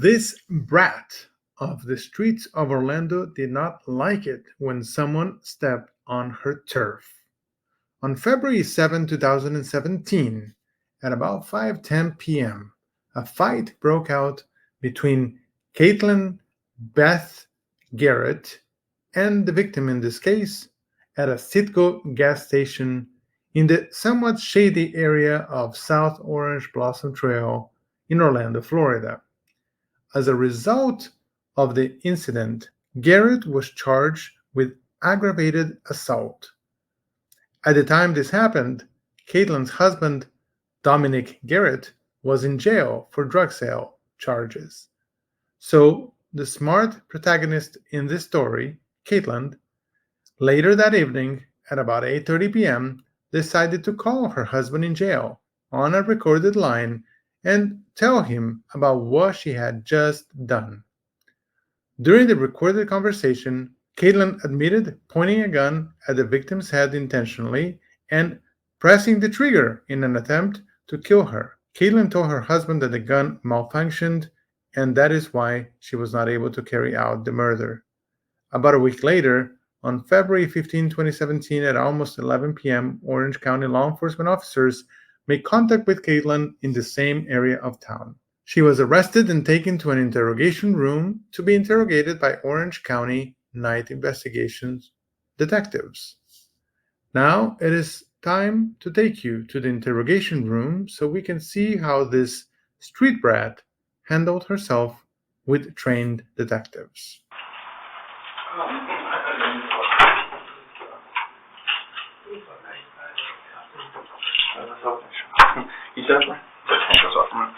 This brat of the streets of Orlando did not like it when someone stepped on her turf. On February 7, 2017, at about 5:10 p.m., a fight broke out between Kaitlyn Beth Garrett and the victim in this case at a Citgo gas station in the somewhat shady area of South Orange Blossom Trail in Orlando, Florida. As a result of the incident, Garrett was charged with aggravated assault. At the time this happened, Kaitlyn's husband, Dominique Garrett, was in jail for drug sale charges. So the smart protagonist in this story, Kaitlyn, later that evening at about 8:30 p.m., decided to call her husband in jail on a recorded line and tell him about what she had just done. During the recorded conversation, Kaitlyn admitted pointing a gun at the victim's head intentionally and pressing the trigger in an attempt to kill her. Kaitlyn told her husband that the gun malfunctioned and that is why she was not able to carry out the murder. About a week later, on February 15, 2017, at almost 11 p.m., Orange County law enforcement officers made contact with Kaitlyn in the same area of town. She was arrested and taken to an interrogation room to be interrogated by Orange County Night Investigations detectives. Now it is time to take you to the interrogation room so we can see how this street brat handled herself with trained detectives. You said it? Take the handcuffs off from it.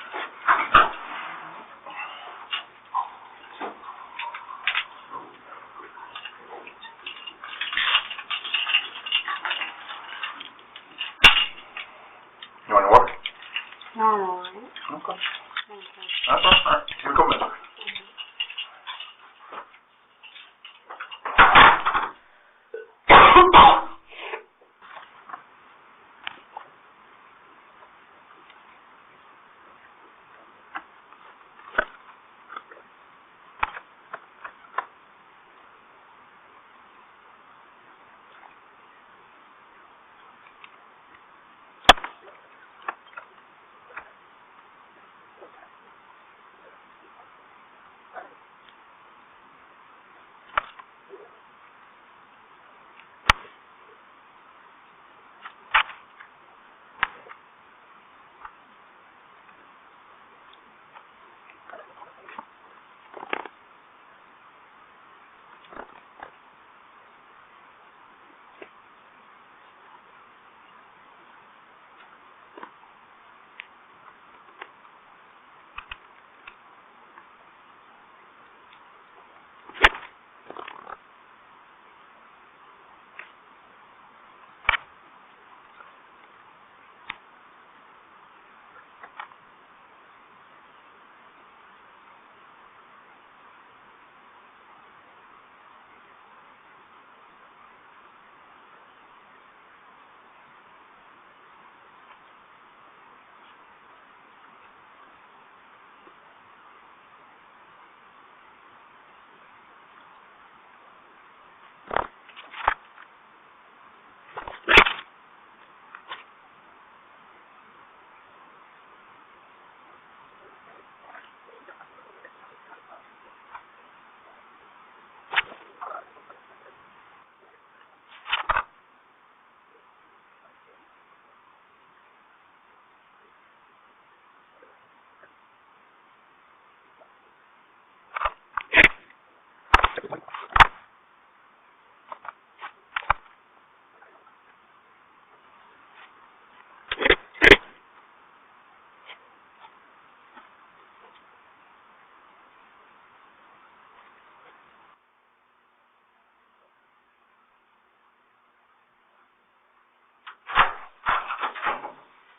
You want to work? No. Okay. That's all right. Here we go, mister.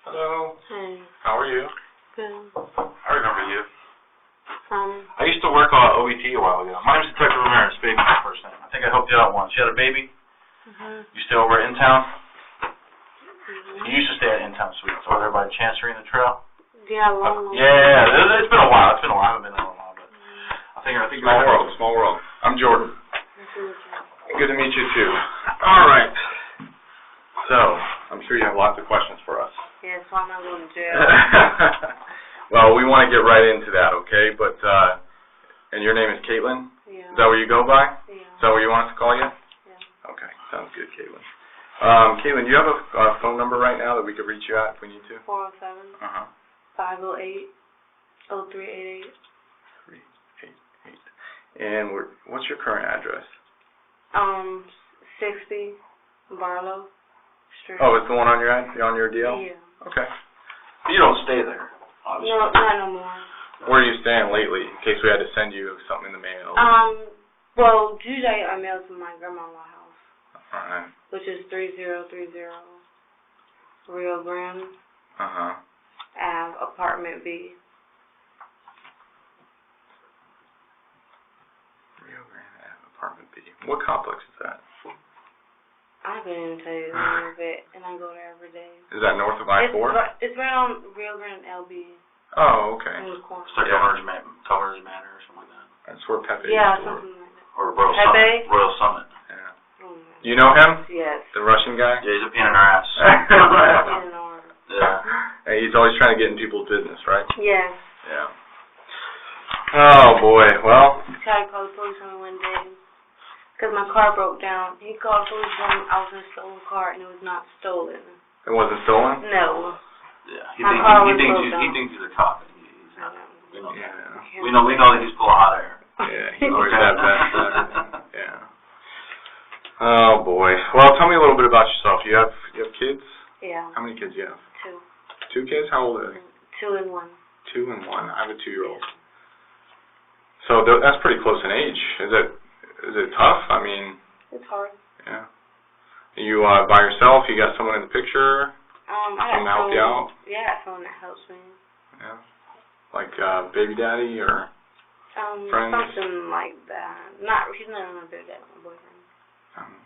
Hello. Hey. How are you? Good. I remember you. I used to work on OET a while ago. My name's Detective Ramirez, baby my first name. I think I helped you out once. You had a baby? You stay over in town? You used to stay at In-Town Suites over there by Chancery and the Trail? Yeah, long. Yeah, it's been a while. I haven't been there in a while, but think small world. I'm Jordan. Good to meet you too. All right. So, I'm sure you have lots of questions for us. Yeah, so I'm not going to jail. Well, we want to get right into that, okay? But, and your name is Kaitlyn? Yeah. Is that what you go by? Yeah. Is that what you want us to call you? Yeah. Okay, sounds good, Kaitlyn. Kaitlyn, do you have a phone number right now that we could reach you at if we need to? 407 Uh-huh. 508 0388. 388. And what's your current address? 60 Barlow Street. Oh, it's the one on your deal? Yeah. Okay. You don't stay there, obviously. No, not no more. Where are you staying lately, in case we had to send you something in the mail? Well, usually I mail to my grandma's house, Alright. which is 3030 Rio Grande Uh-huh. Ave, apartment B. Rio Grande Ave, apartment B. What complex is that? I couldn't even tell you the name of it, and I go there every day. Is that north of I-4? It's right on Rio Grande LB. Oh, okay. In the corner. It's like Governor's Manor or something like that. That's where Pepe Yeah, used to work. something like that. Or Royal Pepe? Summit. Royal Summit. Yeah. Oh, You know him? yes. The Russian guy? Yeah, he's a pain in our ass. Yeah. Hey, he's always trying to get in people's business, right? Yes. Yeah. Oh, boy. Well. He tried to call the police on me one day because my car broke down. He called the police on I was in a stolen car, and it was not stolen. It wasn't stolen? No. Yeah. He thinks he's a cop. He's not. Yeah. We know that he's full of hot air. Yeah, he always has that. Yeah. Oh boy. Well, tell me a little bit about yourself. You have kids? Yeah. How many kids do you have? 2. 2 kids? How old are they? 2 and 1. 2 and 1. I have a 2-year-old. Yeah. So that's pretty close in age. Is it tough? I mean. It's hard. Yeah. Are you by yourself? You got someone in the picture? I someone to help you out? Yeah, I got someone that helps me. Yeah. Like baby daddy or friends? Something like that. He's not my baby daddy, my boyfriend.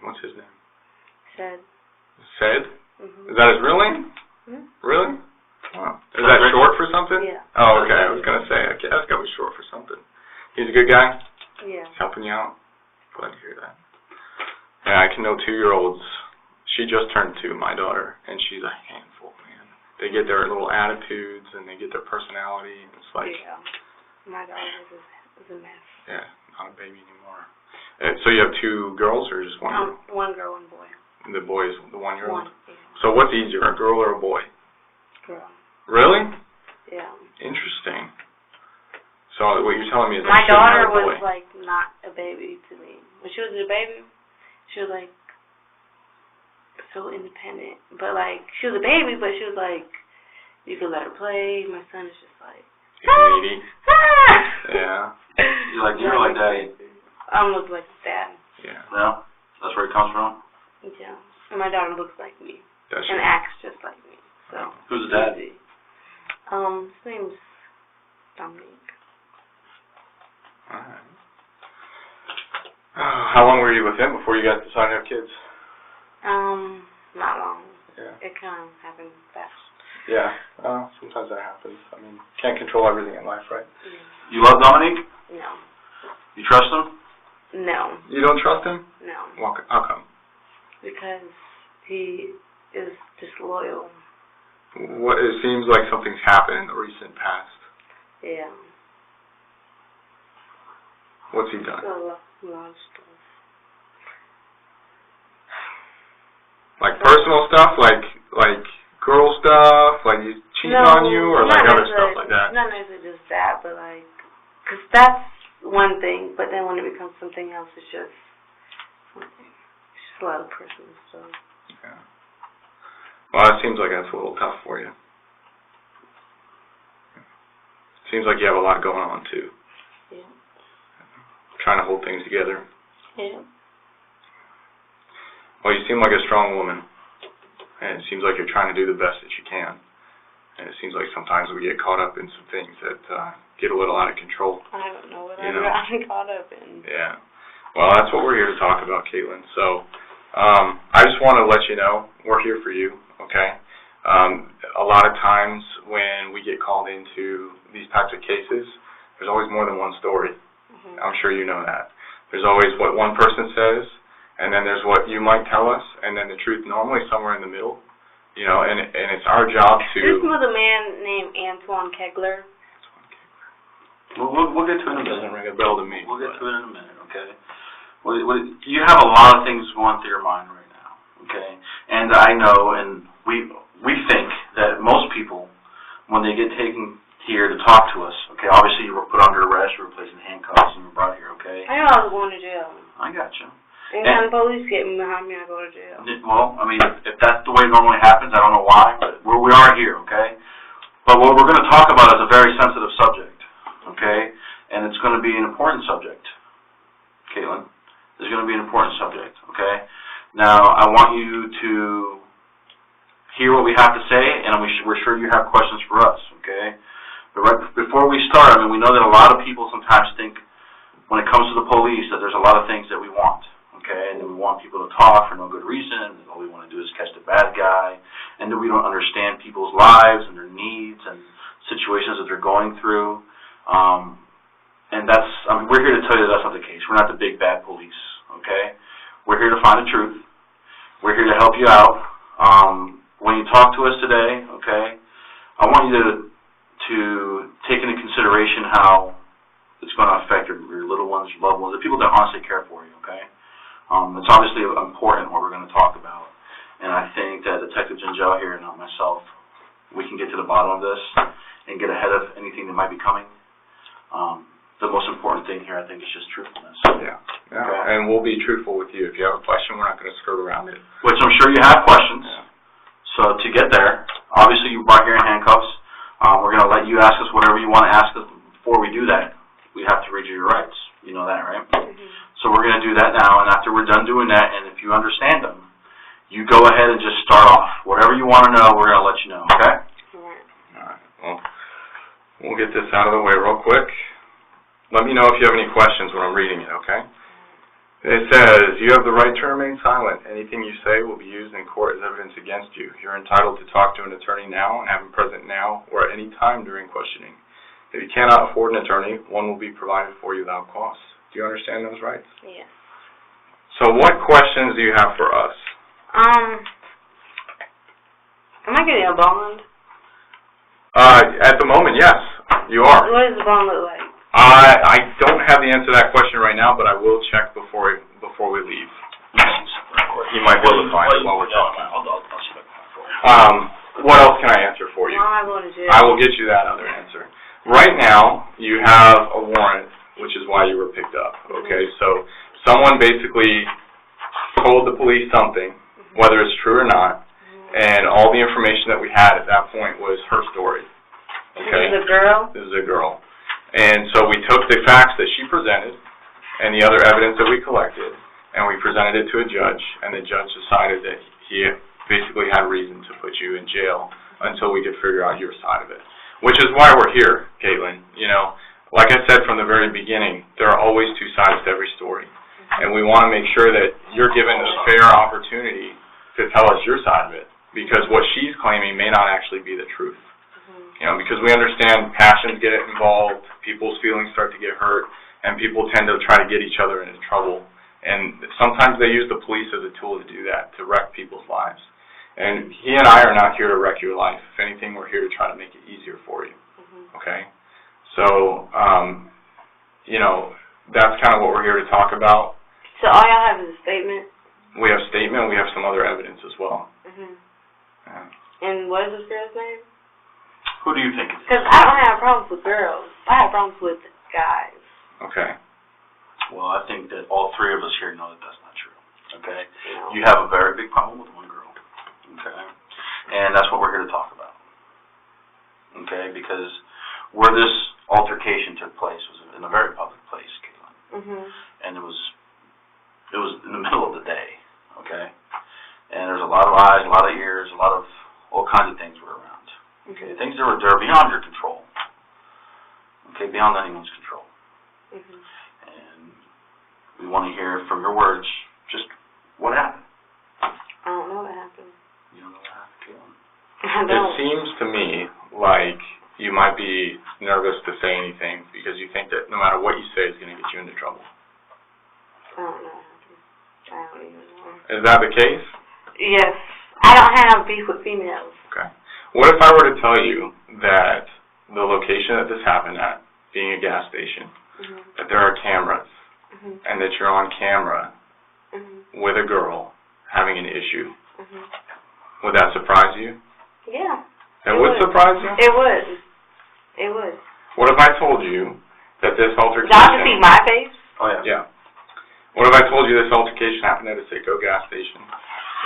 What's his name? Said. Is that his real name? Mm-hmm. Really? Wow. Is that short for something? Yeah. Oh, okay. I was going to say, okay, that's got to be short for something. He's a good guy? Yeah. He's helping you out? Glad to hear that. Yeah, I can know 2-year-olds. She just turned 2, my daughter, and she's a handful, man. They get their little attitudes, and they get their personality, and it's like... Yeah. My daughter is a mess. Yeah, not a baby anymore. So you have 2 girls, or just 1 girl? 1 girl, 1 boy. And the boy is the 1-year-old? 1, yeah. So what's easier, a girl or a boy? Girl. Really? Yeah. Interesting. So what you're telling me is my daughter was like not a baby to me. When she was a baby, she was like so independent. But like she was a baby, but she was like you could let her play. My son is just like needy. Yeah. You're like daddy. I look like dad. Yeah. No? That's where it comes from? Yeah. And my daughter looks like me. Does she? And acts just like me. So who's the dad? His name's Dominique. Alright. How long were you with him before you guys decided to have kids? Not long. Yeah. It kind of happened fast. Yeah. Sometimes that happens. I mean, can't control everything in life, right? Yeah. You love Dominique? No. You trust him? No. You don't trust him? No. How come? Because he is disloyal. It seems like something's happened in the recent past. Yeah. What's he done? A lot of stuff. Like personal stuff, like girl stuff, like he's cheating on you, or like other stuff like that? Not necessarily just that, but like, because that's one thing, but then when it becomes something else, it's just something. It's just a lot of personal stuff. Yeah. Well, it seems like that's a little tough for you. Seems like you have a lot going on, too. Yeah. Trying to hold things together. Yeah. Well, you seem like a strong woman. And it seems like you're trying to do the best that you can. And it seems like sometimes we get caught up in some things that get a little out of control. I don't know what I'm caught up in. Yeah. Well, that's what we're here to talk about, Kaitlyn. So, I just want to let you know, we're here for you, okay? A lot of times when we get called into these types of cases, there's always more than one story. sure you know that. There's always what one person says, and then there's what you might tell us, and then the truth normally somewhere in the middle. You know, and it's our job to... This was a man named Antoine Kegler. We'll get to it in a minute. Doesn't ring a bell to me. We'll get to it in a minute, okay? You have a lot of things going through your mind right now, okay? And I know, and we think that most people, when they get taken here to talk to us, okay, obviously you were put under arrest, you were placed in handcuffs, and you were brought here, okay? I knew I was going to jail. I got you. Anytime the police get me behind me, I go to jail. Well, I mean, if that's the way it normally happens, I don't know why, but we are here, okay? But what we're going to talk about is a very sensitive subject, okay? And it's going to be an important subject, Kaitlyn. It's going to be an important subject, okay? Now, I want you to hear what we have to say, and we're sure you have questions for us, okay? But right before we start, I mean, we know that a lot of people sometimes think when it comes to the police that there's a lot of things that we want, okay? And that we want people to talk for no good reason, and all we want to do is catch the bad guy, and that we don't understand people's lives and their needs and situations that they're going through. And that's, I mean, we're here to tell you that that's not the case. We're not the big bad police, okay? We're here to find the truth. We're here to help you out. When you talk to us today, okay, I want you to take into consideration how it's going to affect your little ones, your loved ones, the people that honestly care for you, okay? It's obviously important what we're going to talk about. And I think that Detective Ginjal here, and not myself, we can get to the bottom of this and get ahead of anything that might be coming. The most important thing here, I think, is just truthfulness. Yeah. Okay. And we'll be truthful with you. If you have a question, we're not going to skirt around it. Which I'm sure you have questions. Yeah. So to get there, obviously you brought here in handcuffs. We're going to let you ask us whatever you want to ask us. Before we do that, we have to read you your rights. You know that, right? Mm-hmm. So we're going to do that now, and after we're done doing that, and if you understand them, you go ahead and just start off. Whatever you want to know, we're going to let you know, okay? All right. Well, we'll get this out of the way real quick. Let me know if you have any questions when I'm reading it, okay? It says, you have the right to remain silent. Anything you say will be used in court as evidence against you. You're entitled to talk to an attorney now and have him present now or at any time during questioning. If you cannot afford an attorney, one will be provided for you without cost. Do you understand those rights? Yes. So what questions do you have for us? Am I getting a bond? At the moment, yes, you are. What does the bond look like? I don't have the answer to that question right now, but I will check before we leave. You might be able to find it while we're talking. What else can I answer for you? I will get you that other answer. Right now, you have a warrant, which is why you were picked up. Okay, so someone basically told the police something, whether it's true or not, and all the information that we had at that point was her story. Okay? This is a girl? This is a girl. And so we took the facts that she presented and the other evidence that we collected, and we presented it to a judge, and the judge decided that he basically had reason to put you in jail until we could figure out your side of it, which is why we're here, Kaitlyn. You know, like I said from the very beginning, there are always two sides to every story, and we want to make sure that you're given a fair opportunity to tell us your side of it, because what she's claiming may not actually be the truth. You know, because we understand passions get involved, people's feelings start to get hurt, and people tend to try to get each other into trouble. And sometimes they use the police as a tool to do that, to wreck people's lives. And he and I are not here to wreck your life. If anything, we're here to try to make it easier for you. Okay? So, you know, that's kind of what we're here to talk about. So all y'all have is a statement? We have statement, we have some other evidence as well. And what is this girl's name? Who do you think it is? Because I don't have problems with girls. I have problems with guys. Okay. Well, I think that all three of us here know that that's not true. Okay? No. You have a very big problem with one girl. Okay? And that's what we're here to talk about. Okay? Because where this altercation took place was in a very public place, Kaitlyn. And it was in the middle of the day. Okay? And there's a lot of eyes, a lot of ears, a lot of all kinds of things were around. Okay, things that are beyond your control. Okay, beyond anyone's control. And we want to hear from your words just what happened. I don't know what happened. You don't know what happened, Kaitlyn? I don't. It seems to me like you might be nervous to say anything because you think that no matter what you say is going to get you into trouble. Is that the case? Yes. I don't have beef with females. Okay. What if I were to tell you that the location that this happened at, being a gas station, that there are cameras, and that you're on camera with a girl having an issue, would that surprise you? Yeah. It would surprise you? It would. It would. What if I told you that this altercation... Y'all can see my face? Oh, yeah. Yeah. What if I told you this altercation happened at a Citgo gas station?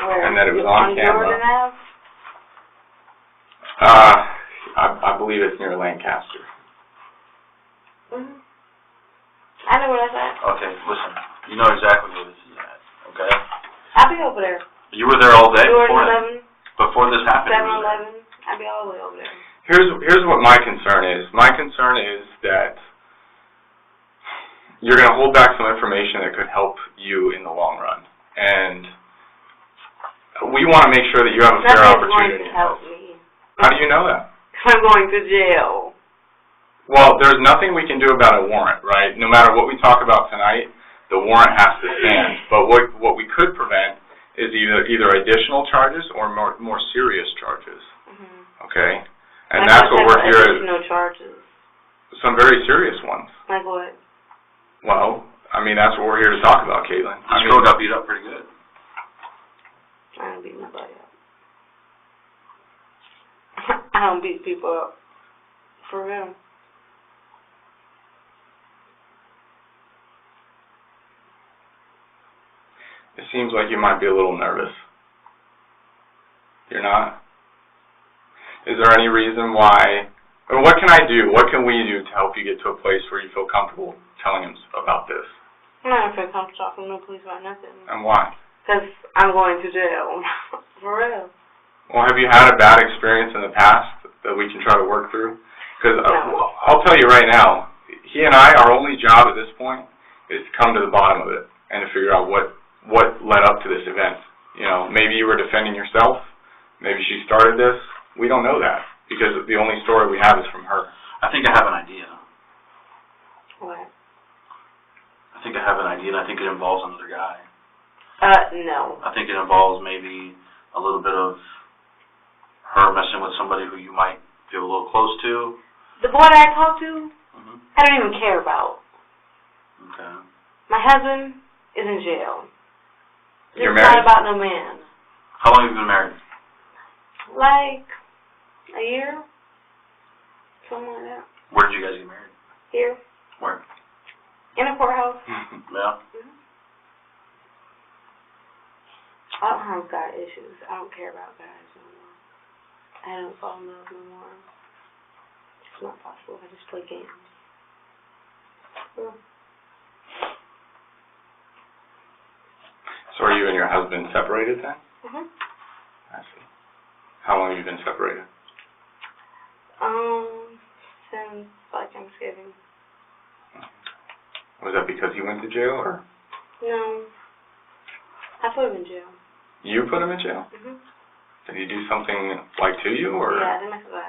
Where? And that it was on camera? Jordan Ave? I believe it's near Lancaster. I know where that's at. Okay, listen. You know exactly where this is at, okay? I'll be over there. You were there all day before Jordan 11. Before this happened? 7-Eleven. I'll be all the way over there. Here's what my concern is. My concern is that you're going to hold back some information that could help you in the long run. And we want to make sure that you have a fair opportunity. Nothing's going to help me. How do you know that? I'm going to jail. Well, there's nothing we can do about a warrant, right? No matter what we talk about tonight, the warrant has to stand. But what we could prevent is either additional charges or more serious charges. Okay? And that's what we're here at. No charges. Some very serious ones. Like what? Well, I mean, that's what we're here to talk about, Kaitlyn. This girl got beat up pretty good. I don't beat nobody up. I don't beat people up. For real. It seems like you might be a little nervous. You're not? Is there any reason why, or what can I do? What can we do to help you get to a place where you feel comfortable telling him about this? I'm not going to feel comfortable talking to no police about nothing. And why? Because I'm going to jail. For real. Well, have you had a bad experience in the past that we can try to work through? Because No. I'll tell you right now, he and I, our only job at this point is to come to the bottom of it and to figure out what led up to this event. You know, maybe you were defending yourself. Maybe she started this. We don't know that because the only story we have is from her. I think I have an idea. What? I think I have an idea, and I think it involves another guy. No. I think it involves maybe a little bit of her messing with somebody who you might feel a little close to. The boy that I talked to, I don't even care about. Okay. My husband is in jail. You're It's married? not about no man. How long have you been married? Like a year? Something like that. Where did you guys get married? Here. Where? In a courthouse. Yeah. I don't have guy issues. I don't care about guys no more. I don't fall in love no more. It's not possible. I just play games. Yeah. So are you and your husband separated then? I see. How long have you been separated? Since like Thanksgiving. Was that because he went to jail or? No. I put him in jail. You put him in jail? Did he do something like to you or? Yeah, I didn't mess with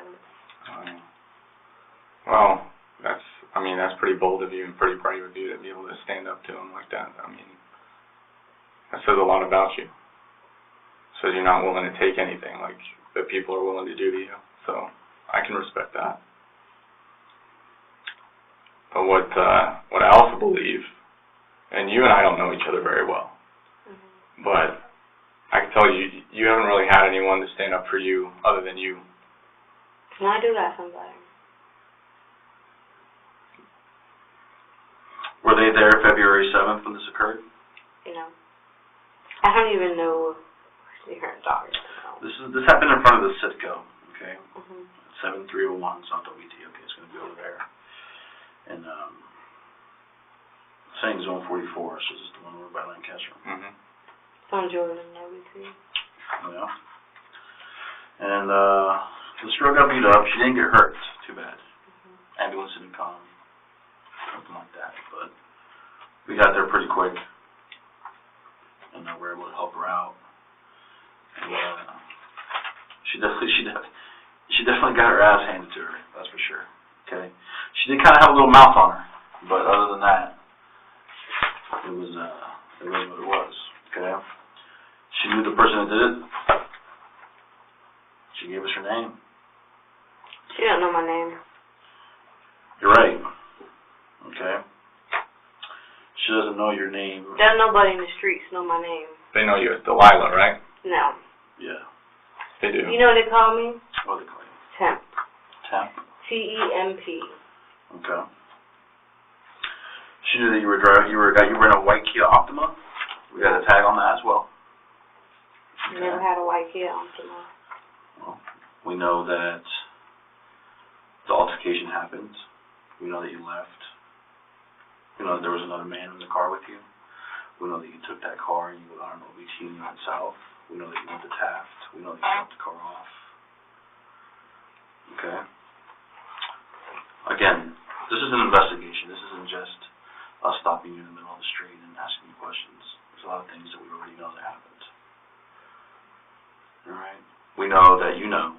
him. Well, that's pretty bold of you and pretty brave of you to be able to stand up to him like that. I mean, that says a lot about you. It says you're not willing to take anything like that people are willing to do to you. So I can respect that. But what I also believe, and you and I don't know each other very well, but I can tell you, you haven't really had anyone to stand up for you other than you. No, I do got somebody. Were they there February 7th when this occurred? No. I don't even know if you're a doctor. This happened in front of the Citgo, okay? 7301 Santo Viti, okay, it's going to be over there. And saying zone 44, so this is the one over by Lancaster. It's on Jordan and everything. Yeah. And this girl got beat up. She didn't get hurt. Too bad. Ambulance didn't come. Something like that. But we got there pretty quick. And we were able to help her out. And she definitely got her ass handed to her. That's for sure. Okay. She did kind of have a little mouth on her. But other than that, it was what it was. Okay. person that did it. She gave us her name. She don't know my name. You're right. Okay. She doesn't know your name. Doesn't nobody in the streets know my name. They know you as Delilah, right? No. Yeah. They do. You know what they call me? What do they call you? Temp. Temp? Temp. Okay. She knew that you were driving. You were in a white Kia Optima. We got a tag on that as well. Okay. Never had a white Kia Optima. Well, we know that the altercation happened. We know that you left. We know that there was another man in the car with you. We know that you took that car and you went on an OBT and you went south. We know that you went to Taft. We know that you dropped the car off. Okay? Again, this is an investigation. This isn't just us stopping you in the middle of the street and asking you questions. There's a lot of things that we already know that happened. Alright? We know that you know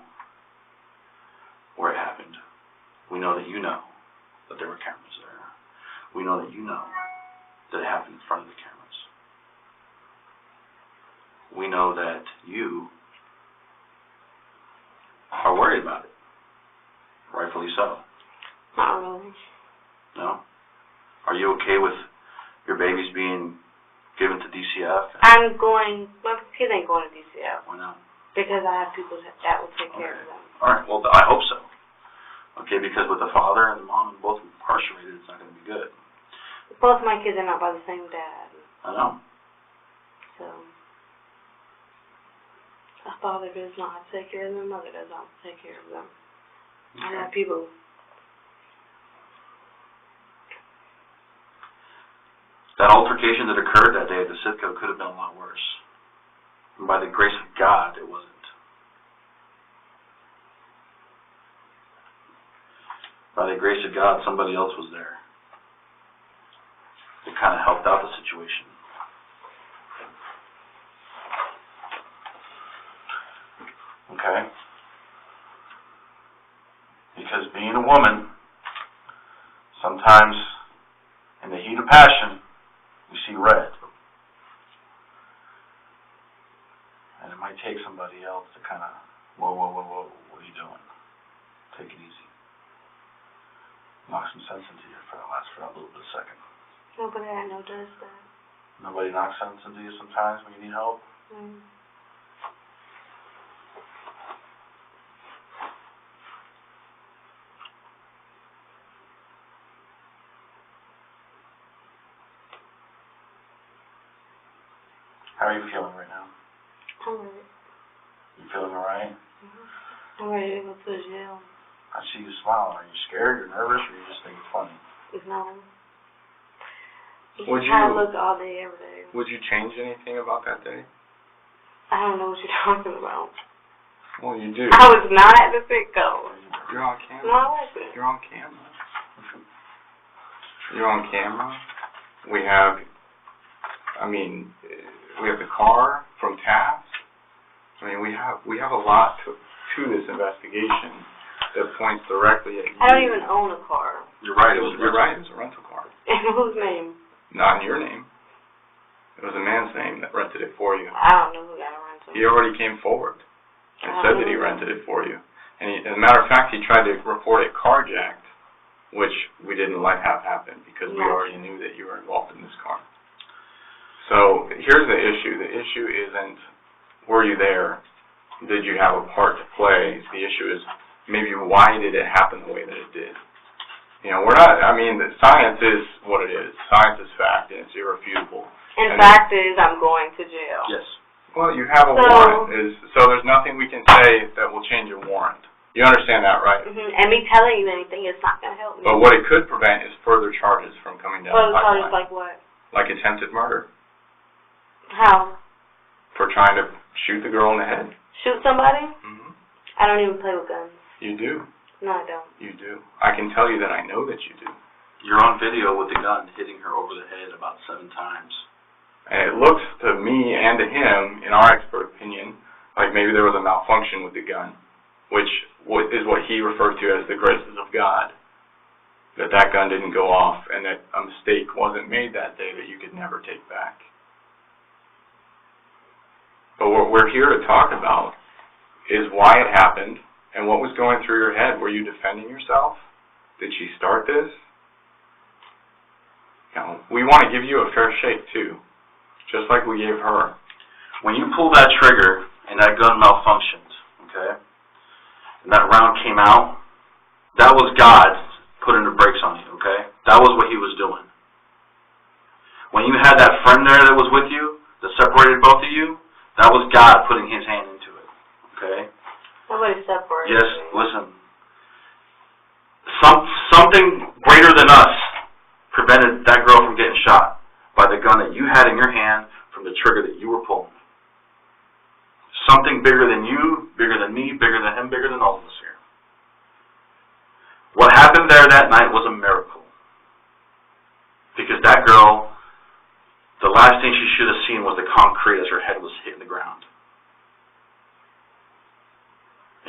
where it happened. We know that you know that there were cameras there. We know that you know that it happened in front of the cameras. We know that you are worried about it. Rightfully so. Not really. No? Are you okay with your babies being given to DCF? My kid ain't going to DCF. Why not? Because I have people that will take care of them. Alright, well, I hope so. Okay, because with the father and the mom both incarcerated, it's not going to be good. Both my kids are not by the same dad. I know. So, a father does not take care of them, a mother does not take care of them. I have people. That altercation that occurred that day at the Citgo could have been a lot worse. And by the grace of God, it wasn't. By the grace of God, somebody else was there. It kind of helped out the situation. Okay? Because being a woman, sometimes in the heat of passion, we see red. And it might take somebody else to kind of, whoa, what are you doing? Take it easy. Knock some sense into you for a little bit of a second. Nobody I know does that. Nobody knocks sense into you sometimes when you need help? Mm. How are you feeling right now? I'm ready. You feeling alright? Mm-hmm. I'm ready to go to jail. I see you smiling. Are you scared, you're nervous, or you just think it's funny? No. Would I you look all day, every day. Would you change anything about that day? I don't know what you're talking about. Well, you do. I was not at the Citgo. You're on camera. No, I wasn't. You're on camera. You're on camera. We have the car from Taft. I mean, we have a lot to this investigation that points directly at you. I don't even own a car. You're right. You're right. It was a rental car. In whose name? Not in your name. It was a man's name that rented it for you. I don't know who got a rental. He already came forward and said that he rented it for you. And as a matter of fact, he tried to report it carjacked, which we didn't let have happen because we already knew that you were involved in this car. So here's the issue. The issue isn't were you there? Did you have a part to play? The issue is maybe why did it happen the way that it did? You know, the science is what it is. Science is fact, and it's irrefutable. And fact is, I'm going to jail. Yes. Well, you have a warrant. So there's nothing we can say that will change your warrant. You understand that, right? Mm-hmm. And me telling you anything is not going to help me. But what it could prevent is further charges from coming down the pipeline. Charges like what? Like attempted murder. How? For trying to shoot the girl in the head. Shoot somebody? Mm-hmm. I don't even play with guns. You do. No, I don't. You do. I can tell you that I know that you do. You're on video with the gun hitting her over the head about 7 times. And it looks to me and to him, in our expert opinion, like maybe there was a malfunction with the gun, which is what he referred to as the graces of God. That gun didn't go off and that a mistake wasn't made that day that you could never take back. But what we're here to talk about is why it happened and what was going through your head. Were you defending yourself? Did she start this? We want to give you a fair shake too, just like we gave her. When you pull that trigger and that gun malfunctioned, okay, and that round came out, that was God putting the brakes on you, okay? That was what he was doing. When you had that friend there that was with you, that separated both of you, that was God putting his hand into it, okay? Nobody separated. Yes, listen. Something greater than us prevented that girl from getting shot by the gun that you had in your hand from the trigger that you were pulling. Something bigger than you, bigger than me, bigger than him, bigger than all of us here. What happened there that night was a miracle. Because that girl, the last thing she should have seen was the concrete as her head was hitting the ground.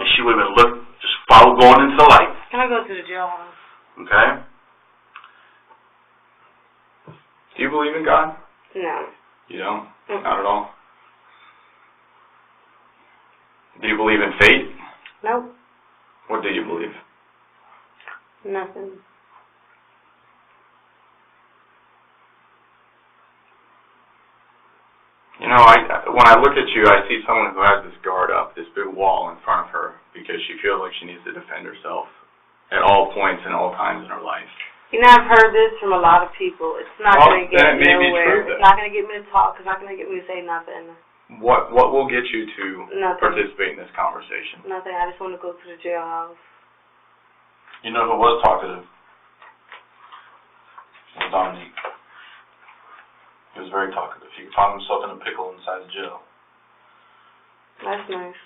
And she would have been going into the light. Can I go to the jailhouse? Okay? Do you believe in God? No. You don't? Mm-mm. Not at all. Do you believe in fate? Nope. What do you believe? Nothing. You know, when I look at you, I see someone who has this guard up, this big wall in front of her, because she feels like she needs to defend herself at all points and all times in her life. You know, I've heard this from a lot of people. It's not going to get me nowhere. It's not going to get me to talk. It's not going to get me to say nothing. What will get you to Nothing. participate in this conversation? Nothing. I just want to go to the jailhouse. You know who was talkative? It was Dominique. He was very talkative. He found himself in a pickle inside the jail. That's nice.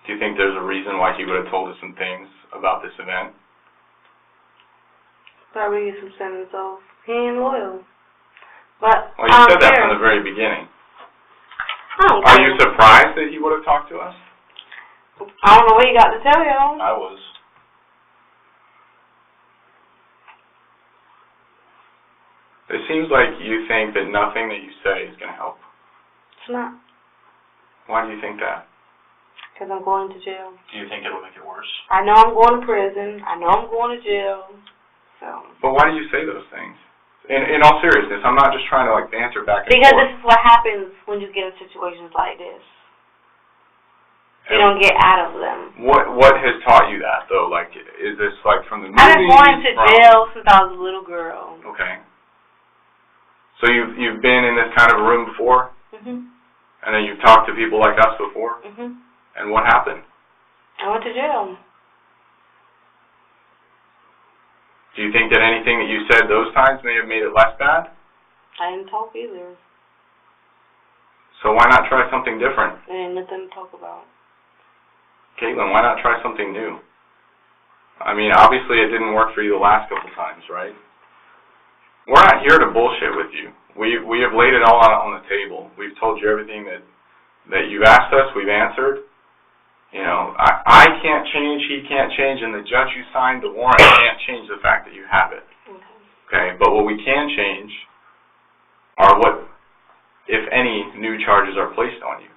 Do you think there's a reason why he would have told us some things about this event? Probably get some sentence off. He ain't loyal. But Well, you said that from the very beginning. Are you surprised that he would have talked to us? I don't know what he got to tell y'all. I was. It seems like you think that nothing that you say is going to help. It's not. Why do you think that? Because I'm going to jail. Do you think it'll make it worse? I know I'm going to prison. I know I'm going to jail. So. But why do you say those things? In all seriousness, I'm not just trying to like answer back and because forth. this is what happens when you get in situations like this. You don't get out of them. What has taught you that though? Like, is this like from the movies? I've been going to jail since I was a little girl. Okay. So you've been in this kind of a room before? Mhm. And then you've talked to people like us before? Mhm. And what happened? I went to jail. Do you think that anything that you said those times may have made it less bad? I didn't talk either. So why not try something different? There ain't nothing to talk about. Kaitlyn, why not try something new? I mean, obviously it didn't work for you the last couple times, right? We're not here to bullshit with you. We have laid it all out on the table. We've told you everything that you've asked us, we've answered. You know, I can't change, he can't change, and the judge who signed the warrant can't change the fact that you have it. Okay, but what we can change are what, if any, new charges are placed on you.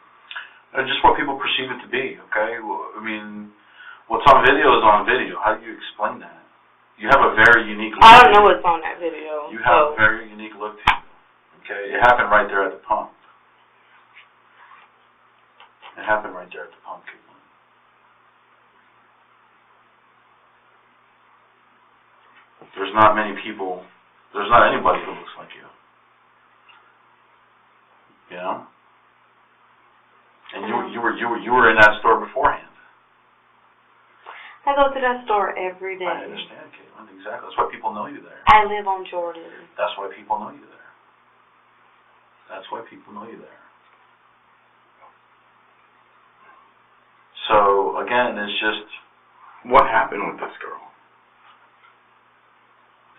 Just what people perceive it to be, okay? Well, I mean, what's on video is on video. How do you explain that? You have a very unique look. I don't know what's on that video. You have a very unique look to you, okay? It happened right there at the pump. It happened right there at the pump, Kaitlyn. There's not many people, there's not anybody who looks like you. You know? And you were in that store beforehand. I go to that store every day. I understand, Kaitlyn, exactly. That's why people know you there. I live on Jordan. That's why people know you there. That's why people know you there. So, again, it's just... What happened with this girl?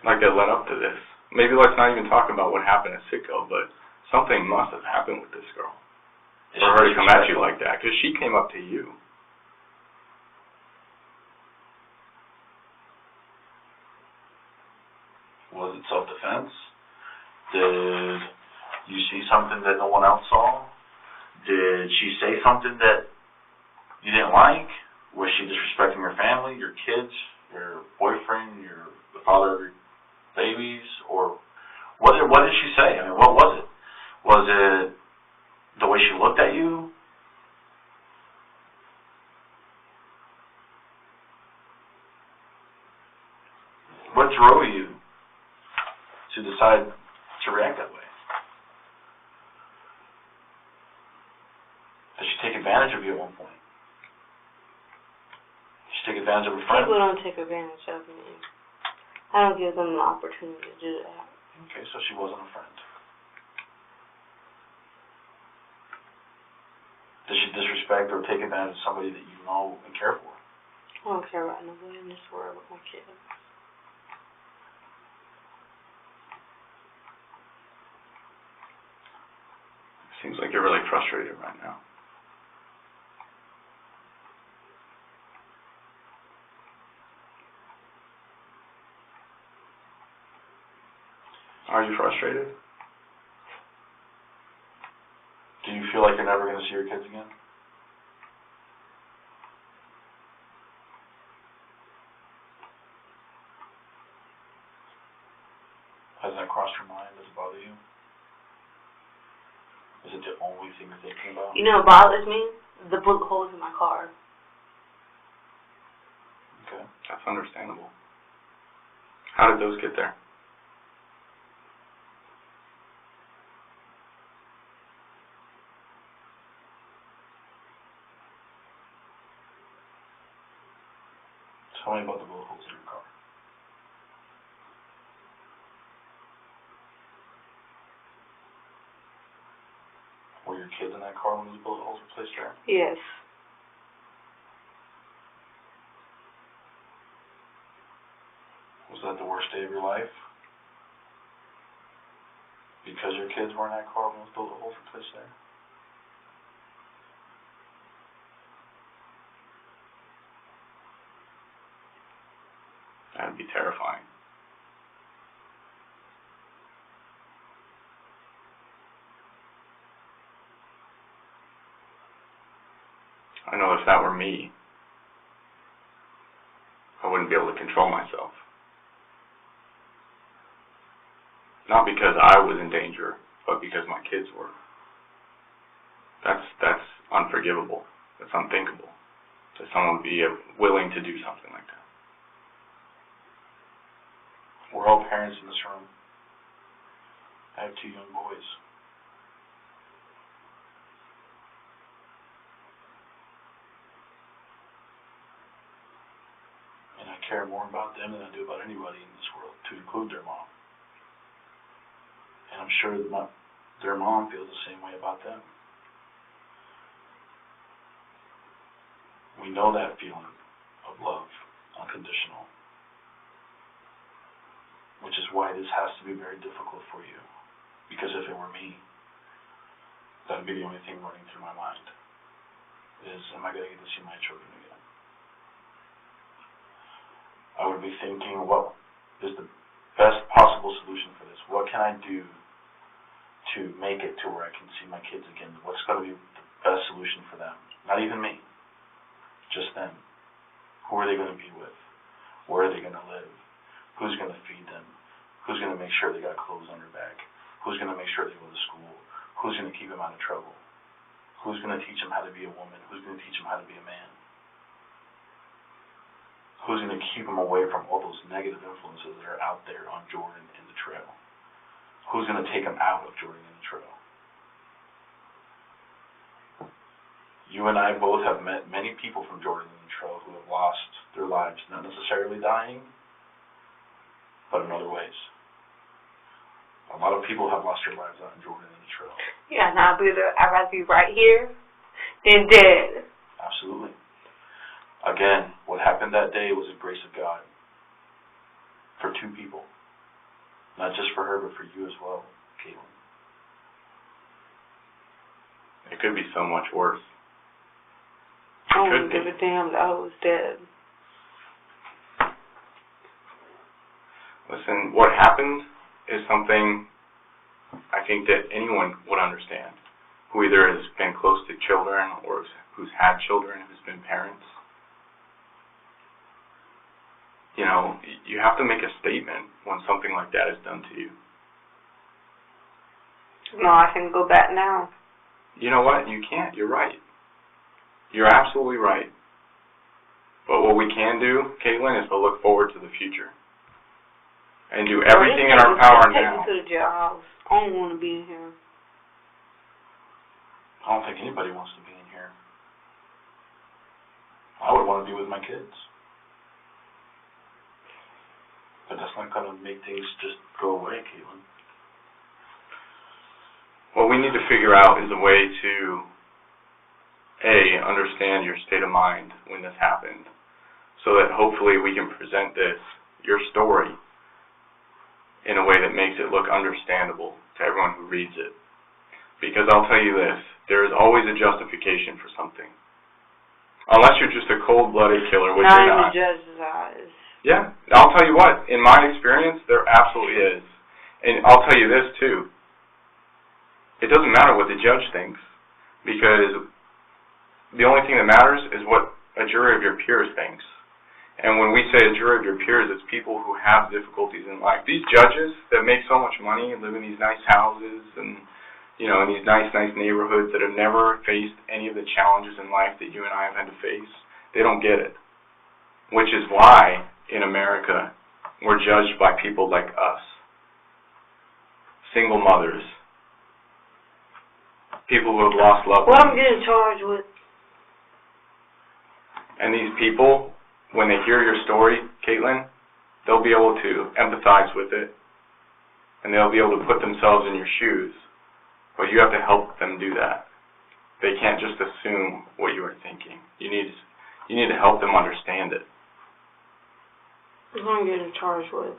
Like that led up to this. Maybe let's not even talk about what happened at Citgo, but something must have happened with this girl for her to come at you like that, because she came up to you. Was it self-defense? Did You see something that no one else saw? Did she say something that you didn't like? Was she disrespecting your family, your kids, your boyfriend, the father of your babies? Or what did she say? I mean, what was it? Was it the way she looked at you? What drove you to decide to react that way? Did she take advantage of you at one point? Did she take advantage of a friend? People don't take advantage of me. I don't give them the opportunity to do that. Okay, so she wasn't a friend. Did she disrespect or take advantage of somebody that you know and care for? I don't care about nobody in this world with my kids. Seems like you're really frustrated right now. Are you frustrated? Do you feel like you're never going to see your kids again? Has that crossed your mind? Does it bother you? Is it the only thing you're thinking about? You know what bothers me? The bullet holes in my car. Okay, that's understandable. How did those get there? Tell me about the bullet holes in your car. Were your kids in that car when those bullet holes were placed there? Yes. Was that the worst day of your life? Because your kids were in that car when those bullet holes were placed there? That'd be terrifying. I know if that were me, I wouldn't be able to control myself. Not because I was in danger, but because my kids were. That's unforgivable. That's unthinkable. That someone would be willing to do something like that. We're all parents in this room. I have 2 young boys. And I care more about them than I do about anybody in this world, to include their mom. And I'm sure that their mom feels the same way about them. We know that feeling of love, unconditional. Which is why this has to be very difficult for you. Because if it were me, that would be the only thing running through my mind. Is, am I going to get to see my children again? I would be thinking, what is the best possible solution for this? What can I do to make it to where I can see my kids again? What's going to be the best solution for them? Not even me. Just them. Who are they going to be with? Where are they going to live? Who's going to feed them? Who's going to make sure they got clothes on their back? Who's going to make sure they go to school? Who's going to keep them out of trouble? Who's going to teach them how to be a woman? Who's going to teach them how to be a man? Who's going to keep them away from all those negative influences that are out there on Jordan and the trail? Who's going to take them out of Jordan and the trail? You and I both have met many people from Jordan and the trail who have lost their lives, not necessarily dying, but in other ways. A lot of people have lost their lives out in Jordan and the trail. Yeah, and I'd rather be right here than dead. Absolutely. Again, what happened that day was the grace of God for 2 people. Not just for her, but for you as well, Kaitlyn. It could be so much worse. I wouldn't give a damn that I was dead. Listen, what happened is something I think that anyone would understand who either has been close to children or who's had children, who's been parents. You know, you have to make a statement when something like that is done to you. No, I can go back now. You know what? You can't. You're right. You're absolutely right. But what we can do, Kaitlyn, is to look forward to the future and do everything in our power now. Take me to the jailhouse. I don't want to be in here. I don't think anybody wants to be in here. I would want to be with my kids. But that's not going to make things just go away, Kaitlyn. What we need to figure out is a way to, A, understand your state of mind when this happened, so that hopefully we can present this, your story, in a way that makes it look understandable to everyone who reads it. Because I'll tell you this, there is always a justification for something. Unless you're just a cold-blooded killer, which you're not. Not in the judge's eyes. Yeah, I'll tell you what, in my experience, there absolutely is. And I'll tell you this, too. It doesn't matter what the judge thinks, because the only thing that matters is what a jury of your peers thinks. And when we say a jury of your peers, it's people who have difficulties in life. These judges that make so much money and live in these nice houses and, you know, in these nice neighborhoods that have never faced any of the challenges in life that you and I have had to face, they don't get it. Which is why, in America, we're judged by people like us. Single mothers. People who have lost loved ones. What I'm getting charged with. And these people, when they hear your story, Kaitlyn, they'll be able to empathize with it, and they'll be able to put themselves in your shoes. But you have to help them do that. They can't just assume what you are thinking. You need to help them understand it. What I'm getting charged with.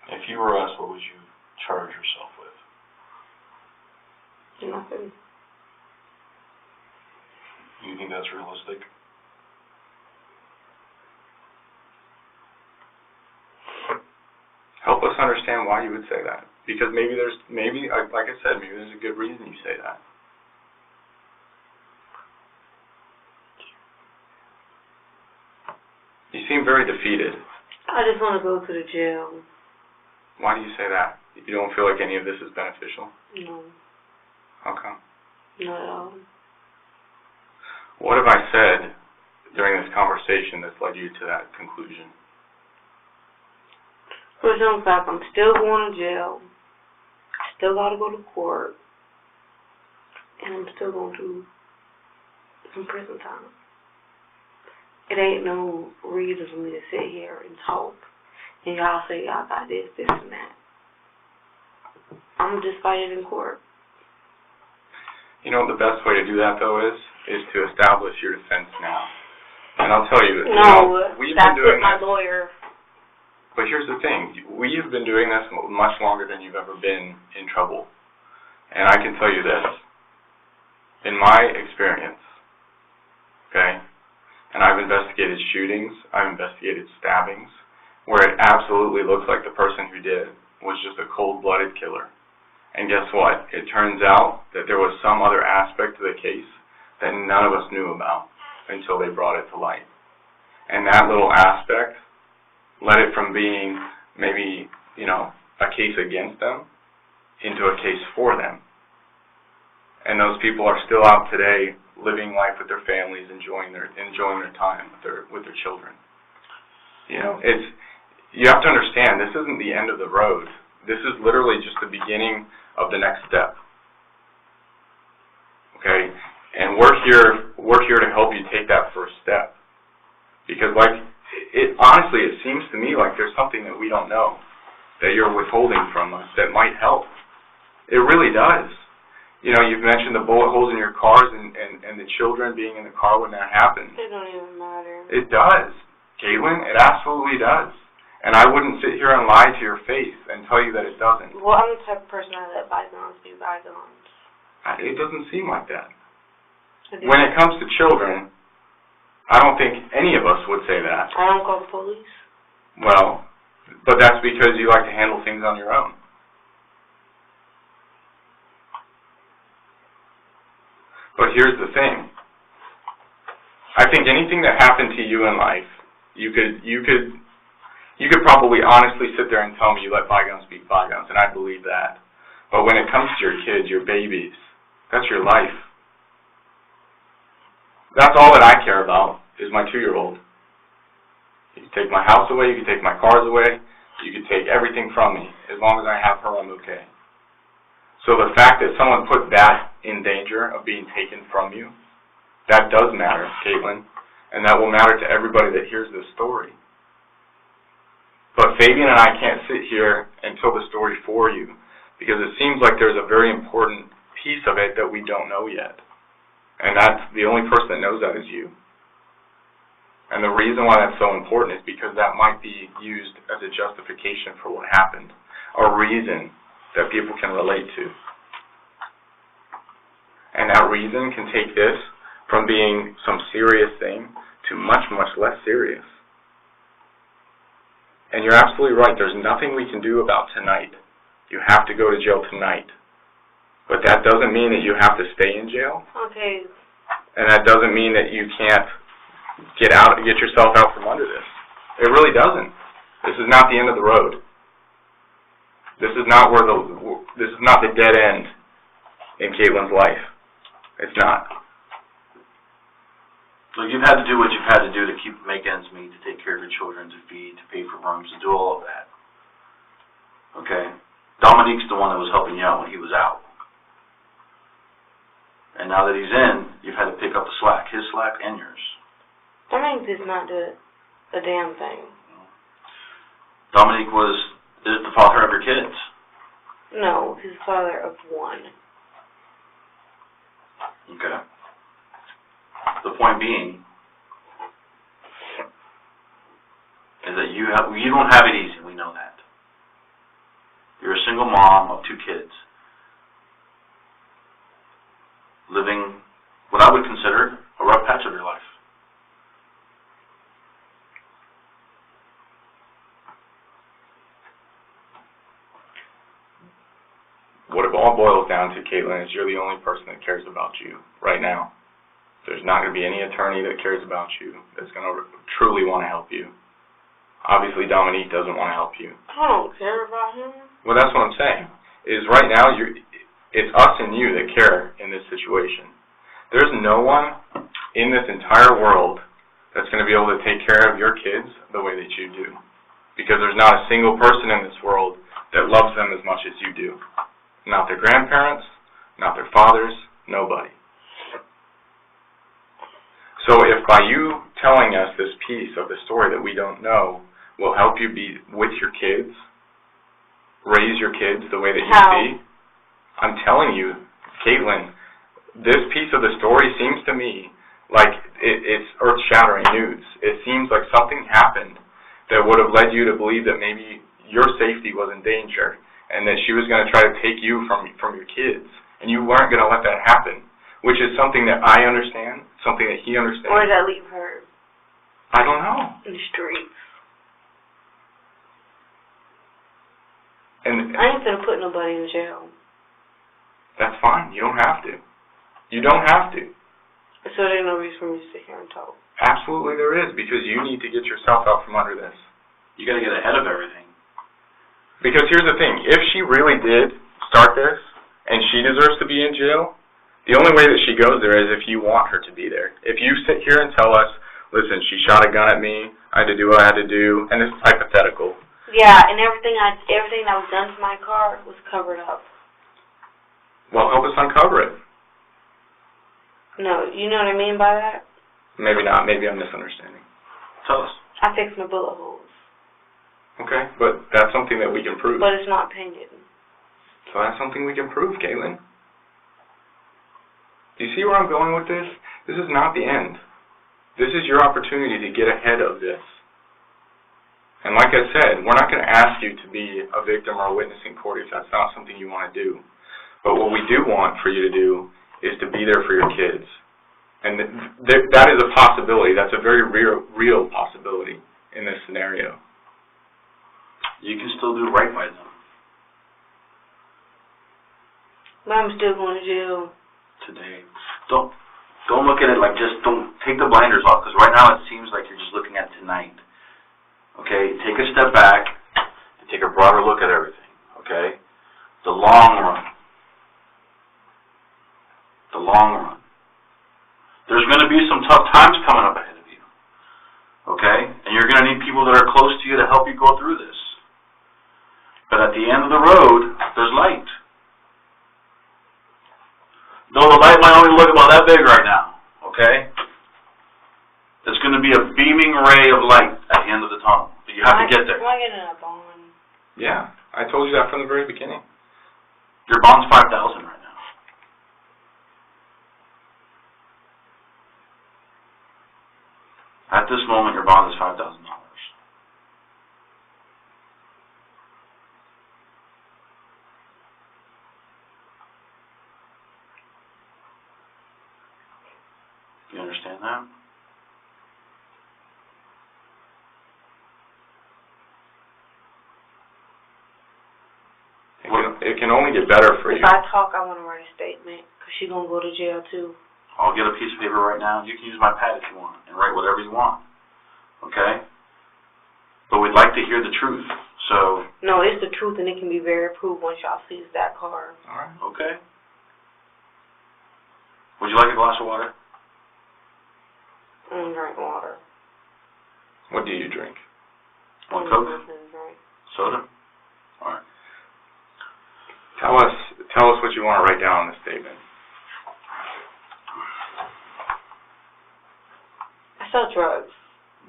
If you were us, what would you charge yourself with? Nothing. You think that's realistic? Help us understand why you would say that. Because maybe, like I said, maybe there's a good reason you say that. You seem very defeated. I just want to go to the jail. Why do you say that? You don't feel like any of this is beneficial? No. How come? Not at all. What have I said during this conversation that's led you to that conclusion? For some fact, I'm still going to jail. I still got to go to court. And I'm still going to some prison time. It ain't no reason for me to sit here and talk. And y'all say y'all got this, and that. I'm just fighting in court. You know what the best way to do that, though, is to establish your defense now. And I'll tell you, we've been doing my this. Lawyer. But here's the thing. We have been doing this much longer than you've ever been in trouble. And I can tell you this. In my experience, okay, and I've investigated shootings, I've investigated stabbings, where it absolutely looks like the person who did was just a cold-blooded killer. And guess what? It turns out that there was some other aspect to the case that none of us knew about until they brought it to light. And that little aspect led it from being maybe, a case against them into a case for them. And those people are still out today living life with their families, enjoying their time with their children. You have to understand, this isn't the end of the road. This is literally just the beginning of the next step. Okay? And we're here to help you take that first step. Because honestly, it seems to me like there's something that we don't know that you're withholding from us that might help. It really does. You've mentioned the bullet holes in your cars and the children being in the car when that happened. It don't even matter. It does, Kaitlyn. It absolutely does. And I wouldn't sit here and lie to your face and tell you that it doesn't. Well, I'm the type of person that let bygones be bygones. It doesn't seem like that. When it comes to children, I don't think any of us would say that. I don't call the police. Well, but But that's because you like to handle things on your own. But here's the thing. I think anything that happened to you in life, you could probably honestly sit there and tell me you let bygones be bygones, and I believe that. But when it comes to your kids, your babies, that's your life. That's all that I care about is my 2-year-old. You can take my house away, you can take my cars away, you can take everything from me. As long as I have her, I'm okay. So the fact that someone put that in danger of being taken from you, that does matter, Kaitlyn, and that will matter to everybody that hears this story. But Fabian and I can't sit here and tell the story for you, because it seems like there's a very important piece of it that we don't know yet. And that's the only person that knows that is you. And the reason why that's so important is because that might be used as a justification for what happened, a reason that people can relate to. And that reason can take this from being some serious thing to much, much less serious. And you're absolutely right. There's nothing we can do about tonight. You have to go to jail tonight. But that doesn't mean that you have to stay in jail. Okay. And that doesn't mean that you can't get yourself out from under this. It really doesn't. This is not the end of the road. This is not the dead end in Kaitlyn's life. It's not. So you've had to do what you've had to do to make ends meet, to take care of your children, to feed, to pay for rooms, to do all of that. Okay? Dominique's the one that was helping you out when he was out. And now that he's in, you've had to pick up the slack, his slack and yours. Dominique did not do a damn thing. Dominique is the father of your kids. No, he's the father of one. Okay. The point being is that you don't have it easy. We know that. You're a single mom of 2 kids, living what I would consider a rough patch of your life. What it all boils down to, Kaitlyn, is you're the only person that cares about you right now. There's not going to be any attorney that cares about you that's going to truly want to help you. Obviously, Dominique doesn't want to help you. I don't care about him. Well, that's what I'm saying. Is right now, it's us and you that care in this situation. There's no one in this entire world that's going to be able to take care of your kids the way that you do. Because there's not a single person in this world that loves them as much as you do. Not their grandparents, not their fathers, nobody. So if by you telling us this piece of the story that we don't know will help you be with your kids, raise your kids the way that you see, I'm telling you, Kaitlyn, this piece of the story seems to me like it's earth-shattering news. It seems like something happened that would have led you to believe that maybe your safety was in danger and that she was going to try to take you from your kids, and you weren't going to let that happen, which is something that I understand, something that he understands. Where did I leave her? I don't know. In the streets. And I ain't gonna put nobody in jail. That's fine. You don't have to. You don't have to. So there's no reason for me to sit here and talk. Absolutely there is, because you need to get yourself out from under this. You got to get ahead of everything. Because here's the thing. If she really did start this, and she deserves to be in jail, the only way that she goes there is if you want her to be there. If you sit here and tell us, listen, she shot a gun at me, I had to do what I had to do, and this is hypothetical. Yeah, and everything that was done to my car was covered up. Well, help us uncover it. No, you know what I mean by that? Maybe not. Maybe I'm misunderstanding. Tell us. I fixed my bullet holes. Okay, but that's something that we can prove. But it's not painted. So that's something we can prove, Kaitlyn. Do you see where I'm going with this? This is not the end. This is your opportunity to get ahead of this. And like I said, we're not going to ask you to be a victim or a witness in court if that's not something you want to do. But what we do want for you to do is to be there for your kids. And that is a possibility. That's a very real possibility in this scenario. you can still do right by them. But I'm still going to jail. Today. Don't look at it like just, don't take the blinders off, because right now it seems like you're just looking at tonight. Okay? Take a step back and take a broader look at everything. Okay? The long run. The long run. There's going to be some tough times coming up ahead of you. Okay? And you're going to need people that are close to you to help you go through this. But at the end of the road, there's light. Though the light might only look about that big right now, okay? There's going to be a beaming ray of light at the end of the tunnel. But you have to get there. Am I getting a bond? Yeah, I told you that from the very beginning. Your bond's $5,000 right now. At this moment, your bond is $5,000. You understand that? It can only get better for you. If I talk, I want to write a statement, because she's going to go to jail, too. I'll get a piece of paper right now. You can use my pad if you want and write whatever you want. Okay? But we'd like to hear the truth. So. No, it's the truth, and it can be very proved once y'all seize that car. All right. Okay. Would you like a glass of water? I don't drink water. What do you drink? One Coke? Drink. Soda? All right. Tell us what you want to write down in the statement. I sell drugs.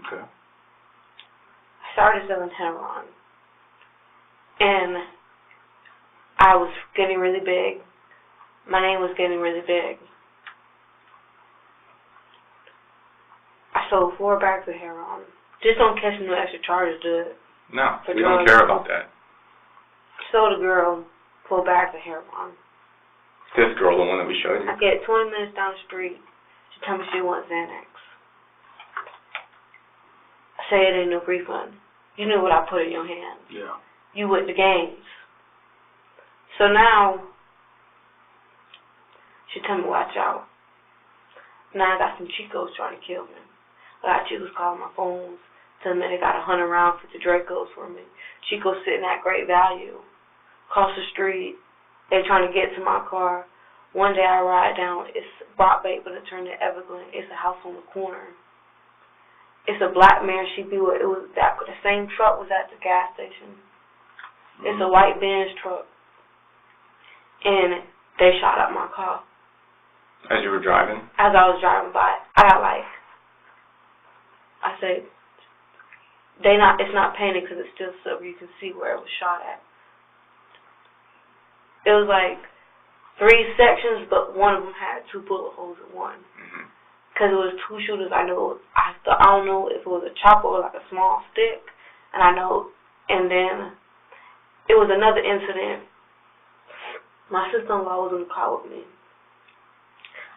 Okay. I started selling heroin. And I was getting really big. My name was getting really big. I sold 4 bags of heroin. Just don't catch no extra charges, do it. No, For we don't drugs. care about that. Sold a girl 4 bags of heroin. This girl, the one that we showed you. I get 20 minutes down the street. She told me she wants Xanax. I say it ain't no refund. You knew what I put in your hands. Yeah. You with the games. So now, she told me watch out. Now I got some Chicos trying to kill me. I got Chicos calling my phones, telling me they got 100 rounds for the Dracos for me. Chicos sitting at great value. Across the street, they trying to get to my car. One day I ride down, it's Brock Bait, but it turned to Evergreen. It's a house on the corner. It's a black mare she be with. It was that the same truck was at the gas station. It's a white Benz truck. And they shot up my car. As you were driving? As I was driving by, I got I said, it's not painted because it's still silver. You can see where it was shot at. It was like 3 sections, but one of them had 2 bullet holes in one. Because it was 2 shooters. I don't know if it was a chopper or like a small stick. And then it was another incident. My sister-in-law was in the car with me.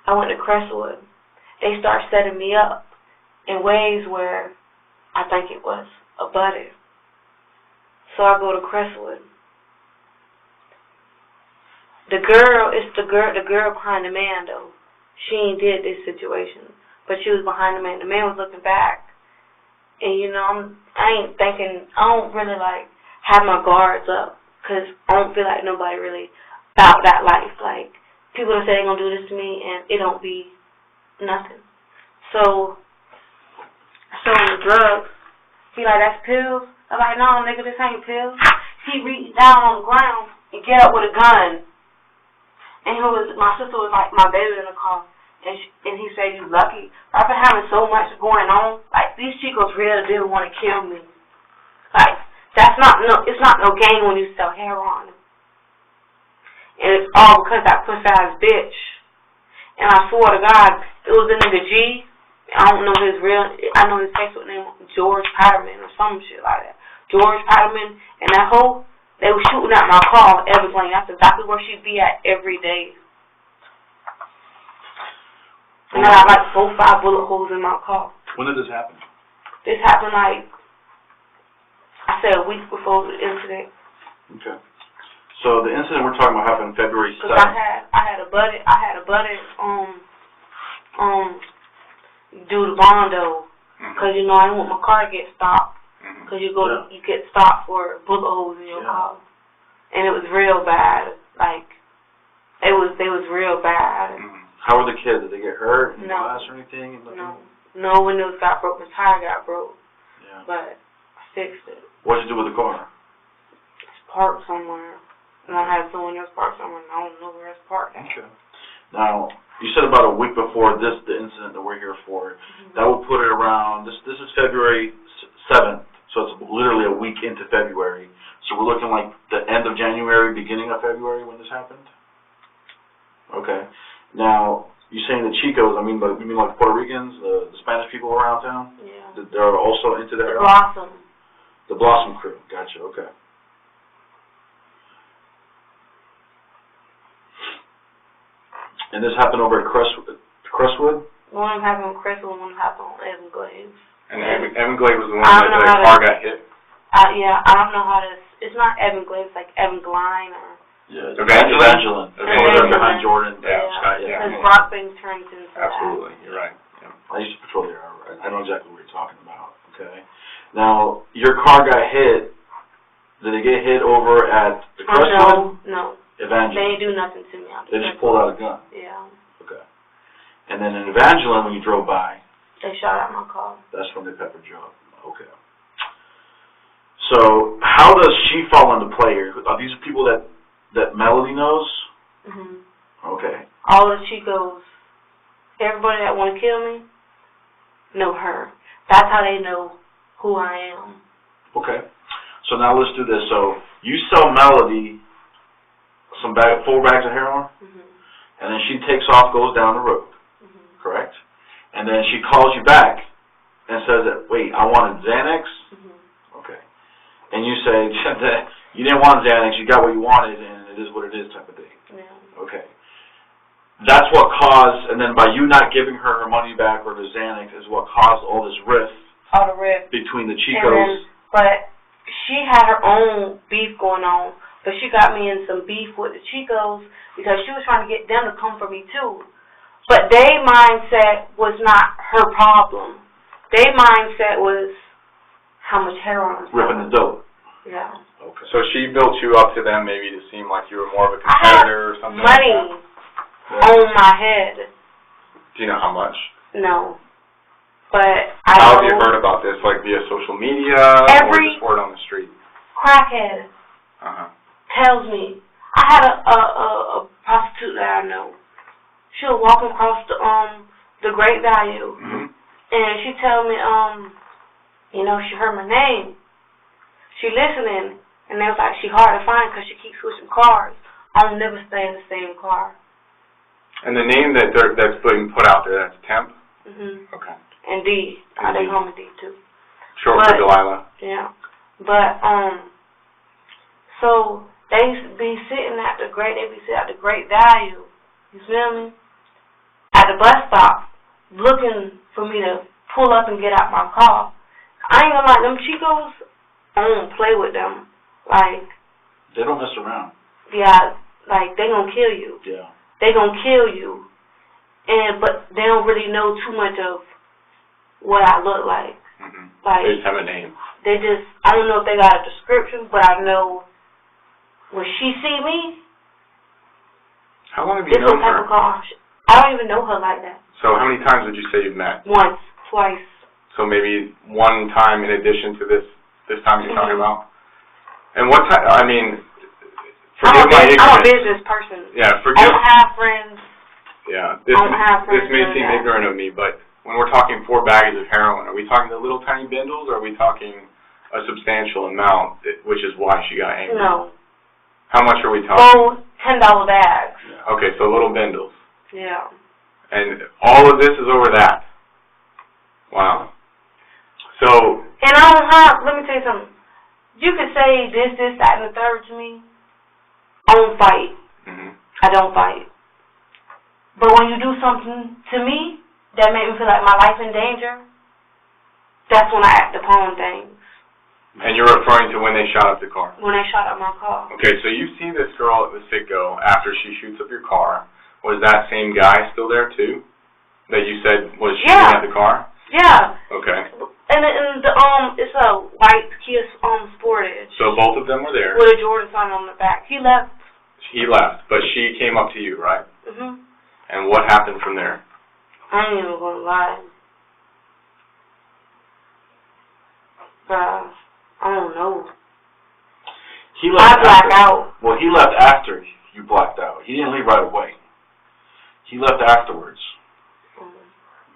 I went to Crestwood. They start setting me up in ways where I think it was a buddy. So I go to Crestwood. The girl behind the man though. She ain't did this situation, but she was behind the man. The man was looking back, and I don't really like have my guards up, cause I don't feel like nobody really about that life. Like people that say they're gonna do this to me, and it don't be nothing. So I showed him the drugs. He like, that's pills? I'm like, no, nigga, this ain't pills. He reached down on the ground and get up with a gun. And my sister was like, my baby in the car. And he said, you lucky. I've been having so much going on. Like, these Chicos really did want to kill me. Like, it's not no game when you sell heroin. And it's all because that pussy-ass bitch. And I swear to God, it was a nigga G. I don't know I know his Facebook name, George Patterman or some shit like that. George Patterman and that hoe, they were shooting at my car, Evergreen. That's exactly where she'd be at every day. And I got like 4 or 5 bullet holes in my car. When did this happen? This happened like, I said a week before the incident. Okay. So the incident we're talking about happened February 7th. Cause I had a buddy do the bondo. Cause you know I didn't want my car to get stopped. Cause you get stopped for bullet holes in your car, and it was real bad. Like they was real bad. How were the kids? Did they get hurt? Any No. glass or anything? No windows got broke. The tire got broke. Yeah. But I fixed it. What did you do with the car? It's parked somewhere, and I had someone else parked somewhere, and I don't know where it's parked. Okay. Now, you said about a week before the incident that we're here for. That would put it around, this is February 7th, so it's literally a week into February. So we're looking like the end of January, beginning of February when this happened? Okay. Now, you're saying the Chicos, you mean like Puerto Ricans, the Spanish people around town? Yeah. They're also into that? The Blossom. The Blossom crew, gotcha, okay. And this happened over at Crestwood? One happened on Crestwood, one happened on Everglades. And Everglades was the one that the car got hit? Yeah, I don't know how to, it's not Everglades, it's like Evangeline or... Yeah, Evangeline. Behind Jordan. Yeah. Because Brockbank turns into Absolutely, you're right. Yeah. I used to patrol there. I know exactly what you're talking about. Okay. Now, your car got hit. Did it get hit over at the Crestwood? No. Evangeline. They didn't do nothing to me. They just pulled out a gun? Yeah. Okay. And then in Evangeline, when you drove by? They shot at my car. That's when they peppered you up. Okay. So, how does she fall into play here? Are these people that Melody knows? Okay. All the Chicos, everybody that want to kill me, know her. That's how they know who I am. Okay. So now let's do this. So you sell Melody some full bags of heroin, and then she takes off, goes down the road, correct? And then she calls you back and says that, wait, I wanted Xanax? Okay. And you say that you didn't want Xanax, you got what you wanted, and it is what it is type of thing. Yeah. Okay. That's what caused, and then by you not giving her money back or the Xanax is what caused all this rift. All the rift. Between the Chicos. But she had her own beef going on, but she got me in some beef with the Chicos because she was trying to get them to come for me too. But their mindset was not her problem. Their mindset was how much heroin I'm ripping the dope. Yeah. Okay. So she built you up to them maybe to seem like you were more of a competitor or something money like that? on my head. Do you know how much? No. But how have you heard about this? Like via social media or just word on the street? Crackhead tells me. I had a prostitute that I know. She was walking across the Great Value, and she told me, she heard my name. She listening, and they was like, she hard to find because she keeps switching cars. I'll never stay in the same car. And the name that's being put out there, that's Temp? Okay. And D. They call me D too. Short for Delilah. Yeah. But, so they be sitting at the Great Value. You feel me? At the bus stop, looking for me to pull up and get out my car. I ain't gonna lie, them Chicos, I don't play with them. Like, they don't mess around. Yeah, like they gonna kill you. Yeah. They gonna kill you. But they don't really know too much of what I look like. Like, they just have a name. I don't know if they got a description, but I know when she see me. How long have you known her? I don't even know her like that. So how many times would you say you've met? Once, twice. So maybe one time in addition to this time you're talking about? And what time, forgive my ignorance. I'm a business person. Yeah, I don't have friends. Yeah, this may seem ignorant of me, but when we're talking 4 baggies of heroin, are we talking the little tiny bindles, or are we talking a substantial amount, which is why she got angry? No. How much are we talking? $10 bags. Okay, so little bindles. Yeah. And all of this is over that. Wow. So. And I don't have, let me tell you something. You could say this, that, and the third to me. I don't fight. I don't fight. But when you do something to me that made me feel like my life in danger, that's when I act upon things. And you're referring to when they shot up the car? When they shot up my car. Okay, so you see this girl at the Citgo after she shoots up your car. Was that same guy still there too? That you said was shooting at the car? Yeah. Okay. And it's a white Kia Sportage. So both of them were there. With a Jordan sign on the back. He left. He left, but she came up to you, right? Mhm. And what happened from there? I ain't even gonna lie. I don't know. He left I blacked out. Well, he left after you blacked out. He didn't leave right away. He left afterwards.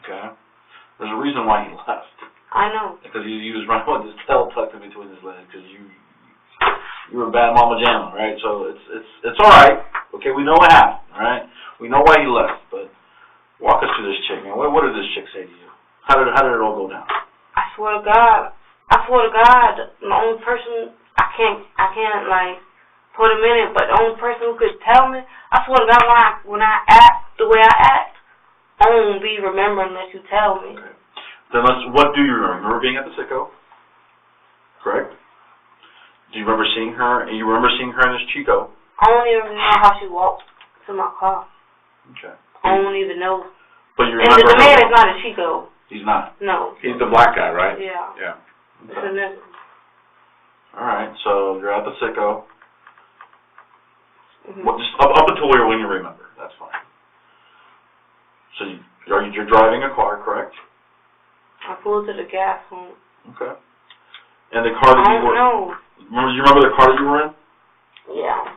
Okay? There's a reason why he left. I know. Because he was running with his tail tucked in between his legs. Because you were a bad mama jamma, right? So it's all right. Okay, we know what happened, all right? We know why he left, but walk us through this chick, man. What did this chick say to you? How did it all go down? I swear to God, the only person I can't like put him in it, but the only person who could tell me, I swear to God, when I act the way I act, I won't be remembering that you tell me. Okay. Then what do you remember? Remember being at the Citgo? Correct? Do you remember seeing her? And you remember seeing her in this Chico? I don't even know how she walked to my car. Okay. I don't even know. But you and remember the man is not a Chico. He's not? No. He's the black guy, right? Yeah. Yeah. It's a nigga. All right, so you're at the Citgo. Mm-hmm. Well, just up until when you remember. That's fine. So you're driving a car, correct? I pulled to the gas pump. Okay. And the car that you were... I don't know. You remember the car that you were in? Yeah.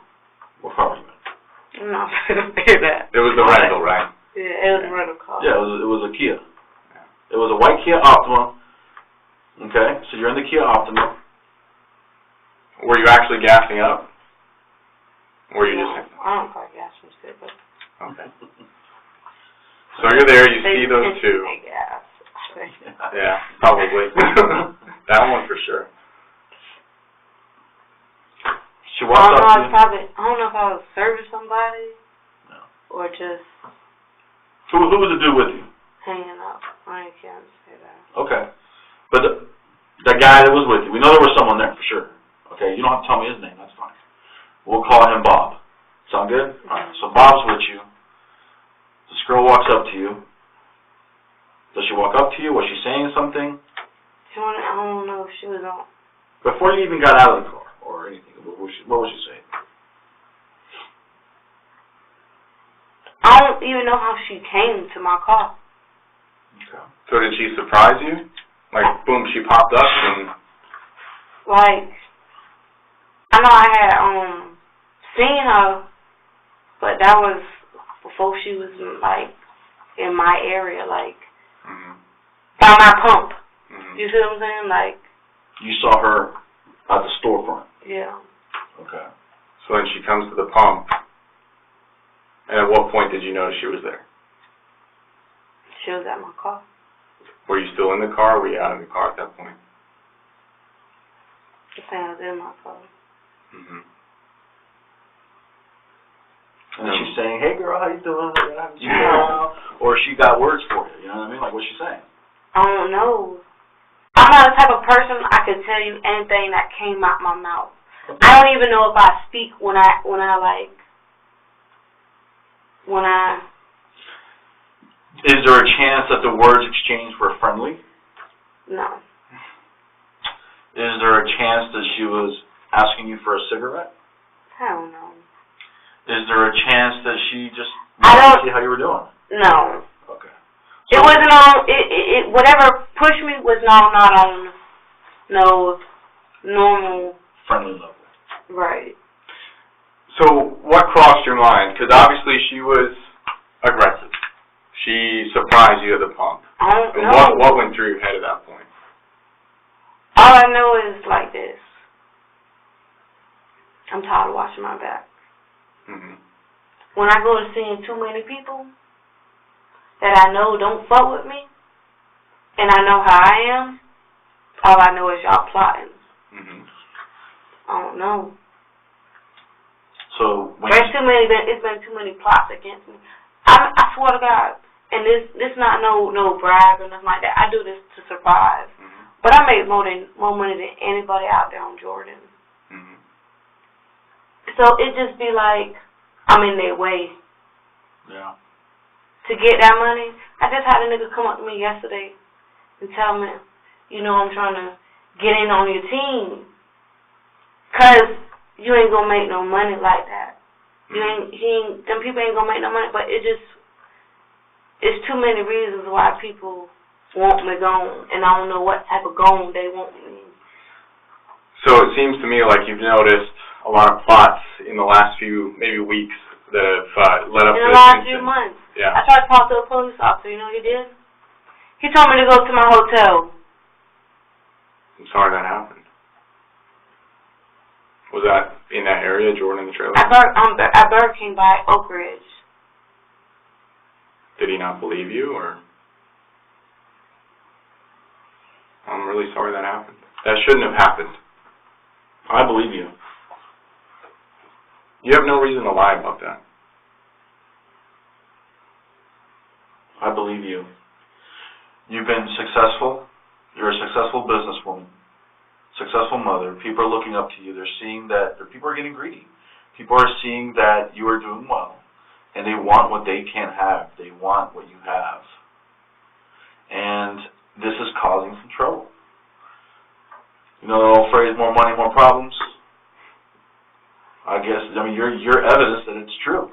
What car were you in? I'm not going to say that. It was the rental, right? Yeah, it was a rental car. Yeah, it was a Kia. It was a white Kia Optima. Okay, so you're in the Kia Optima. Were you actually gassing up? Or were you No, just... I don't call gas from shit, but... Okay. So you're there, you see those two. Gas. Yeah, probably. That one for sure. She walked up to you. I don't know if I was serving somebody. No. Or just... Who was the dude with you? Hanging up. I can't say that. Okay. But the guy that was with you, we know there was someone there for sure. Okay, you don't have to tell me his name, that's fine. We'll call him Bob. Sound good? Mm-hmm. Alright, so Bob's with you. This girl walks up to you. Does she walk up to you? Was she saying something? I don't know if she was on. Before you even got out of the car or anything, what was she saying? I don't even know how she came to my car. Okay. So did she surprise you? Like, boom, she popped up and... Like, I know I had seen her, but that was before she was like in my area, like by my pump. You see what I'm saying? Like, you saw her at the storefront. Yeah. Okay. So then she comes to the pump, and at what point did you notice she was there? She was at my car. Were you still in the car, or were you out of the car at that point? I was in my car. And she's saying, "Hey girl, how you doing? Or she got words for you. You know what I mean? Like, what's she saying? I don't know. I'm not the type of person I could tell you anything that came out my mouth. Okay. I don't even know if I speak when I. Is there a chance that the words exchanged were friendly? No. Is there a chance that she was asking you for a cigarette? Hell no. Is there a chance that she just wanted to see how you were doing? No. Okay. So it wasn't on. It whatever pushed me was not on no normal friendly level. Right. So what crossed your mind? Because obviously she was aggressive. She surprised you at the pump. I don't know. What went through your head at that point? All I know is like this. I'm tired of watching my back. When I go to seeing too many people that I know don't fuck with me, and I know how I am, all I know is y'all plotting. I don't know. So it's been too many plots against me. I swear to God, and this not no brag or nothing like that. I do this to survive. But I make more money than anybody out there on Jordan. Mm-hmm. So it just be like I'm in their way. Yeah. To get that money, I just had a nigga come up to me yesterday and tell me, you know, I'm trying to get in on your team. 'Cause you ain't gonna make no money like that. Them people ain't gonna make no money, but it's too many reasons why people want me gone, and I don't know what type of gone they want me. So it seems to me like you've noticed a lot of plots in the last few, maybe weeks, that have led up to in the this last incident. few months. Yeah. I tried to talk to a police officer, you know what he did? He told me to go to my hotel. I'm sorry that happened. Was that in that area, Jordan, in the trailer? At Burger King by Oak Ridge. Did he not believe you, or? I'm really sorry that happened. That shouldn't have happened. I believe you. You have no reason to lie about that. I believe you. You've been successful. You're a successful businesswoman, successful mother. People are looking up to you. They're seeing that people are getting greedy. People are seeing that you are doing well, and they want what they can't have. They want what you have. And this is causing some trouble. You know the old phrase, more money, more problems? I mean, you're evidence that it's true.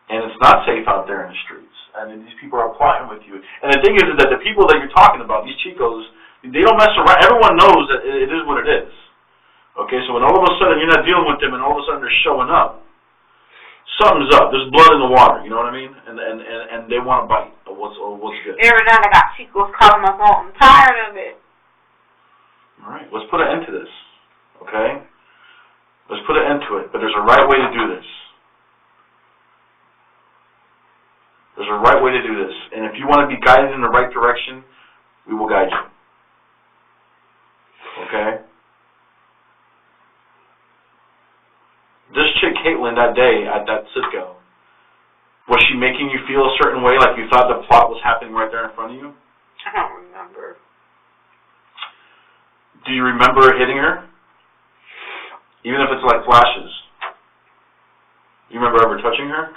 And it's not safe out there in the streets. And these people are plotting with you. And the thing is that the people that you're talking about, these Chicos, they don't mess around. Everyone knows that it is what it is. Okay, so when all of a sudden you're not dealing with them and all of a sudden they're showing up, something's up. There's blood in the water, you know what I mean? And they want to bite of what's good. Every night I got Chicos calling my phone. I'm tired of it. All right, let's put an end to this. Okay? Let's put an end to it. But there's a right way to do this. There's a right way to do this. And if you want to be guided in the right direction, we will guide you. Okay? This chick, Kaitlyn, that day at that Citgo, was she making you feel a certain way, like you thought the plot was happening right there in front of you? I don't remember. Do you remember hitting her? Even if it's like flashes. You remember ever touching her?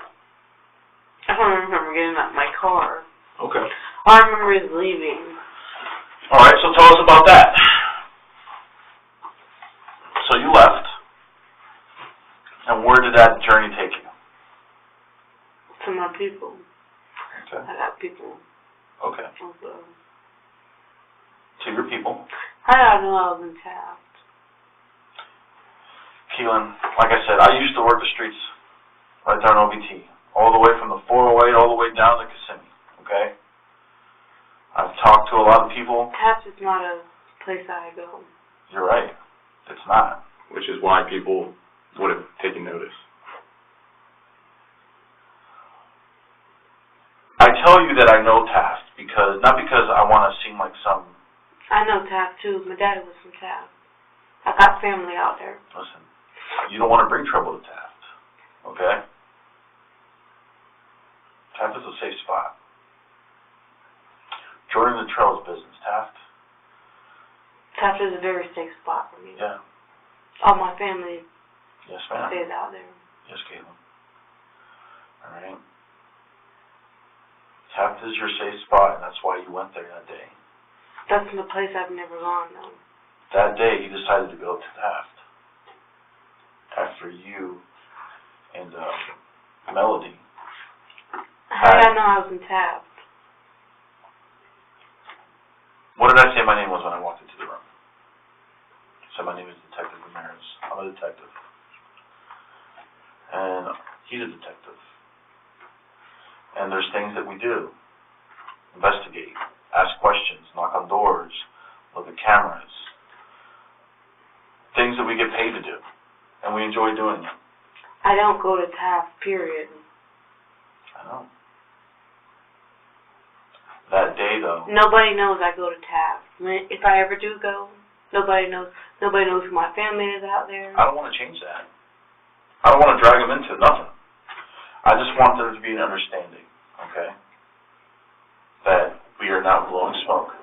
I don't remember getting out of my car. Okay. All I remember is leaving. All right, so tell us about that. So you left. And where did that journey take you? To my people. Okay. I got people. Okay. Also. To your people. How did I know I was in Taft? Keelan, like I said, I used to work the streets right there on OBT. All the way from the 408 all the way down to Kissimmee. Okay? I've talked to a lot of people. Taft is not a place I go. You're right. It's not. Which is why people would have taken notice. I tell you that I know Taft not because I want to seem like some. I know Taft too. My daddy was from Taft. I got family out there. Listen, you don't want to bring trouble to Taft, okay? Taft is a safe spot. Jordan the Trail's business, Taft. Taft is a very safe spot for me. Yeah. All my family Yes, ma'am. stays out there. Yes, Kaitlyn. All right. Taft is your safe spot, and that's why you went there that day. That's the place I've never gone, though. That day, you decided to go to Taft. After you and Melody. How did I know I was in Taft? What did I say my name was when I walked into the room? I said my name is Detective Ramirez. I'm a detective. And he's a detective. And there's things that we do. Investigate. Ask questions. Knock on doors. Look at cameras. Things that we get paid to do. And we enjoy doing them. I don't go to Taft, period. I know. That day, though. Nobody knows I go to Taft. If I ever do go, nobody knows. Nobody knows who my family is out there. I don't want to change that. I don't want to drag them into nothing. I just want there to be an understanding, okay? That we are not blowing smoke.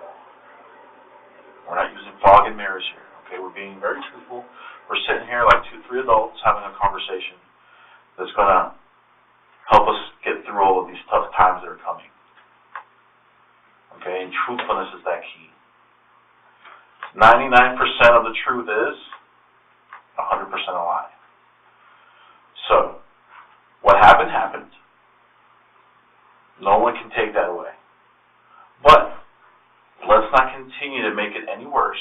We're not using fog and mirrors here, okay? We're being very truthful. We're sitting here like 2-3 adults having a conversation that's going to help us get through all of these tough times that are coming. Okay, and truthfulness is that key. 99% of the truth is 100% a lie. So, what happened, happened. No one can take that away. But, let's not continue to make it any worse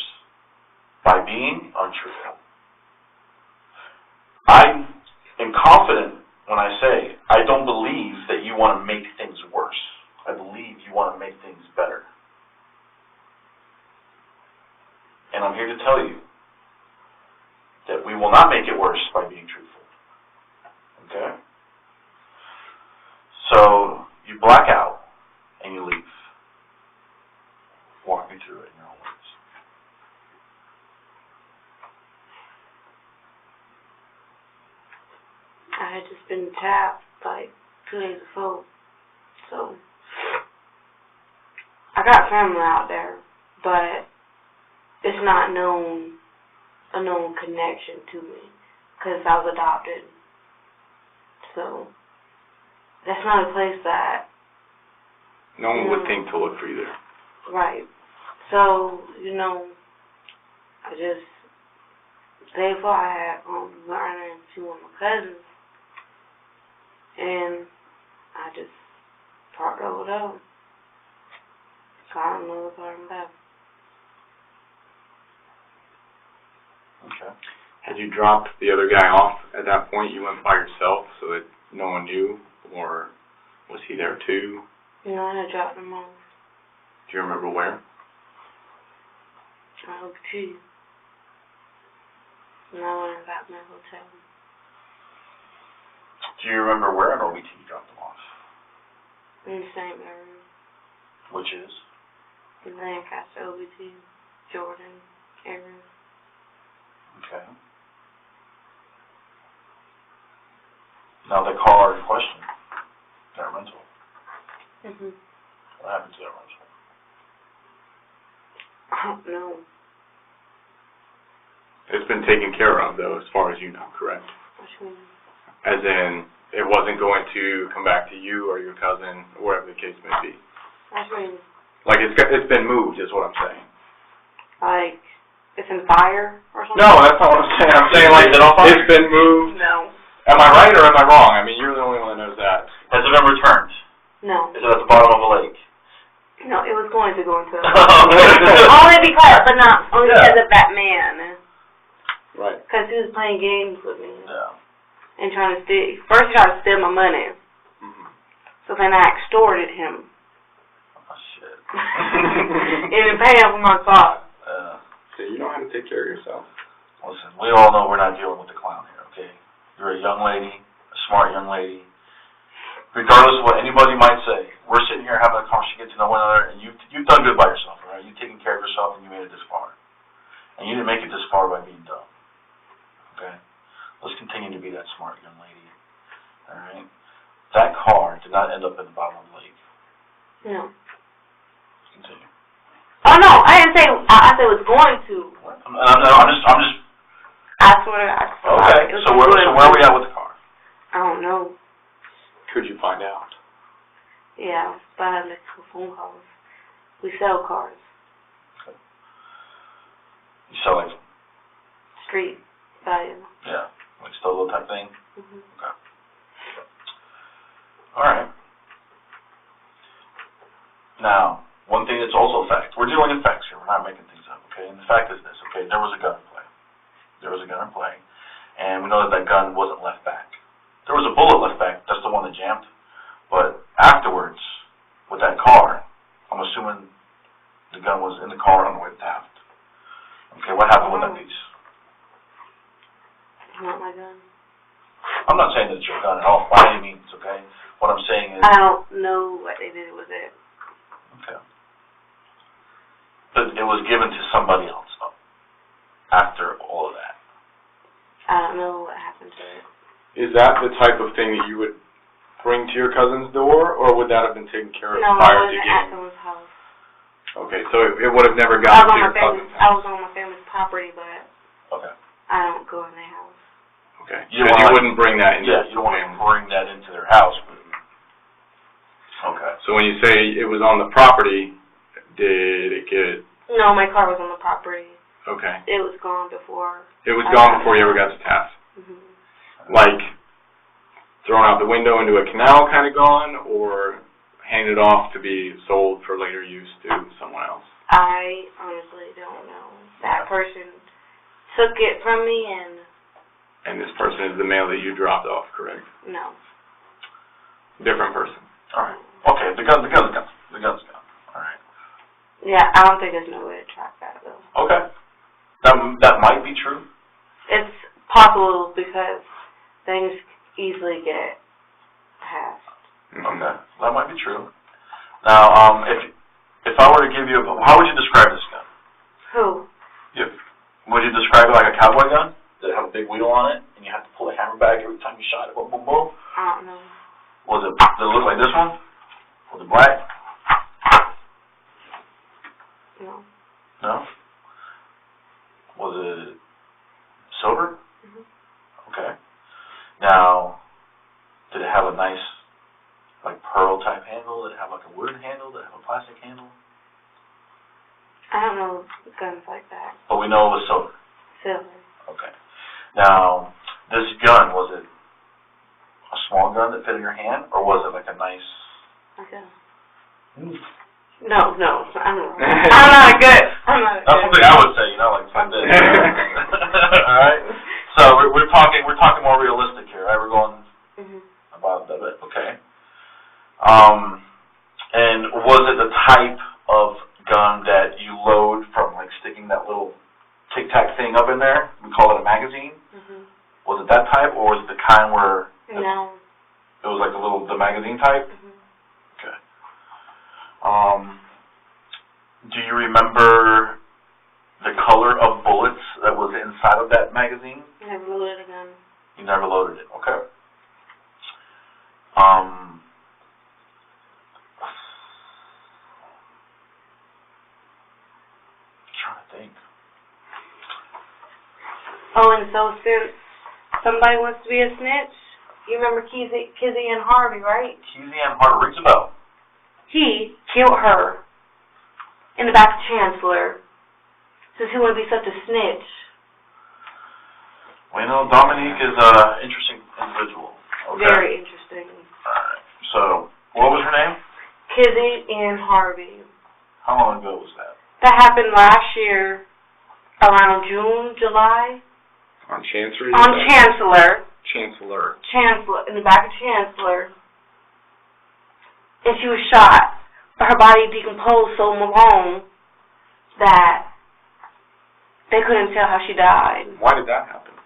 by being untruthful. I am confident when I say, I don't believe that you want to make things worse. I believe you want to make things better. And I'm here to tell you that we will not make it worse by being truthful. Okay? So, you black out and you leave. Walk me through it in your own words. I had just been tapped like 2 days before, so I got family out there, but it's not a known connection to me because I was adopted. So that's not a place that no one would think to look for you there. Right. So, I just the day before I had learning to one of my cousins. And I just talked over them. So I don't know if I remember. Okay. Had you dropped the other guy off at that point? You went by yourself so that no one knew? Or was he there too? I had dropped him off. Do you remember where? OBT. And I went and got my hotel. Do you remember where an OBT dropped them off? In the same area. Which is? In Lancaster, OBT, Jordan area. Okay. Now the car in question, that rental. Mhm. What happened to that rental? I don't know. It's been taken care of, though, as far as you know, correct? What you mean? As in, it wasn't going to come back to you or your cousin, or whatever the case may be. What you mean? Like, it's been moved, is what I'm saying. Like, it's in fire or something? No, that's not what I'm saying. I'm saying, like, it's been moved. No. Am I right or am I wrong? I mean, you're the only one that knows that. Has it been returned? No. Is it at the bottom of a lake? No, it was going to go into only because, but not only because of that man. Right. Because he was playing games with me. Yeah. And trying to steal. First he tried to steal my money. Mm-hmm. So then I extorted him. Oh, shit. And pay him for my car. So you know how to take care of yourself. Listen, we all know we're not dealing with the clown here, okay? You're a young lady, a smart young lady. Regardless of what anybody might say, we're sitting here having a conversation, get to know one another, and you've done good by yourself, all right? You've taken care of yourself, and you made it this far. And you didn't make it this far by being dumb, okay? Let's continue to be that smart young lady, all right? That car did not end up in the bottom of the lake. No. Let's continue. Oh, no, I didn't say, I said it was going to. I'm just. I swear to God. Okay, so where are we at with the car? I don't know. Could you find out? Yeah, but I had like 2 phone calls. We sell cars. Okay. You sell like? Street value. Yeah, like stolo type thing? Mm-hmm. Okay. Alright. Now, one thing that's also a fact. We're dealing in facts here. We're not making things up, okay? And the fact is this, okay? There was a gun in play. There was a gun in play. And we know that that gun wasn't left back. There was a bullet left back. That's the one that jammed. But afterwards, with that car, I'm assuming the gun was in the car on the way to Taft. Okay, what happened with that piece? Not my gun. I'm not saying that it's your gun at all, by any means, okay? What I'm saying is... I don't know what they did with it. Okay. But it was given to somebody else, though, after all of that. I don't know what happened to it. Is that the type of thing that you would bring to your cousin's door, or would that have been taken care of No, prior it to wasn't at getting... someone's house. Okay, so it would have never I gotten was to your cousin's I house. was on my family's property, but Okay. I don't go in their house. Okay, You because you wouldn't bring that into Yeah, you don't want to bring that into their house. But, okay. So when you say it was on the property, did it get... No, my car was on the property. Okay. It was gone before. It was gone before you ever got to task. Mm-hmm. Like, thrown out the window into a canal kind of gone, or handed off to be sold for later use to someone else? I honestly don't know. That person took it from me, And this person is the male that you dropped off, correct? no. Different person. All right. Okay, the gun's gone. The gun's gone. All right. Yeah, I don't think there's no way to track that, though. Okay. That might be true. It's possible because things easily get hacked. Okay, that might be true. Now, if I were to give you, how would you describe this gun? Who? Yeah. Would you describe it like a cowboy gun that have a big wheel on it, and you have to pull a hammer back every time you shot it? Boom, boom, boom. I don't know. Did it look like this one? Was it black? No. No. Was it silver? Mhm. Okay. Now, did it have a nice, like, pearl type handle? Did it have like a wooden handle? Did it have a plastic handle? I don't know guns like that. But we know it was silver. Silver. Okay. Now, this gun, was it a small gun that fit in your hand, or was it like a nice... Okay. No, I'm not good. I'm not That's good. something I would say, like this. All right. So we're talking more realistic here, right? We're going about that bit. Okay. And was it the type of gun that you load from, like, sticking that little tic tac thing up in there? We call it a magazine. Was it that type, or was it the kind where No. it was like the magazine type? Okay. Do you remember the color of bullets that was inside of that magazine? I never loaded a gun. You never loaded it. Okay. Trying to think. Oh, and so since somebody wants to be a snitch, you remember Kizzy and Harvey, right? Kizzy and Harvey, rings a bell. He killed her in the back of Chancellor since he wanted to be such a snitch. Well, Dominique is an interesting individual. Okay. Very interesting. Alright. So, what was her name? Kizzy and Harvey. How long ago was that? That happened last year, around June, July. On Chancery? On Chancellor. Chancellor. In the back of Chancellor. And she was shot. But her body decomposed so long that they couldn't tell how she died. Why did that happen?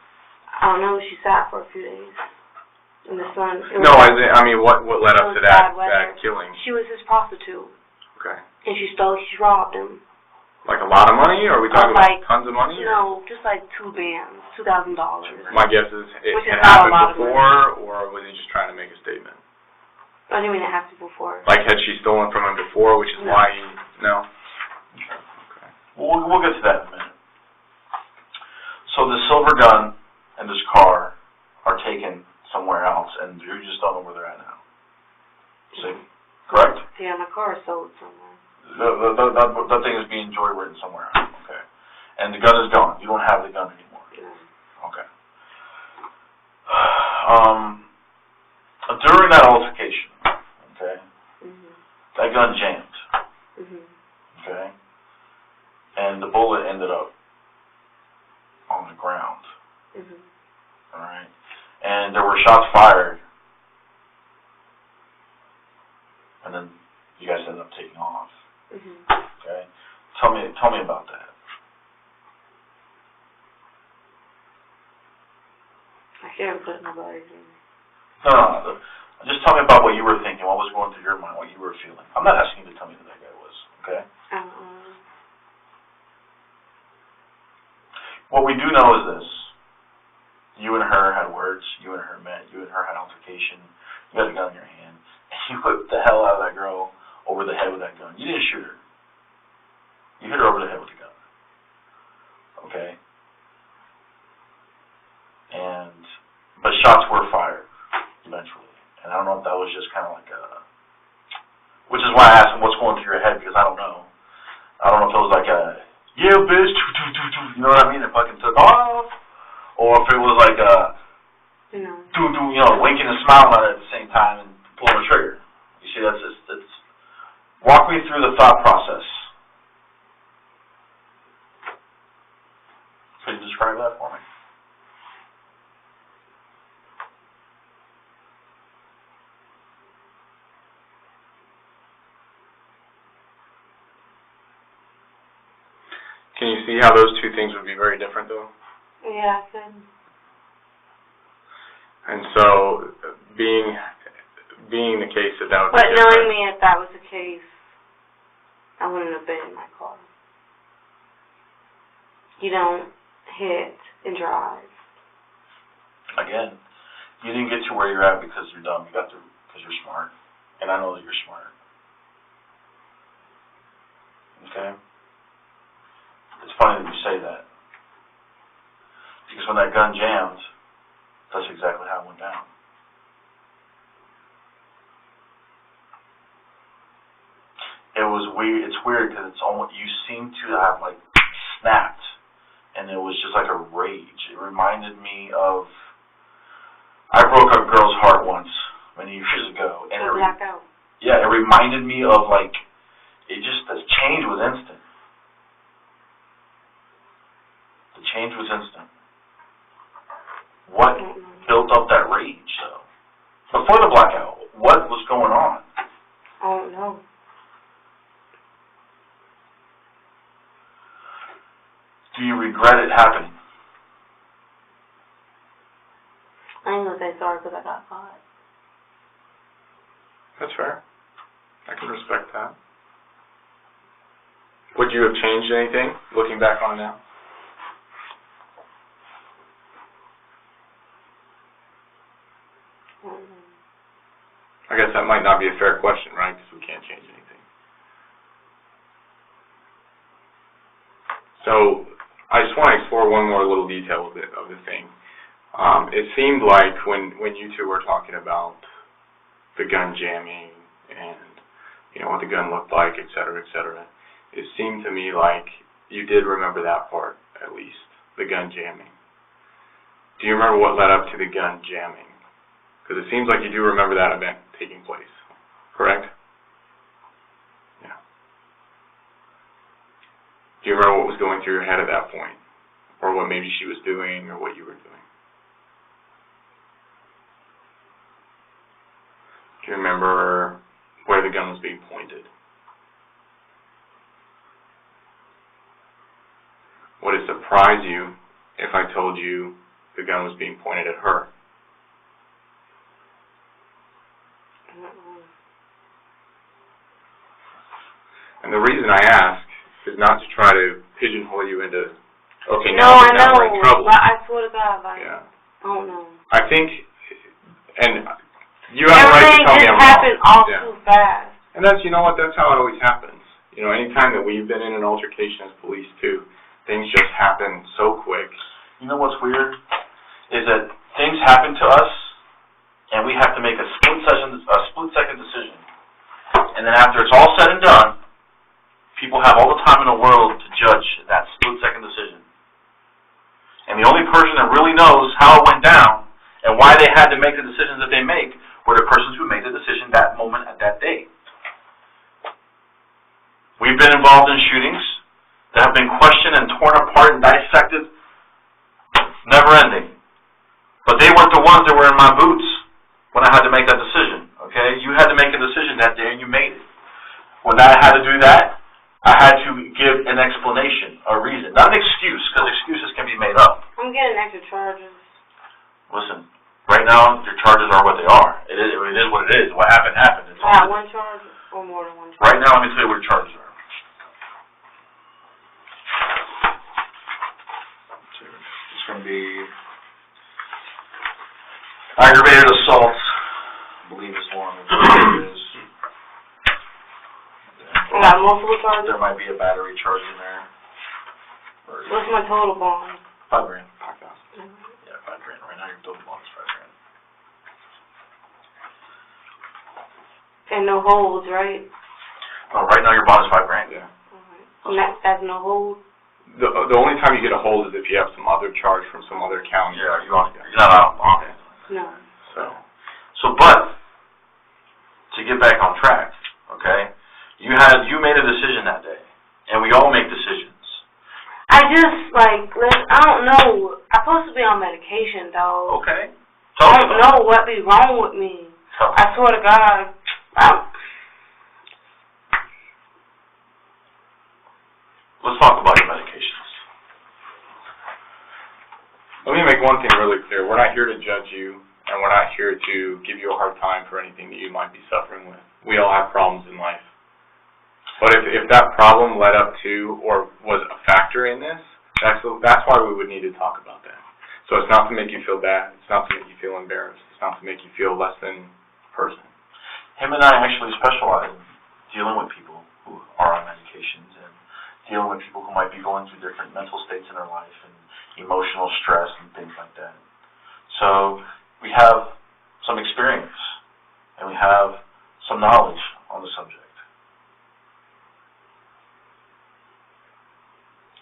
I don't know. She sat for a few days in the sun. No, I mean, what led up to that killing? She was his prostitute. Okay. And she robbed him. Like a lot of money? Or are we talking about tons of money? No, just like $2,000. My guess is it Which is had not a happened lot of before, or was he just trying to make a statement? I didn't mean it happened before. Like, had she stolen from him before, which is why he... No? Okay. Well, we'll get to that in a minute. So the silver gun and this car are taken somewhere else, and you just don't know where they're at now. See? Correct? Yeah, my car is sold somewhere. That thing is being joyridden somewhere else. Okay. And the gun is gone. You don't have the gun anymore. Okay. During that altercation, okay, that gun jammed. Okay. And the bullet ended up on the ground. All right. And there were shots fired. And then you guys ended up taking off. Okay. Tell me about that. I can't put nobody in. No. Just tell me about what you were thinking, what was going through your mind, what you were feeling. I'm not asking you to tell me who that guy was, okay? What we do know is this. You and her had words. You and her met. You and her had altercation. You had a gun in your hand. And you whipped the hell out of that girl over the head with that gun. You didn't shoot her. You hit her over the head with a gun. Okay? But shots were fired eventually. And I don't know if that was just kind of like which is why I asked him what's going through your head, because I don't know. I don't know if it was like yeah, bitch, you know what I mean? It fucking took off. Or if it was like winking and smiling at it at the same time and pulling the trigger. You see, that's walk me through the thought process. Could you describe that for me? Can you see how those two things would be very different, though? Yeah, I can. And so, being the case that would But be knowing different. me, if that was the case, I wouldn't have been in my car. You don't hit and drive. Again, you didn't get to where you're at because you're dumb. You got there because you're smart. And I know that you're smart. Okay? It's funny that you say that. Because when that gun jammed, that's exactly how it went down. It was weird. It's weird because it's almost, you seem to have like snapped, and it was just like a rage. It reminded me of, I broke a girl's heart once many years ago, and blackout. Yeah, it reminded me of like, the change was instant. The change was instant. What built up that rage, though? Before the blackout, what was going on? I don't know. Do you regret it happening? I ain't gonna say sorry because I got caught. That's fair. I can respect that. Would you have changed anything, looking back on it now? I guess that might not be a fair question, right? Because we can't change anything. So, I just want to explore one more little detail of the thing. It seemed like when you two were talking about the gun jamming and what the gun looked like, et cetera, it seemed to me like you did remember that part, at least, the gun jamming. Do you remember what led up to the gun jamming? Because it seems like you do remember that event taking place, correct? Yeah. Do you remember what was going through your head at that point? Or what maybe she was doing, or what you were doing? Do you remember where the gun was being pointed? Would it surprise you if I told you the gun was being pointed at her? And the reason I ask is not to try to pigeonhole you into, okay, now we're in trouble. But I swear to God, yeah. I don't know. I think, and you have a right to tell me I'm wrong. Everything just happened all too fast. And that's, that's how it always happens. Anytime that we've been in an altercation as police too, things just happen so quick. You know what's weird? Is that things happen to us, and we have to make a split-second decision. And then after it's all said and done, people have all the time in the world to judge that split-second decision. And the only person that really knows how it went down and why they had to make the decisions that they make were the persons who made the decision that moment at that day. We've been involved in shootings that have been questioned and torn apart and dissected, never ending. But they weren't the ones that were in my boots when I had to make that decision, okay? You had to make a decision that day and you made it. When I had to do that, I had to give an explanation, a reason. Not an excuse, because excuses can be made up. I'm getting extra charges. Listen, right now your charges are what they are. It is what it is. What happened, happened. It's one charge or more than one charge? Right now, let me tell you what your charges are. It's going to be aggravated assault, I believe is one. It is. I got got multiple charges? There might be a battery charge in there. What's my total bond? $5 grand. $5,000. Yeah, $5 grand. Right now your total bond is $5 grand. And no holds, right? No, right now your bond is $5 grand. Yeah. And that's no hold? The only time you get a hold is if you have some other charge from some other county. Yeah, you're not out on bond. No. But to get back on track, okay? You made a decision that day, and we all make decisions. I don't know. I'm supposed to be on medication, though. Okay. I don't know what be wrong with me. I swear to God. Let's talk about your medications. Let me make one thing really clear. We're not here to judge you, and we're not here to give you a hard time for anything that you might be suffering with. We all have problems in life. But if that problem led up to or was a factor in this, that's why we would need to talk about that. So it's not to make you feel bad. It's not to make you feel embarrassed. It's not to make you feel less than a person. Him and I actually specialize in dealing with people who are on medications and dealing with people who might be going through different mental states in their life and emotional stress and things like that. So we have some experience and we have some knowledge on the subject.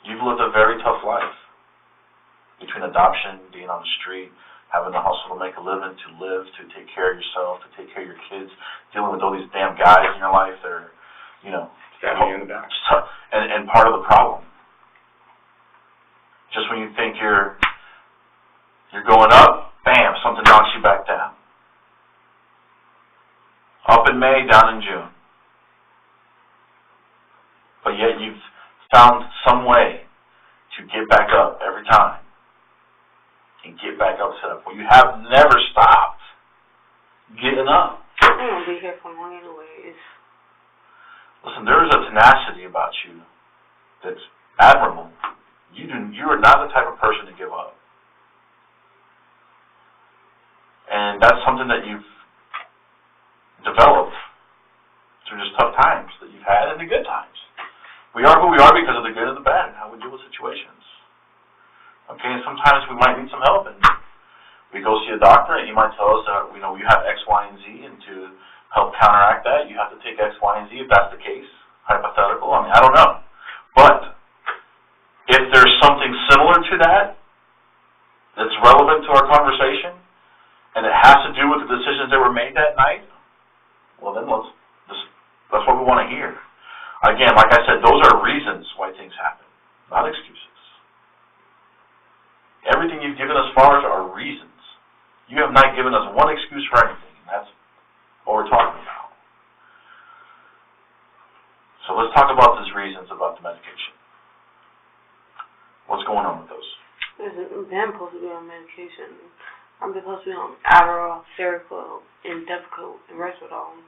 You've lived a very tough life between adoption, being on the street, having to hustle to make a living, to live, to take care of yourself, to take care of your kids, dealing with all these damn guys in your life that are, Stabbing you in the back. And part of the problem. Just when you think you're going up, bam, something knocks you back down. Up in May, down in June. But yet you've found some way to get back up every time and get back up set up. Well, you have never stopped getting up. I'm going to be here for long anyways. Listen, there is a tenacity about you that's admirable. You are not the type of person to give up. And that's something that you've developed through just tough times that you've had and the good times. We are who we are because of the good and the bad and how we deal with situations. Okay, and sometimes we might need some help, and we go see a doctor, and he might tell us that you have X, Y, and Z, and to help counteract that, you have to take X, Y, and Z. If that's the case, hypothetical, I don't know. But if there's something similar to that that's relevant to our conversation, and it has to do with the decisions that were made that night, well, then that's what we want to hear. Again, like I said, those are reasons why things happen, not excuses. Everything you've given us far are reasons. You have not given us one excuse for anything, and that's what we're talking about. So let's talk about these reasons about the medication. What's going on with those? I'm supposed to be on medication. I'm supposed to be on Adderall, Seroquel, and Depakote, and Respidol.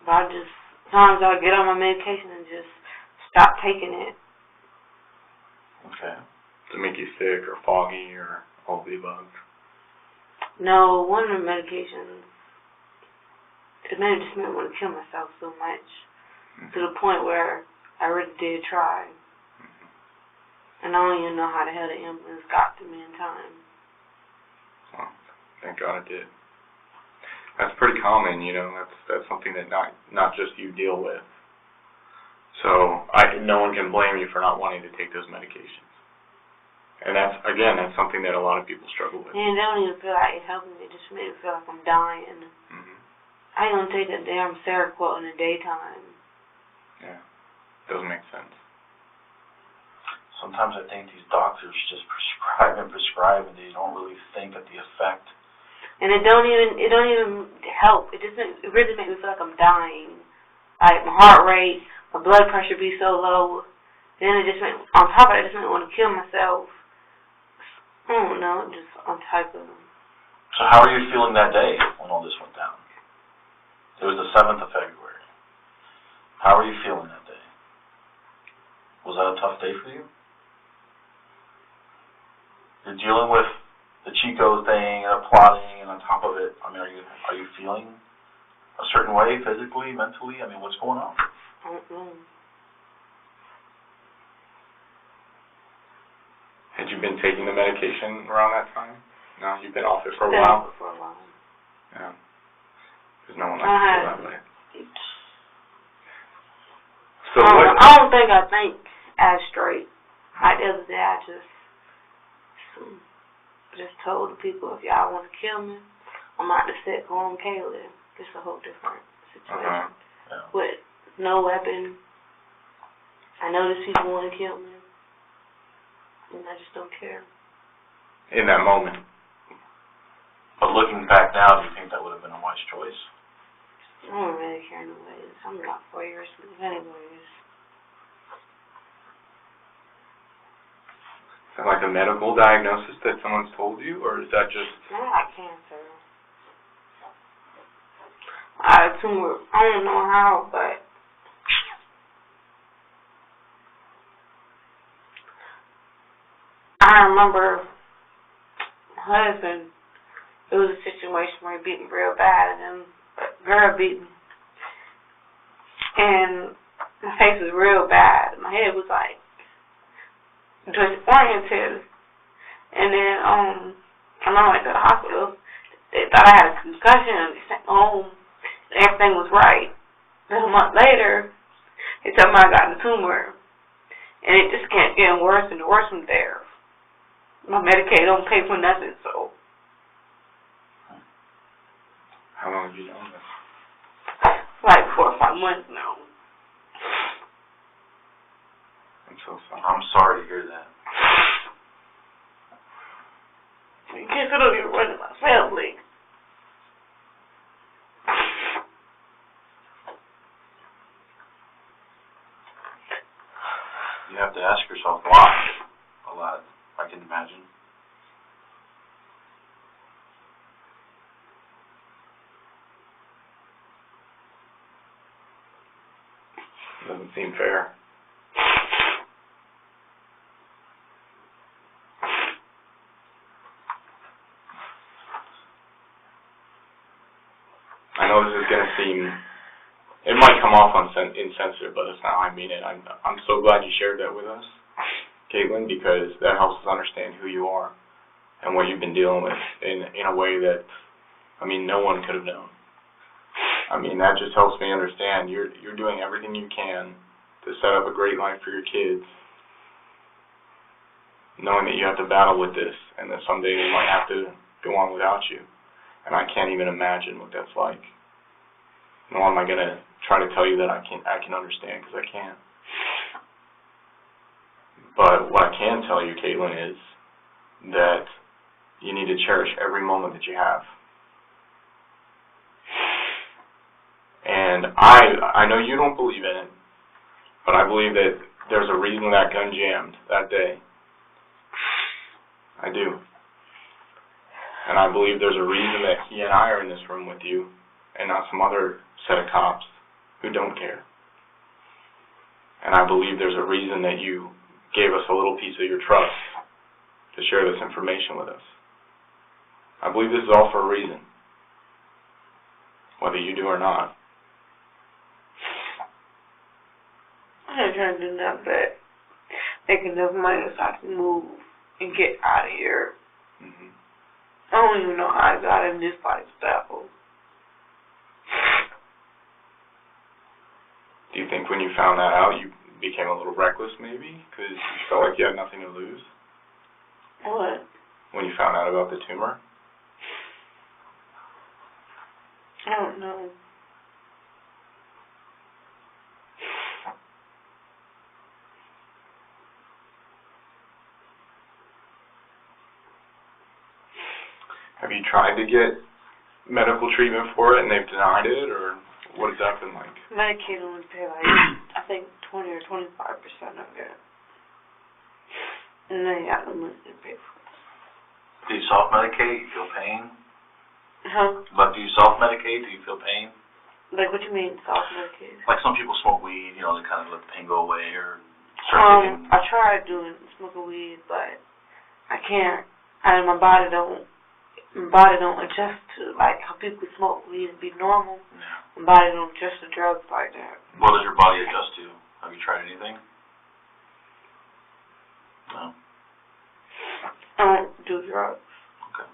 But sometimes I get on my medication and just stop taking it. Okay. To make you sick or foggy or all the above? No, one of the medications, it made me want to kill myself so much, to the point where I really did try. And I don't even know how the hell the ambulance got to me in time. Well, thank God it did. That's pretty common, that's something that not just you deal with. So no one can blame you for not wanting to take those medications. And that's something that a lot of people struggle with. And I don't even feel like it's helping me. It just made me feel like I'm dying. Mm-hmm. I ain't gonna take that damn Seroquel in the daytime. Yeah, doesn't make sense. Sometimes I think these doctors just prescribe and they don't really think of the effect. And it don't even help. It really makes me feel like I'm dying. Like my heart rate, my blood pressure be so low. Then on top of it, it just made me want to kill myself. I don't know, just on type of. So how are you feeling that day when all this went down? It was the 7th of February. How are you feeling that day? Was that a tough day for you? You're dealing with the Chico thing and plotting, and on top of it, are you feeling a certain way physically, mentally? What's going on? I don't know. Had you been taking the medication around that time? No, you've been off it for a Been while? off it for a while. Yeah. Because no one likes to feel that way. So I don't think I think as straight. Like the other day, I just told the people, if y'all want to kill me, I'm out to Citgo on Kaitlyn. It's a whole different situation. Yeah. With no weapon. I know these people want to kill me, and I just don't care. in that moment. But looking back now, do you think that would have been a wise choice? I don't really care anyways. I'm not 4 years anyways. Is that like a medical diagnosis that someone's told you, or is that just... I got cancer. I had a tumor. I don't know how, but I remember my husband, it was a situation where he beat me real bad, and then a girl beat me. And my face was real bad. My head was like disoriented. And then I went to the hospital. They thought I had a concussion. They sent me home. Everything was right. Then a month later, they told me I got a tumor. And it just kept getting worse and worse from there. My Medicaid don't pay for nothing, so. How long have you known this? Like 4 or 5 months now. I'm so sorry. I'm sorry to hear that. You can't fit on your run in my family. You have to ask yourself why a lot, I can imagine. Doesn't seem fair. I know this is going to seem, it might come off insensitive, but that's not how I mean it. I'm so glad you shared that with us, Kaitlyn, because that helps us understand who you are and what you've been dealing with in a way that, I mean, no one could have known. I mean, that just helps me understand you're doing everything you can to set up a great life for your kids, knowing that you have to battle with this and that someday they might have to go on without you. And I can't even imagine what that's like. Nor am I going to try to tell you that I can understand, because I can't. But what I can tell you, Kaitlyn, is that you need to cherish every moment that you have. And I know you don't believe in it, but I believe that there's a reason that gun jammed that day. I do. And I believe there's a reason that he and I are in this room with you and not some other set of cops who don't care. And I believe there's a reason that you gave us a little piece of your trust to share this information with us. I believe this is all for a reason, whether you do or not. I ain't trying to do nothing but make enough money so I can move and get out of here. Mm-hmm. I don't even know how I got in this lifestyle. Do you think when you found that out, you became a little reckless, maybe? Because you felt like you had nothing to lose? What? When you found out about the tumor? I don't know. Have you tried to get medical treatment for it and they've denied it, or what has that been like? Medicaid only pay like, I think 20 or 25% of it. And then you got the money to pay for it. Do you self-medicate? You feel pain? Huh? But do you self-medicate? Do you feel pain? Like, what you mean, self-medicated? Like some people smoke weed, they kind of let the pain go away, or start taking... I tried smoking weed, but I can't. And my body don't adjust to, like, how people smoke weed and be normal. Yeah. My body don't adjust to drugs like that. What does your body adjust to? Have you tried anything? No. I don't do drugs. Okay.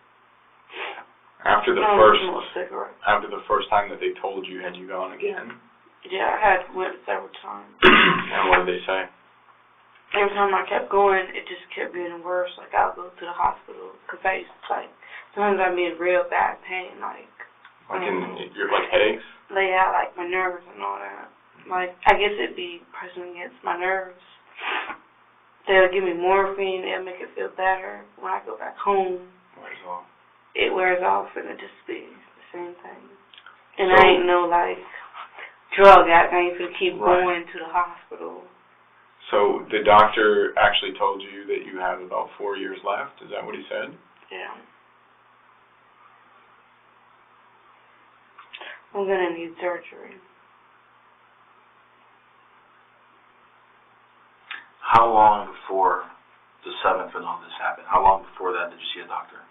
After the I don't first, smoke cigarettes. after the first time that they told you, had you gone again? Yeah, I had went several times. And what did they say? Every time I kept going, it just kept getting worse. Like, I would go to the hospital because I used to, like, sometimes I'd be in real bad pain, like You're like headaches? lay out, like, my nerves and all that. Like, I guess it'd be pressing against my nerves. They'll give me morphine. It'll make it feel better. When I go back home, Wears off. it wears off, and it just be the same thing. And So- I ain't no, like, drug addict. I ain't gonna keep Right. going to the hospital. So the doctor actually told you that you have about 4 years left? Is that what he said? Yeah. I'm gonna need surgery. How long before the 7th and all this happened? How long before that did you see a doctor?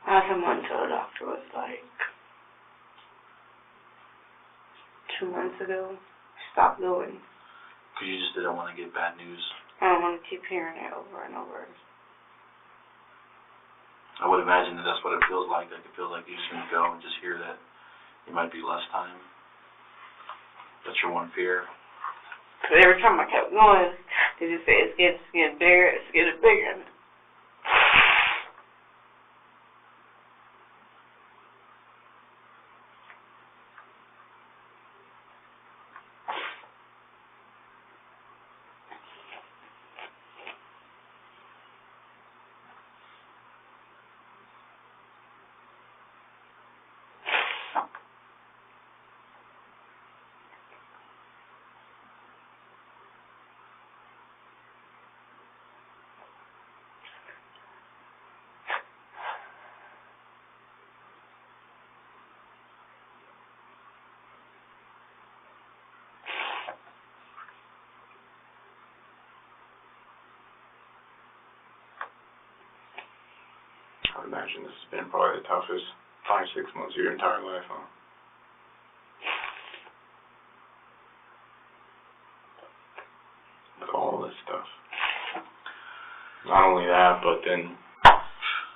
I had someone tell the doctor was like 2 months ago. Stop going. Because you just didn't want to get bad news. I don't want to keep hearing it over and over. I would imagine that that's what it feels like. Like it feels like you just going to go and just hear that it might be less time. That's your one fear. Because every time I kept going, they just say it's getting bigger, it's getting bigger. I would imagine this has been probably the toughest 5-6 months of your entire life, huh? With all this stuff. Not only that, but then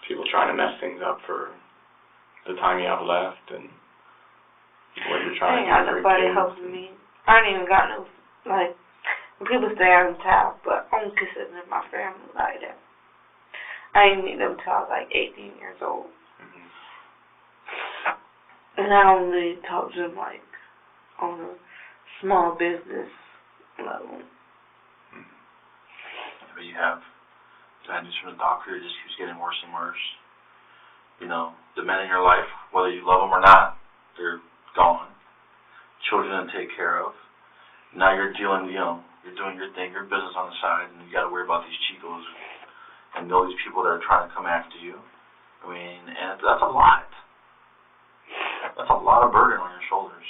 people trying to mess things up for the time you have left and what you're I trying ain't to got do. nobody helping me. I ain't even got no, like, when people stay out of town, but I don't consider them my family like that. I ain't meet them till I was like 18 years old. Mm-hmm. And I only talk to them like on a small business level. Yeah, but you have bad news from the doctor. It just keeps getting worse and worse. You know, the men in your life, whether you love them or not, they're gone. Children to take care of. Now you're dealing, you're doing your thing, your business on the side, and you got to worry about these Chicos and all these people that are trying to come after you. I mean, and that's a lot. That's a lot of burden on your shoulders.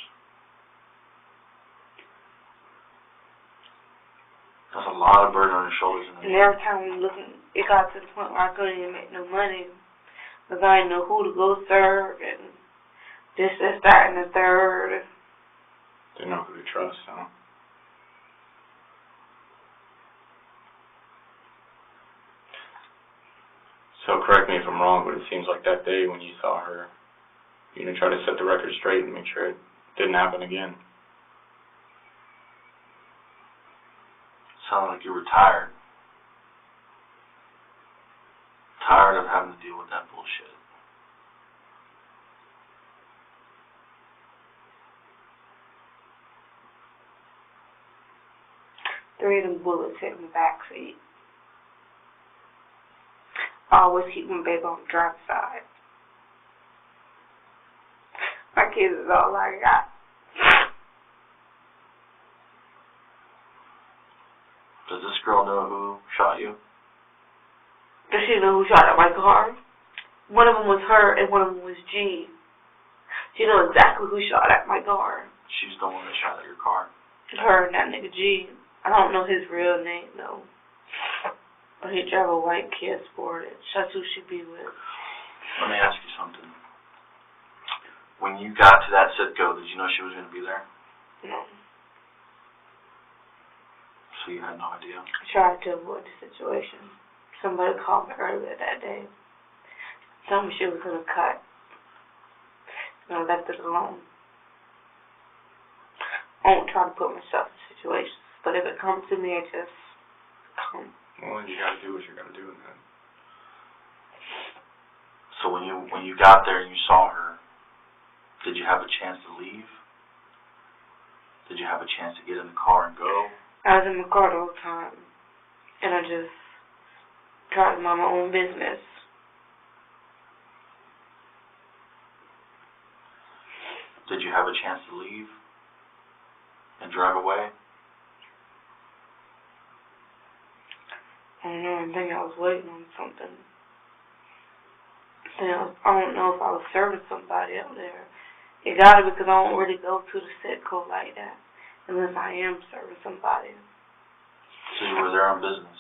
That's a lot of burden on your shoulders. And every time we looking, it got to the point where I couldn't even make no money because I didn't know who to go serve and this, that, and the third. Didn't know who to trust, huh? So correct me if I'm wrong, but it seems like that day when you saw her, you didn't try to set the record straight and make sure it didn't happen again. Sounded like you were tired. Tired of having to deal with that bullshit. Three of them bullets hit my backseat. I always keep my baby on the driver's side. My kids is all I got. Does this girl know who shot you? Does she know who shot at my car? One of them was her and one of them was G. She knows exactly who shot at my car. She's the one that shot at your car. Her and that nigga G. I don't know his real name though. But he drive a white Kia Sportage. That's who she be with. Let me ask you something. When you got to that Citgo, did you know she was going to be there? No. So you had no idea? I tried to avoid the situation. Somebody called me earlier that day. Told me she was going to cut. And I left it alone. I won't try to put myself in situations, but if it comes to me, it just comes. Well, you gotta do what you gotta do, man. So when you got there and you saw her, did you have a chance to leave? Did you have a chance to get in the car and go? I was in my car the whole time, and I just tried to mind my own business. Did you have a chance to leave and drive away? I don't know, I think I was waiting on something. I don't know if I was serving somebody up there. It gotta be because I don't really go to the Citgo like that, unless I am serving somebody. So you were there on business.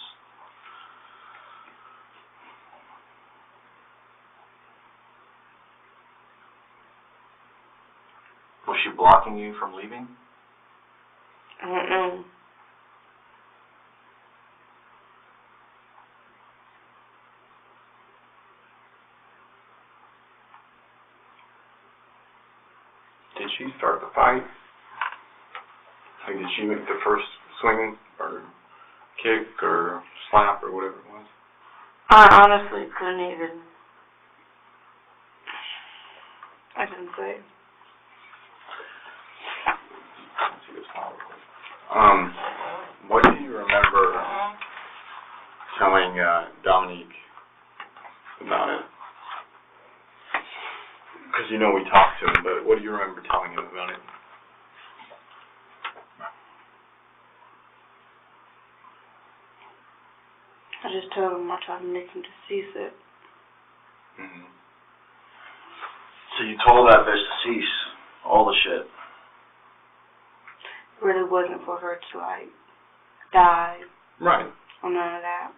Was she blocking you from leaving? I don't know. Did she start the fight? Like, did she make the first swing or kick or slap or whatever it was? I honestly couldn't even. I couldn't say. Let's see this file real quick. What do you remember telling Dominique about it? Because you know we talked to him, but what do you remember telling him about it? I just told him I tried to make him decease it. Mm-hmm. So you told that bitch to cease all the shit. It really wasn't for her to, like, die. Right. Or none of that.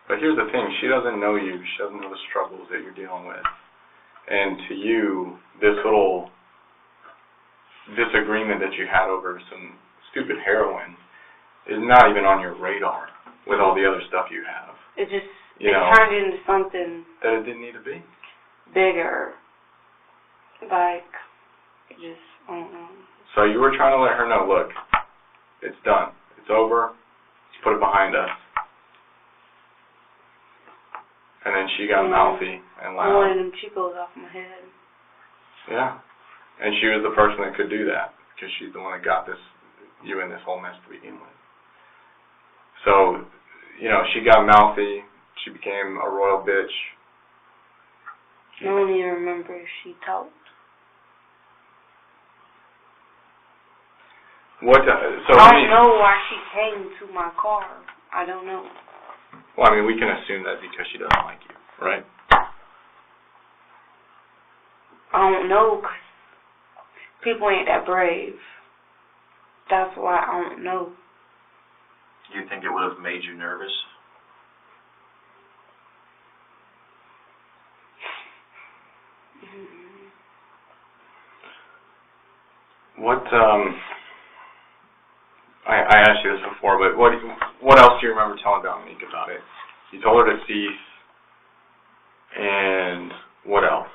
But here's the thing, she doesn't know you, she doesn't know the struggles that you're dealing with. And to you, this little disagreement that you had over some stupid heroin is not even on your radar with all the other stuff you have. It just, You it know, turned into something that it didn't need to be. bigger. Like, it just, I don't know. So you were trying to let her know, look, it's done. It's over. Let's put it behind us. And then she got mouthy and I loud. wanted them Chicos off my head. Yeah. And she was the person that could do that because she's the one that got you in this whole mess to begin with. So, you know, she got mouthy. She became a royal bitch. I don't even remember if she talked. What? I don't know why she came to my car. I don't know. Well, I mean, we can assume that because she doesn't like you, right? I don't know, 'cause people ain't that brave. That's why I don't know. You think it would have made you nervous? What? I asked you this before, but what else do you remember telling Dominique about it? You told her to cease, and what else?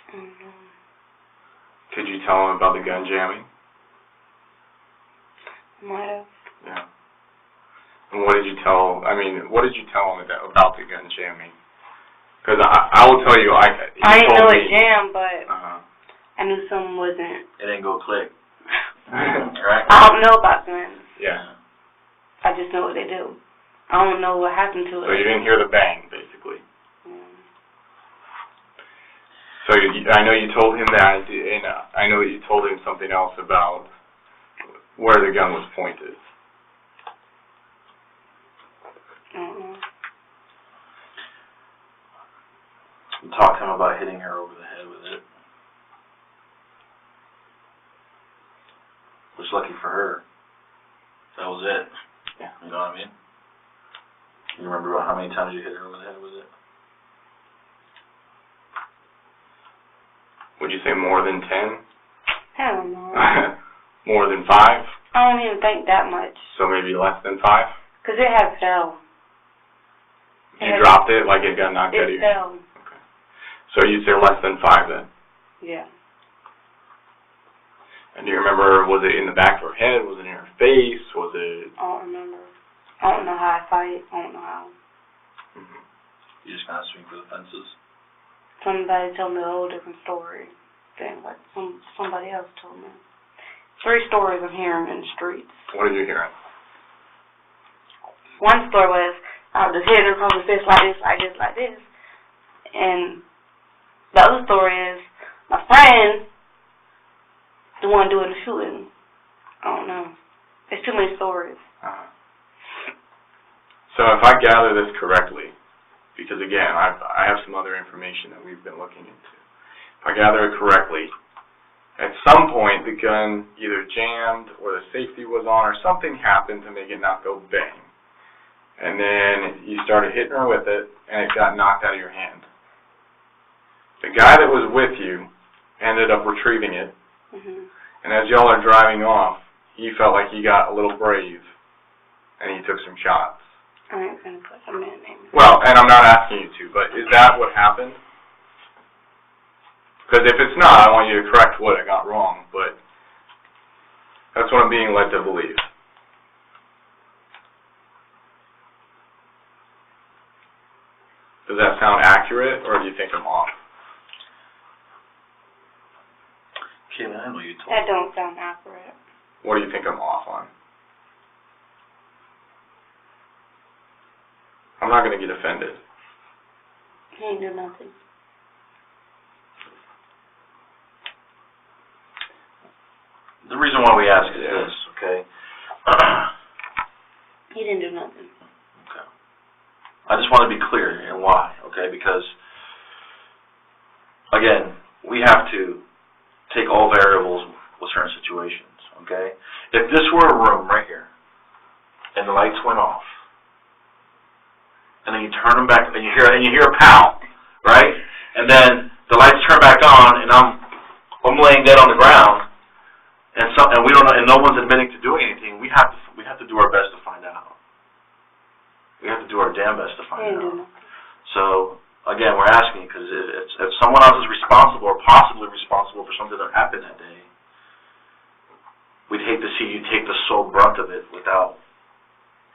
I don't know. Could you tell him about the gun jamming? Might have. Yeah. And what did you tell him about the gun jamming? Because I will tell you, I didn't know it jammed, but Uh-huh. I knew something wasn't. It didn't go click. Right? I don't know about guns. Yeah. I just know what they do. I don't know what happened to it. So you didn't hear the bang, basically. So I know you told him that, and I know that you told him something else about where the gun was pointed. You talked to him about hitting her over the head with it. Which, lucky for her, that was it. Yeah. You know what I mean? Can you remember how many times you hit her over the head with it? Would you say more than 10? I don't know. More than 5? I don't even think that much. So maybe less than 5? Because it had fell. You dropped it like it got knocked out of your hand? It fell. Okay. So you'd say less than 5 then? Yeah. And do you remember, was it in the back of her head? Was it in her face? Was it... I don't remember. I don't know how I fight. I don't know how. Mm-hmm. You just kind of swing for the fences? Somebody told me a whole different story than what somebody else told me. 3 stories I'm hearing in the streets. What are you hearing? One story was, I was just hitting her across the face like this, like this, like this. And the other story is, my friend, the one doing the shooting. I don't know. There's too many stories. So if I gather this correctly, because again, I have some other information that we've been looking into. If I gather it correctly, at some point the gun either jammed or the safety was on or something happened to make it not go bang. And then you started hitting her with it and it got knocked out of your hand. The guy that was with you ended up retrieving it. Mm-hmm. And as y'all are driving off, he felt like he got a little brave and he took some shots. I ain't gonna put a man name. Well, and I'm not asking you to, but is that what happened? Because if it's not, I want you to correct what I got wrong, but that's what I'm being led to believe. Does that sound accurate, or do you think I'm off? Kayla, I know you told That me. don't sound accurate. What do you think I'm off on? I'm not going to get offended. He ain't do nothing. The reason why we ask is this, okay? He didn't do nothing. Okay. I just want to be clear and why, okay? Because, again, we have to take all variables with certain situations, okay? If this were a room right here, and the lights went off, and then you turn them back, and you hear a pow, right? And then the lights turn back on, and I'm laying dead on the ground, and we don't know, and no one's admitting to doing anything. We have to do our best to find out. We have to do our damn best to find out. So again, we're asking because if someone else is responsible or possibly responsible for something that happened that day, we'd hate to see you take the sole brunt of it without.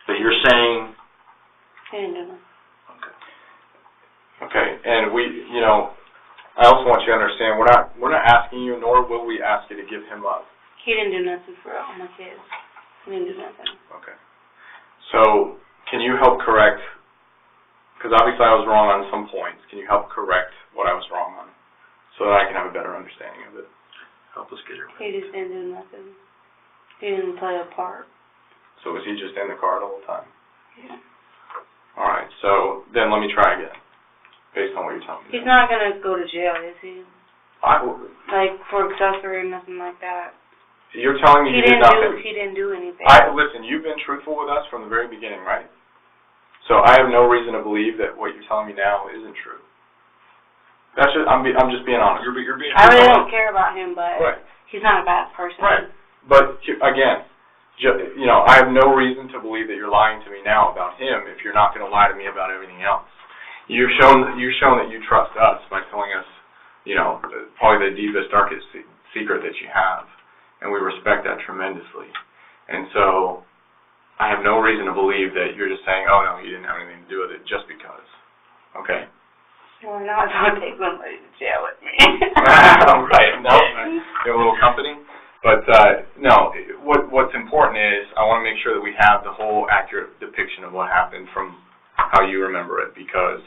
But you're saying. Okay. Okay, and I also want you to understand, we're not asking you, nor will we ask you to give him up. He didn't do nothing for all my kids. He didn't do nothing. Okay. So, can you help correct, because obviously I was wrong on some points, can you help correct what I was wrong on, so that I can have a better understanding of it? Help us get her. He just didn't do nothing. He didn't play a part. So was he just in the car the whole time? Yeah. Alright, so then let me try again, based on what you're telling me. He's not going to go to jail, is he? Like, for accessory or nothing like that. You're telling me he did nothing. He didn't do anything. Listen, you've been truthful with us from the very beginning, right? So I have no reason to believe that what you're telling me now isn't true. That's just, I'm just being honest. You're being I really don't care about him, but right. He's not a bad person. Right. But, again, I have no reason to believe that you're lying to me now about him if you're not going to lie to me about everything else. You've shown that you trust us by telling us, probably the deepest, darkest secret that you have, and we respect that tremendously. And so I have no reason to believe that you're just saying, oh, no, you didn't have anything to do with it just because. Okay? Well, now I don't take somebody to jail with me. Right. No, you have a little company. But, no, what's important is I want to make sure that we have the whole accurate depiction of what happened from how you remember it, because,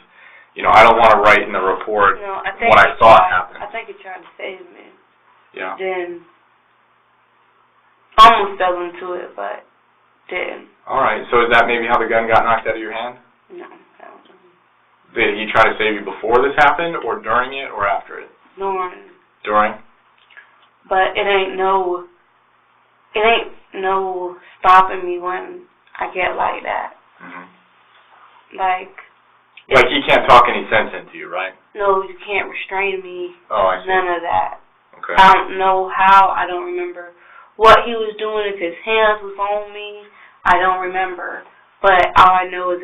I don't want to write in the report what I thought happened. I think he tried to save me. Yeah. Then almost fell into it, but didn't. All right, so is that maybe how the gun got knocked out of your hand? No, I don't know. Did he try to save you before this happened, or during it, or after it? During. During? But it ain't no stopping me when I get like that. Mm-hmm. Like he can't talk any sense into you, right? No, you can't restrain me. Oh, I see. None of that. Okay. I don't know how. I don't remember what he was doing. If his hands was on me, I don't remember. But all I know is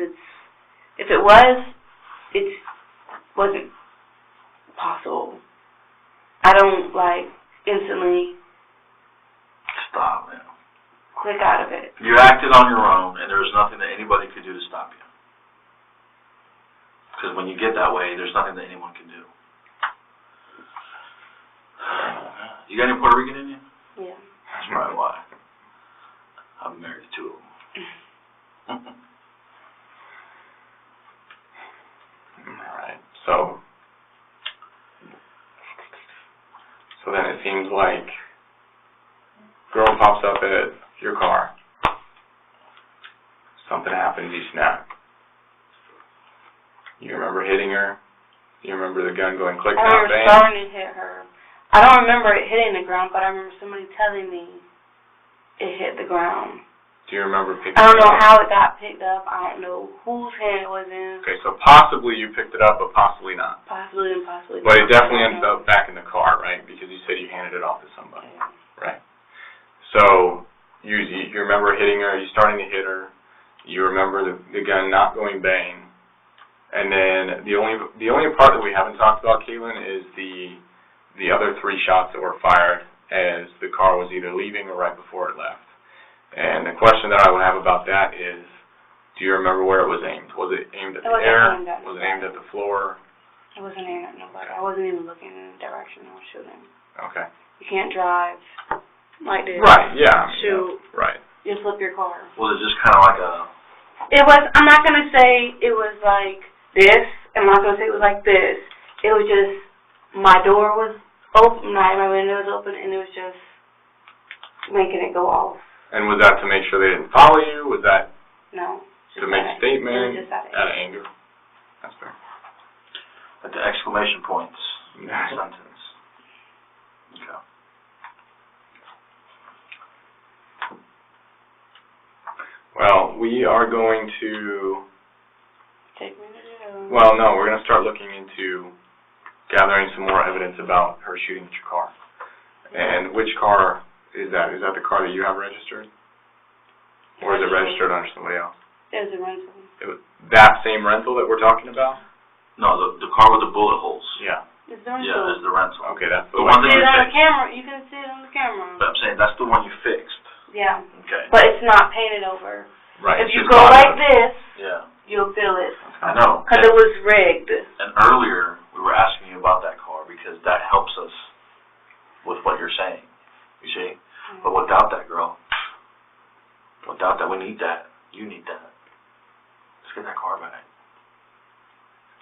if it wasn't possible. I don't instantly stop, man. Click out of it. You acted on your own, and there was nothing that anybody could do to stop you. Because when you get that way, there's nothing that anyone can do. You got any Puerto Rican in you? Yeah. That's probably why. I'm married to two of them. All right. So then it seems like girl pops up at your car. Something happens, you snap. You remember hitting her? You remember the gun going click, I not remember bang? starting to hit her. I don't remember it hitting the ground, but I remember somebody telling me it hit the ground. Do you remember picking it up? I don't know how it got picked up. I don't know whose hand it was in. Okay, so possibly you picked it up, but possibly not. Possibly and possibly But not. it definitely ended up back in the car, right? Because you said you handed it off to somebody, right? So you remember hitting her, you starting to hit her, you remember the gun not going bang, and then the only part that we haven't talked about, Kaitlyn, is the other 3 shots that were fired as the car was either leaving or right before it left. And the question that I would have about that is, do you remember where it was aimed? Was it aimed at the air? Was it aimed at the floor? It wasn't aimed at nobody. I wasn't even looking in the direction I was shooting. Okay. You can't drive like this. Right, yeah. Shoot. Yeah, right. You flip your car. Was it just kind of like a... I'm not going to say it was like this. I'm not going to say it was like this. It was just, my door was open, my window was open, and it was just making it go off. And was that to make sure they didn't follow you? Was that No. to make a statement? It was just out of anger. That's fair. Like the exclamation points in the sentence. Okay. Well, we are going to... Take me to jail. Well, no, we're going to start looking into gathering some more evidence about her shooting at your car. And which car is that? Is that the car that you have registered? Or is it registered under somebody else? It was a rental. That same rental that we're talking about? No, the car with the bullet holes. Yeah. It's the rental. Yeah, it's the rental. Okay, that's the one. one that You you can see it on the fixed. camera. You can see it on the camera. But I'm saying that's the one you fixed. Yeah. Okay. But it's not painted over. Right. If you go like this, Yeah. you'll feel it. I know. Because it was rigged. And earlier, we were asking you about that car because that helps us with what you're saying. You see? But without that, girl, without that, we need that. You need that. Let's get that car back.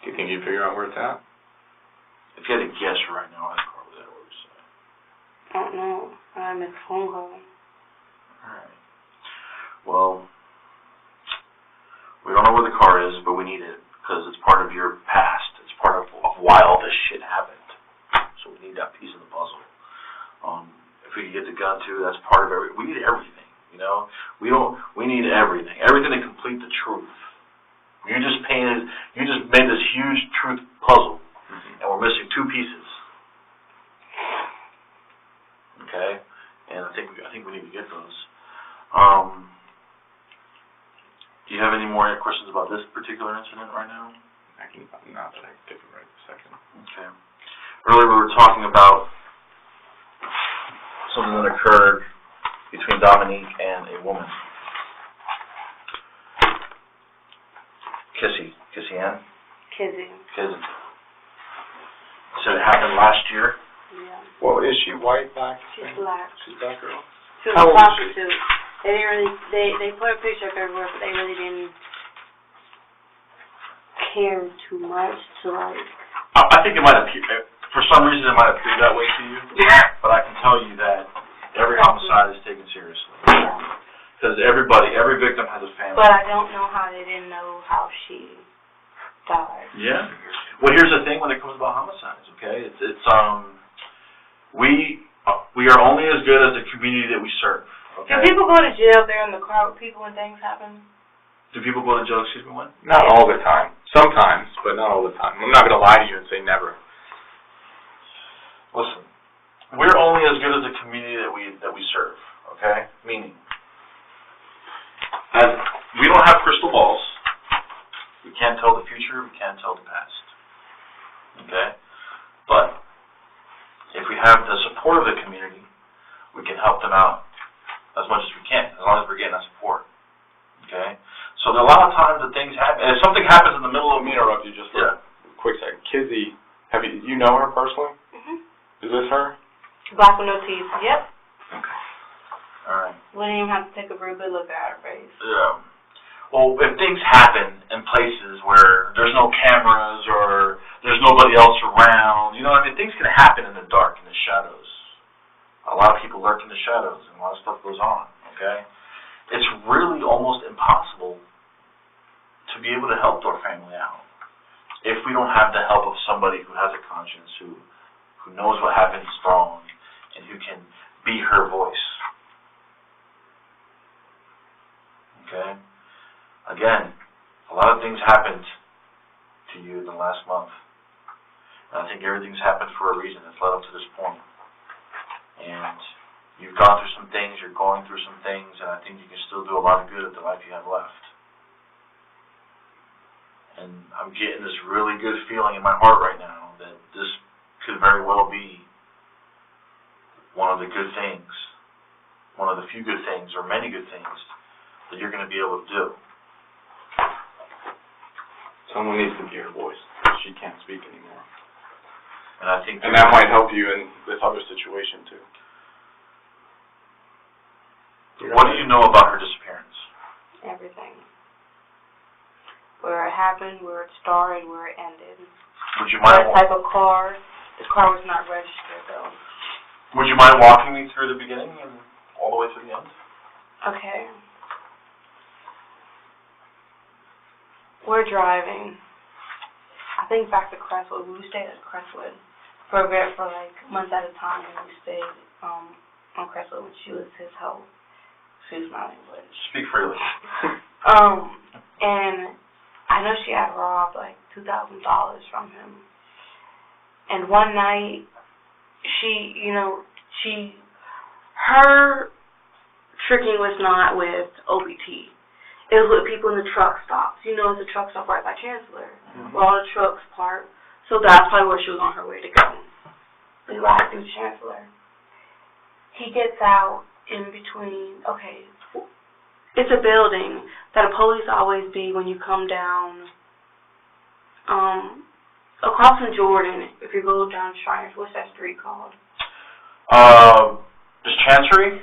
Do you think you'd figure out where it's at? If you had to guess right now, that car was at, what would you say? I don't know. I make a phone call. Alright. Well, we don't know where the car is, but we need it because it's part of your past. It's part of why all this shit happened. So we need that piece of the puzzle. If we can get the gun too, that's part of everything. We need everything, you know? We need everything. Everything to complete the truth. You just made this huge truth puzzle, and we're missing 2 pieces. Okay? And I think we need to get those. Do you have any more questions about this particular incident right now? Not that I can think of right this second. Okay. Earlier we were talking about something that occurred between Dominique and a woman. Kissy Ann? Kizzy. Kizzy. Said it happened last year? Yeah. Well, is she white, black? She's black. She's black girl. She was How a old is she? prostitute. They didn't really, they put a picture up everywhere, but they really didn't care too much to I think it might appear, for some reason it might appear that way to you, but I can tell you that every homicide is taken seriously. Because every victim has a family. But I don't know how they didn't know how she died. Yeah. Well, here's the thing when it comes about homicides, okay? We are only as good as the community that we serve. Okay? Do people go to jail there in the car with people when things happen? Do people go to jail, when? Not all the time. Sometimes, but not all the time. I'm not going to lie to you and say never. Listen, we're only as good as the community that we serve, okay? Meaning, as we don't have crystal balls, we can't tell the future, we can't tell the past, okay? But if we have the support of the community, we can help them out as much as we can, as long as we're getting that support, okay? So there are a lot of times that things happen, and if something happens in the middle of Let me interrupt you just for a quick second. Kizzy, you know her personally? Mhm. Is this her? Black with no teeth. Yep. Okay. All right. We didn't even have to take a real good look at her face. Yeah. Well, if things happen in places where there's no cameras or there's nobody else around, you know what I mean? Things can happen in the dark, in the shadows. A lot of people lurk in the shadows, and a lot of stuff goes on, okay? It's really almost impossible to be able to help our family out if we don't have the help of somebody who has a conscience, who knows what happened is wrong, and who can be her voice. Okay? Again, a lot of things happened to you in the last month. And I think everything's happened for a reason. It's led up to this point. And you've gone through some things, you're going through some things, and I think you can still do a lot of good with the life you have left. And I'm getting this really good feeling in my heart right now that this could very well be one of the good things, one of the few good things, or many good things that you're going to be able to do. Someone needs to be her voice. She can't speak anymore. And I think that might help you in this other situation too. What do you know about her disappearance? Everything. Where it happened, where it started, where it ended. Would you mind? What type of car? The car was not registered though. Would you mind walking me through the beginning and all the way to the end? Okay. We're driving. I think back to Crestwood. We stayed at Crestwood for like months at a time. And we stayed on Crestwood when she was his hoe. Excuse my language. Speak freely. And I know she had robbed like $2,000 from him. And one night, her tricking was not with OBT. It was with people in the truck stops. You know, it's a truck stop right by Chancellor, where all the trucks park. So that's probably where she was on her way to go. We ride through Chancellor. He gets out in between, it's a building that a police always be when you come down, across from Jordan, if you go down Shriners. What's that street called? There's Chancery.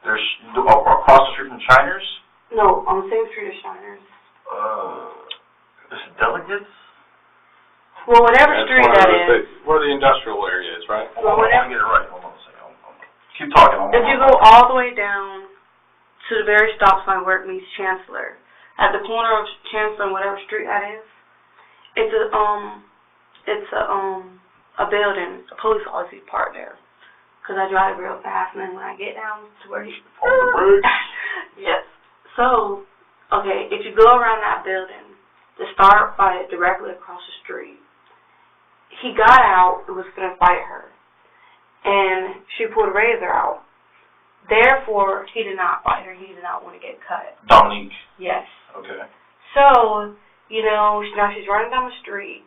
There's across the street from Shriners. No, on the same street as Shriners. There's Delegates. Well, whatever street that is. Where the industrial area is, right? Well, I want to get it right. Hold on a second. Keep talking. If you go all the way down to the very stop sign where it meets Chancellor, at the corner of Chancellor and whatever street that is, it's a building. A police always be parked there. Because I drive real fast, and then when I get down to where he's... On the bridge? Yes. So, if you go around that building, to start by it directly across the street, he got out and was going to fight her. And she pulled a razor out. Therefore, he did not fight her. He did not want to get cut. Dominique? Yes. Okay. So, now she's running down the street.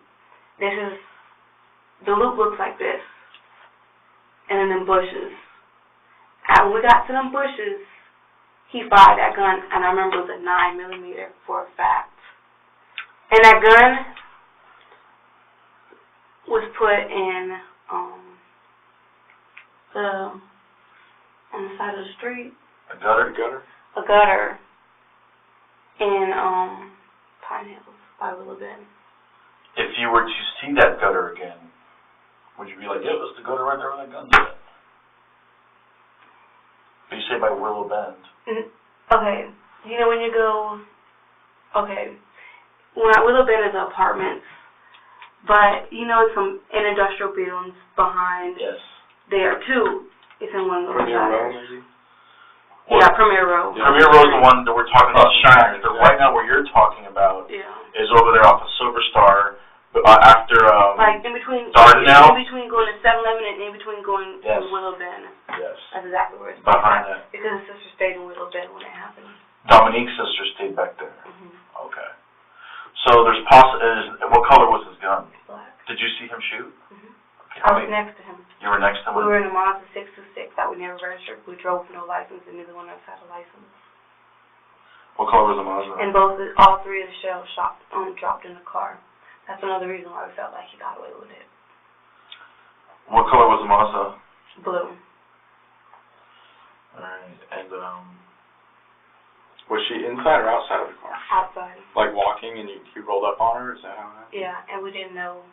The loop looks like this. And then them bushes. And when we got to them bushes, he fired that gun, and I remember it was a 9mm for a fact. And that gun was put in on the side of the street. A gutter? A gutter in Pine Hills by Willow Bend. If you were to see that gutter again, would you be like, yeah, that's the gutter right there where that gun's at? But you say by Willow Bend. Okay. When you go... Willow Bend is apartments. But, it's some industrial buildings behind there, too. It's in one of those Near Rome, maybe? Yeah, Premier Road. Yeah. Premier Road's the one that we're talking about, Shiner. The right now where you're talking about is over there off of Silver Star, after like in between Dardanelle. in between going to 7-Eleven and in between going to Willow Bend. Yes. That's exactly where it's behind that. Because his sister stayed in Willow Bend when it happened. Dominique's sister stayed back there. Mm-hmm. Okay. So there's what color was his gun? Black. Did you see him shoot? Mm-hmm. Okay. I was next to him. You were next to him? We were in a Mazda 626 that we never registered. We drove with no license, and neither one of us had a license. What color was the Mazda? And all three of the shells dropped in the car. That's another reason why we felt like he got away with it. What color was the Mazda? Blue. Alright, and was she inside or outside of the car? Outside. Like walking and you rolled up on her? Is that how that happened? Yeah, and we didn't know.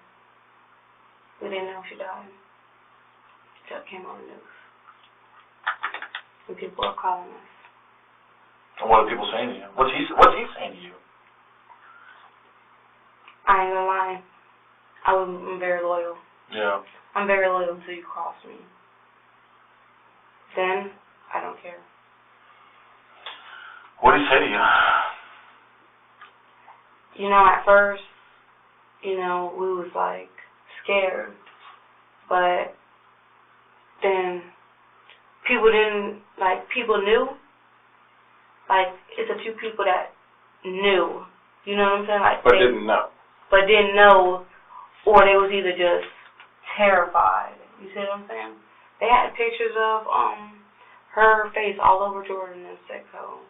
We didn't know she died. Until it came on the news. And people are calling us. And what are people saying to you? What's he saying to you? I ain't gonna lie. I'm very loyal. Yeah. I'm very loyal until you cross me. Then, I don't care. What did he say to you? You know, at first, we was like scared. But then people knew. Like, it's a few people that knew. You know what I'm saying? Like, but didn't know. But didn't know, or they was either just terrified. You see what I'm saying? They had pictures of her face all over Jordan and Citgo.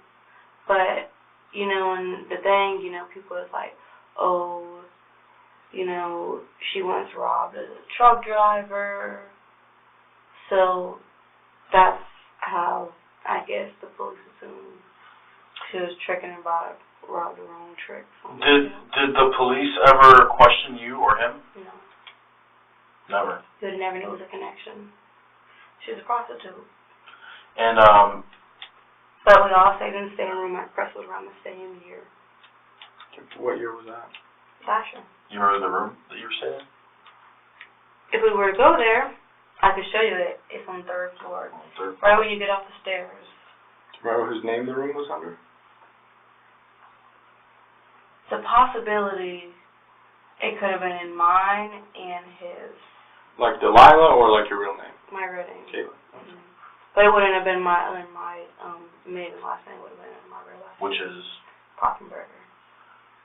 But, and the thing, people is like, oh, she once robbed a truck driver. So that's how, I guess, the police assumed she was tricking about robbed the wrong trick. Did the police ever question you or him? No. Never. You would never knew it was a connection. She was a prostitute. And But we all stayed in the same room at Crestwood around the same year. What year was that? Last year. You remember the room that you were staying in? If we were to go there, I could show you it. It's on the 3rd floor. Right when you get off the stairs. Do you remember whose name the room was under? The possibility it could have been in mine and his. Like Delilah or like your real name? My real name. Kaitlyn. Mm-hmm. But it wouldn't have been my maiden last name. It would have been my real last name. Which is? Poffenberger.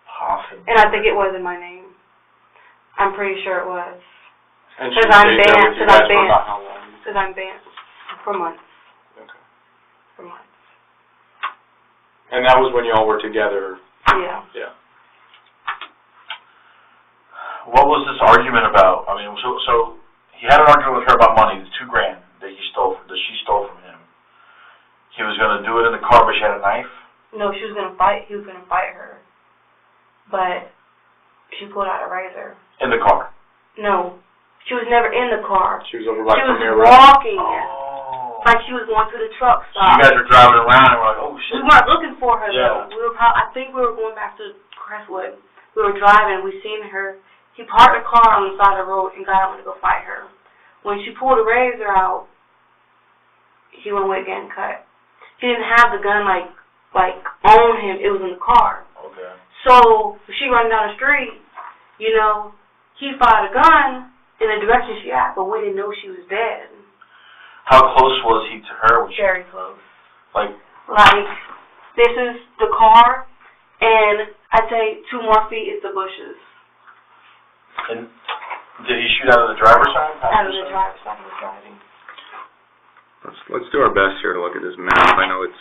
Poffenberger. And I think it was in my name. I'm pretty sure it was. And she stayed there with you guys for about how long? Because I'm banned for months. Okay. For months. And that was when you all were together? Yeah. Yeah. What was this argument about? I mean, so he had an argument with her about money, the $2,000 that she stole from him. He was going to do it in the car, but she had a knife? No, she was going to fight. He was going to fight her. But she pulled out a razor. In the car? No. She was never in the car. She was over like She was Premier walking. Oh. Like she was going to the truck So stop. you guys were driving around and were like, oh, shit. We weren't looking for her, Yeah. though. I think we were going back to Crestwood. We were driving. We seen her. He parked the car on the side of the road and got out to go fight her. When she pulled the razor out, he went away getting cut. He didn't have the gun like on him. It was in the car. Okay. So she running down the street, he fired a gun in the direction she at, but we didn't know she was dead. How close was he to her? Very close. Like this is the car, and I'd say 2 more feet is the bushes. And did he shoot out of the driver's side? Out of the driver's side, he was driving. Let's do our best here to look at this map. I know it's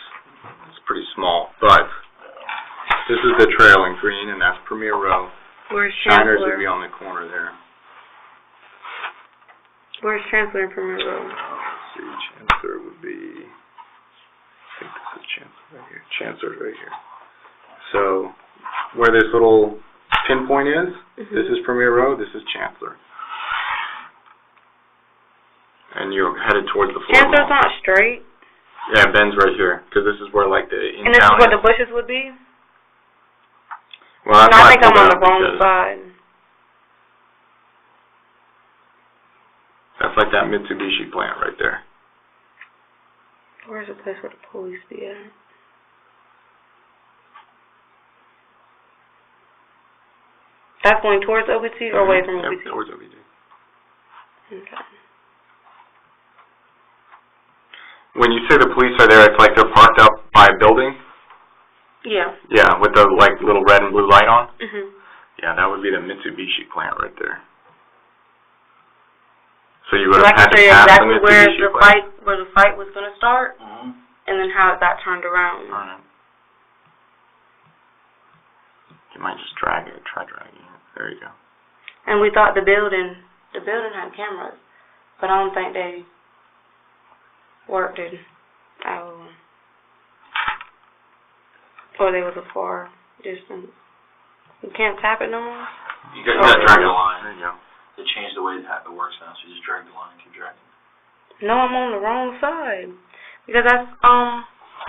pretty small, but this is the trail in green, and that's Premier Row. Where's Shiner's Chancellor? would be on the corner there. Where's Chancellor and Premier Row? Let's see, Chancellor would be, I think this is Chancellor right here. Chancellor's right here. So, where this little pinpoint is, this is Premier Row, this is Chancellor. And you're headed towards the Floridaman. Chancellor's not straight. Yeah, it bends right here, because this is where like the And this is where the bushes would be? Well, that's I why think I'm pulled on it the up, wrong because side. that's like that Mitsubishi plant right there. Where's the place where the police be at? That's going towards OBT or away from OBT? Yep, towards OBT. Okay. When you say the police are there, it's like they're parked up by a building? Yeah. Yeah, with the little red and blue light on? Mhm. Yeah, that would be the Mitsubishi plant right there. So you would So I have had can to tell you pass exactly the Mitsubishi plant. where the fight was going to start, Mm-hmm. and then how it got turned around. Alright. You might just try dragging it. There you go. And we thought the building had cameras, but I don't think they worked it. Or they was a far distance. You can't tap it no more? You gotta drag the line. There you go. They changed the way it works now, so you just drag the line and keep dragging. No, I'm on the wrong side. Because that's, oh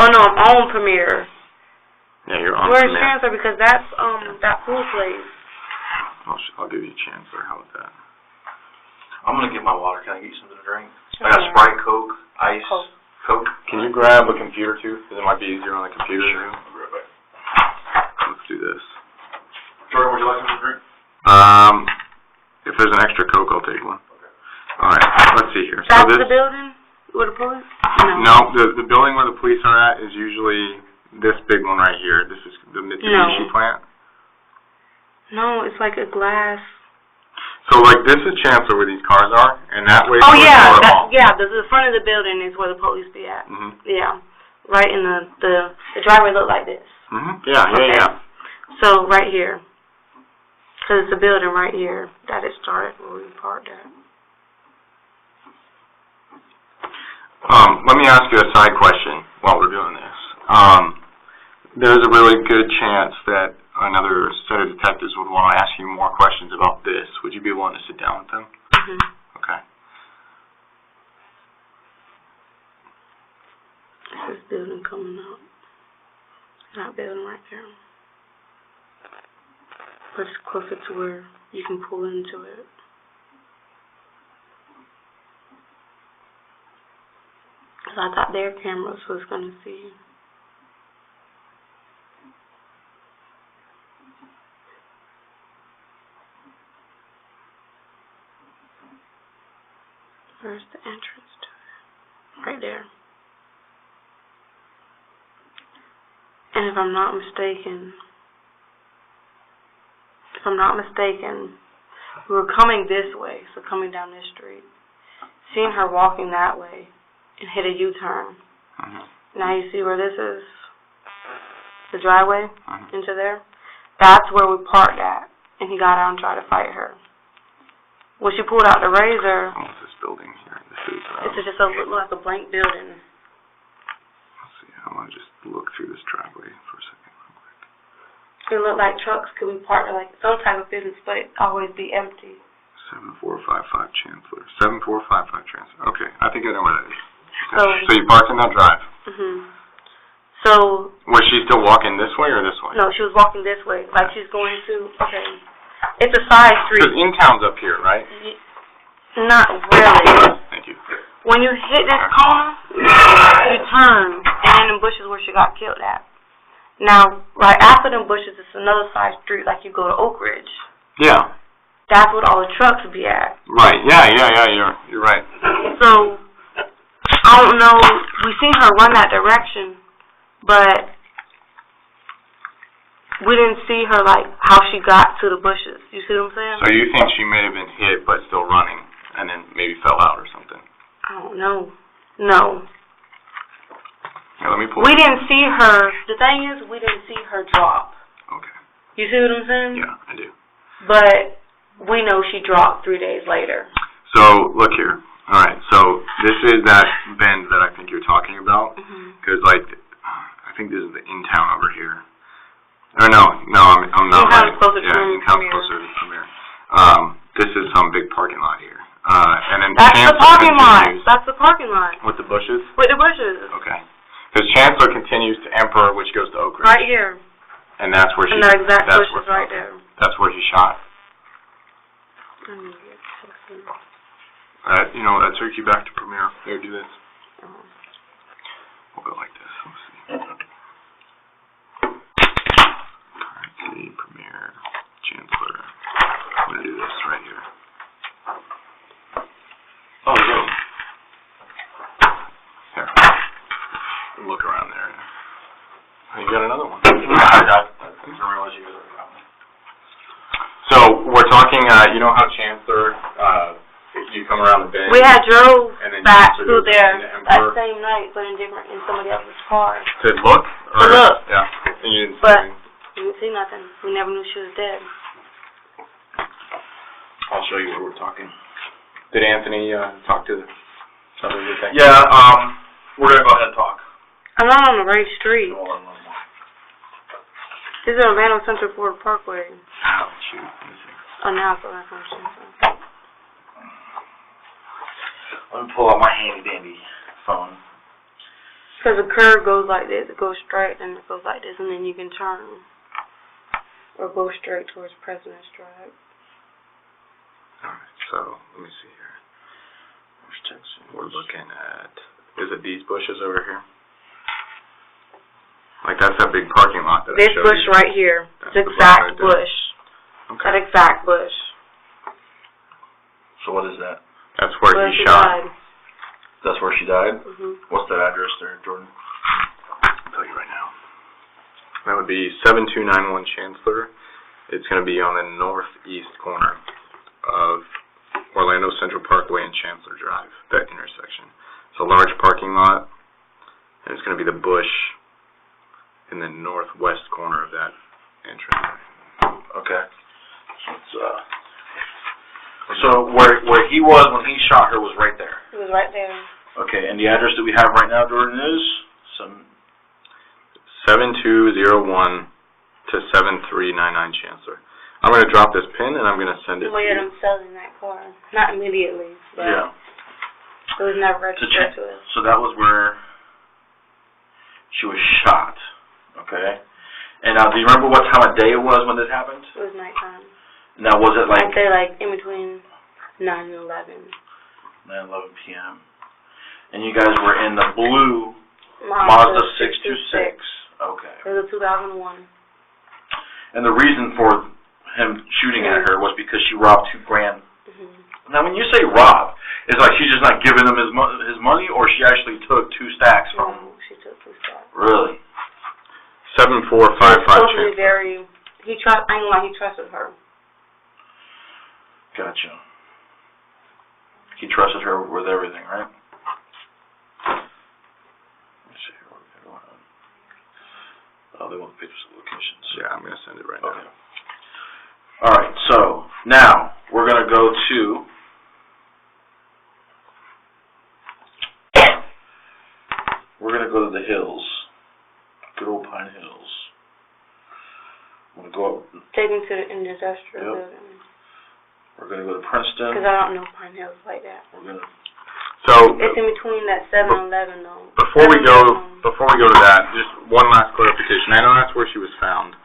no, I'm on Premiere. Yeah, you're on Where's Premiere. Chancellor? Because that's, that pool place. I'll give you a Chancellor. How about that? I'm gonna get my water. Can I get you something to drink? I got Sprite, Coke, Ice, Coke. Can you grab a computer too? Because it might be easier on the computer. Sure. I'll be right back. Let's do this. Jordan, would you like something to drink? If there's an extra Coke, I'll take one. Alright, let's see here. That's the building where the police? No, the building where the police are at is usually this big one right here. This is the Mitsubishi plant. No, it's like a glass. So this is Chancellor where these cars are, and that way. Oh yeah, the front of the building is where the police be at. Mhm. Yeah, right in the driveway look like this. Mhm. Yeah. So right here, because it's the building right here that it started where we parked at. Let me ask you a side question while we're doing this. There's a really good chance that another set of detectives would want to ask you more questions about this. Would you be willing to sit down with them? Mhm. Okay. This building coming up. That building right there. But it's closer to where you can pull into it. Because I thought their cameras was going to see. Where's the entrance to it? Right there. And if I'm not mistaken, we were coming this way, so coming down this street, seeing her walking that way, and hit a U-turn. Mhm. Now you see where this is? The driveway Mhm. into there? That's where we parked at, and he got out and tried to fight her. When she pulled out the razor, What's this building here? This is. it's just look like a blank building. Let's see. I want to just look through this driveway for a second. It looked like trucks could be parked like some type of business, but it always be empty. 7455 Chancellor. 7455 Chancellor. Okay, I think I know where that is. So you parked in that drive. Mhm. So Was she still walking this way or this way? no, she was walking this way, like she's going to. Okay, it's a side Because street. in-town's up here, right? Not really. Thank you. When you hit this corner, you turn, and in the bushes where she got killed at. Now, right after them bushes, it's another side street, like you go to Oak Ridge. Yeah. That's what all the trucks be at. Right. Yeah. You're right. So I don't know. We seen her run that direction, but we didn't see her like how she got to the bushes. You see what I'm saying? So you think she may have been hit but still running, and then maybe fell out or something? I don't know. No. Yeah, let me pull. We didn't see her. The thing is, we didn't see her drop. Okay. You see what I'm saying? Yeah, I do. But we know she dropped 3 days later. So look here. All right. So this is that bend that I think you're talking about, because I think this is the in town over here. Or no, I'm not right. Closer to in town closer to Premier. This is some big parking lot here. And then That's Chancellor the parking lot. continues- That's the parking lot. With the bushes? With the bushes. Okay. Because Chancellor continues to Emperor, which goes to Oak Ridge. Right here. And that's where she. And the exact that's bushes where, right there. That's where he shot. That took you back to Premier. Here, do this. look around there. You got another one. I didn't realize you guys already got one. So we're talking, you know how Chancellor, you come around the bend? We had drove and then back you through there the that same night, but in somebody else's car. To look? To look. Yeah. And you didn't see But anything? we didn't see nothing. We never knew she was dead. I'll show you where we're talking. Did Anthony talk to somebody? Yeah, we're going to go ahead and talk. I'm not on the right street. Hold on. This is Orlando Central Ford Parkway. Oh, shoot. Let me see. Oh, now it's Orlando Central. Let me pull out my handy-dandy phone. Because the curve goes like this. It goes straight, and it goes like this, and then you can turn. Or go straight towards President's Drive. Alright, so, let me see here. We're looking at, is it these bushes over here? Like, that's that big parking lot that I This showed bush you. right here. That's The the exact bush right there. bush. Okay. That exact bush. So what is that? That's where Where he she shot. died. That's where she died? Mm-hmm. What's that address there, Jordan? I'll tell you right now. That would be 7291 Chancellor. It's going to be on the northeast corner of Orlando Central Parkway and Chancellor Drive, that intersection. It's a large parking lot, and it's going to be the bush in the northwest corner of that entrance. Okay. So where he was when he shot her was right there. It was right there. Okay, and the address that we have right now, Jordan, is 7201 to 7399 Chancellor. I'm going to drop this pin and I'm going to send it to We had you. them selling that car. Not immediately, but yeah. it was never registered to us. So that was where she was shot. Okay. And now, do you remember what time of day it was when this happened? It was nighttime. Now, was it like I'd say like in between 9 and 11. 9:11 p.m. And you guys were in the blue Mazda 626. Okay. It was a 2001. And the reason for him shooting at her was because she robbed $2,000. Mm-hmm. Now, when you say rob, it's like she's just not giving him his money, or she actually took 2 stacks from him? No, she took 2 stacks. Really? 7455 Totally Chancellor. I ain't gonna lie, he trusted her. Gotcha. He trusted her with everything, right? Let's see here what we got going on. Oh, they want pictures of locations. Yeah, I'm going to send it right now. Okay. All right, so now we're going to go to the hills. Good old Pine Hills. I'm going to go up. Take me to the industrial building. We're going to go to Princeton. Because I don't know Pine Hills like that. We're going to. So It's in between that 7-Eleven though. before we go to that, just one last clarification. I know that's where she was found.